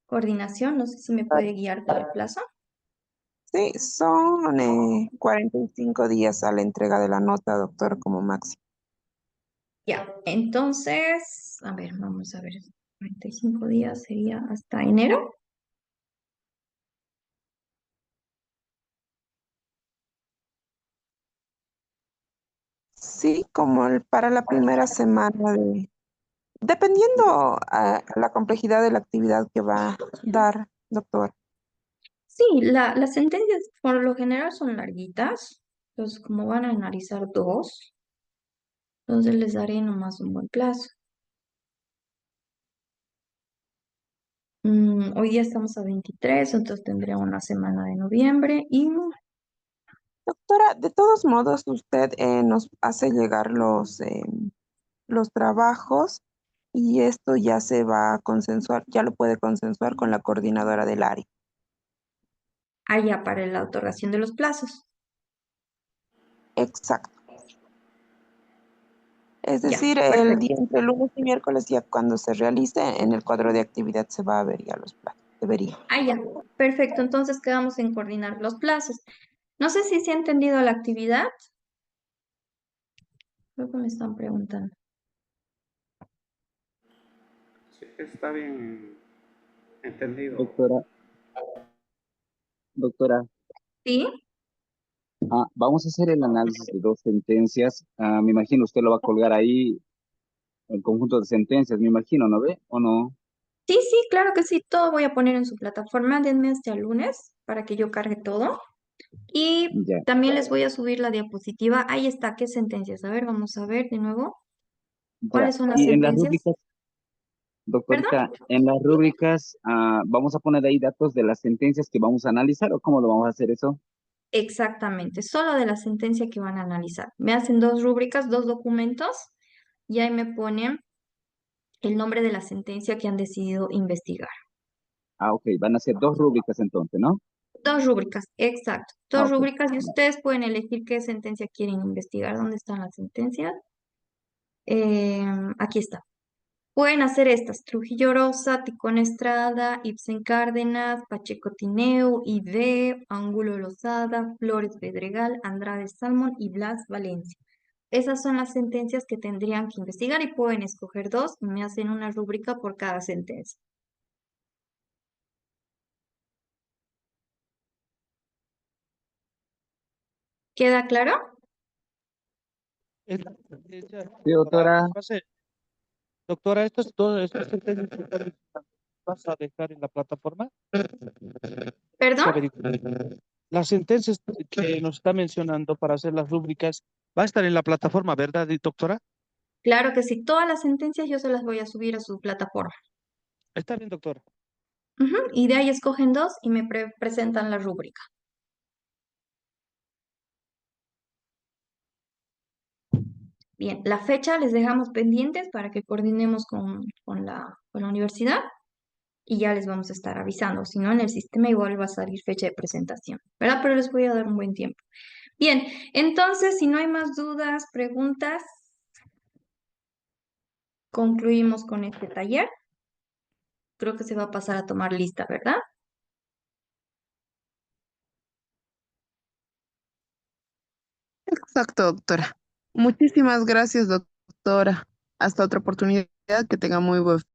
Coordinación, no sé si me puede guiar con el plazo. Sí, son 45 días a la entrega de la nota, doctor, como máximo. Ya, entonces, a ver, vamos a ver, 45 días sería hasta enero. Sí, como para la primera semana dependiendo a la complejidad de la actividad que va a dar, doctor. Sí, las sentencias por lo general son larguitas, entonces como van a analizar dos, entonces les daré nomás un buen plazo. Hoy día estamos a 23, entonces tendría una semana de noviembre y Doctora, de todos modos, usted nos hace llegar los trabajos y esto ya se va a consensuar, ya lo puede consensuar con la coordinadora del área. allá para la otorgación de los plazos. Exacto. Es Ya, decir, el perfecto. día entre lunes y miércoles, ya cuando se realice en el cuadro de actividad se va a ver ya los plazos. Debería. Ya, perfecto. Entonces quedamos en coordinar los plazos. No sé si se ha entendido la actividad. Creo que me están preguntando. Sí, está bien entendido. Doctora, ¿Sí? vamos a hacer el análisis de dos sentencias. Me imagino usted lo va a colgar ahí, el conjunto de sentencias, me imagino, ¿no ve? ¿O no? Sí, sí, claro que sí. Todo voy a poner en su plataforma. Denme hasta el lunes para que yo cargue todo. Y Ya, también les voy a subir la diapositiva. Ahí está, ¿qué sentencias? A ver, vamos a ver de nuevo. ya. ¿Cuáles son las Y en las sentencias? rúbricas, ¿Perdón? doctorita, en las rúbricas, ¿vamos a poner ahí datos de las sentencias que vamos a analizar o cómo lo vamos a hacer eso? Exactamente, solo de la sentencia que van a analizar. Me hacen dos rúbricas, dos documentos, y ahí me ponen el nombre de la sentencia que han decidido investigar. Ok, van a ser dos rúbricas entonces, ¿no? Dos rúbricas, exacto. Dos Ok. rúbricas y ustedes pueden elegir qué sentencia quieren investigar. ¿Dónde están las sentencias? Aquí está. Pueden hacer estas: Trujillo Rosa, Ticón Estrada, Ibsen Cárdenas, Pacheco Tineo, Ibe, Ángulo Lozada, Flores Pedregal, Andrade Salmón y Blas Valencia. Esas son las sentencias que tendrían que investigar y pueden escoger dos y me hacen una rúbrica por cada sentencia. ¿Queda claro? Es- ya, Sí, doctora. doctora, estas sentencias que vas a dejar en la plataforma. ¿Perdón? Se averigua. Las sentencias que nos está mencionando para hacer las rúbricas va a estar en la plataforma, ¿verdad, doctora? Claro que sí, todas las sentencias yo se las voy a subir a su plataforma. Está bien, doctora. Ujú, y de ahí escogen dos y me presentan la rúbrica. Bien, la fecha les dejamos pendientes para que coordinemos con la universidad y ya les vamos a estar avisando. Si no, en el sistema igual va a salir fecha de presentación, ¿verdad? Pero les voy a dar un buen tiempo. Bien, entonces, si no hay más dudas, preguntas, concluimos con este taller. Creo que se va a pasar a tomar lista, ¿verdad? Exacto, doctora. Muchísimas gracias, doctora. Hasta otra oportunidad. Que tenga muy buen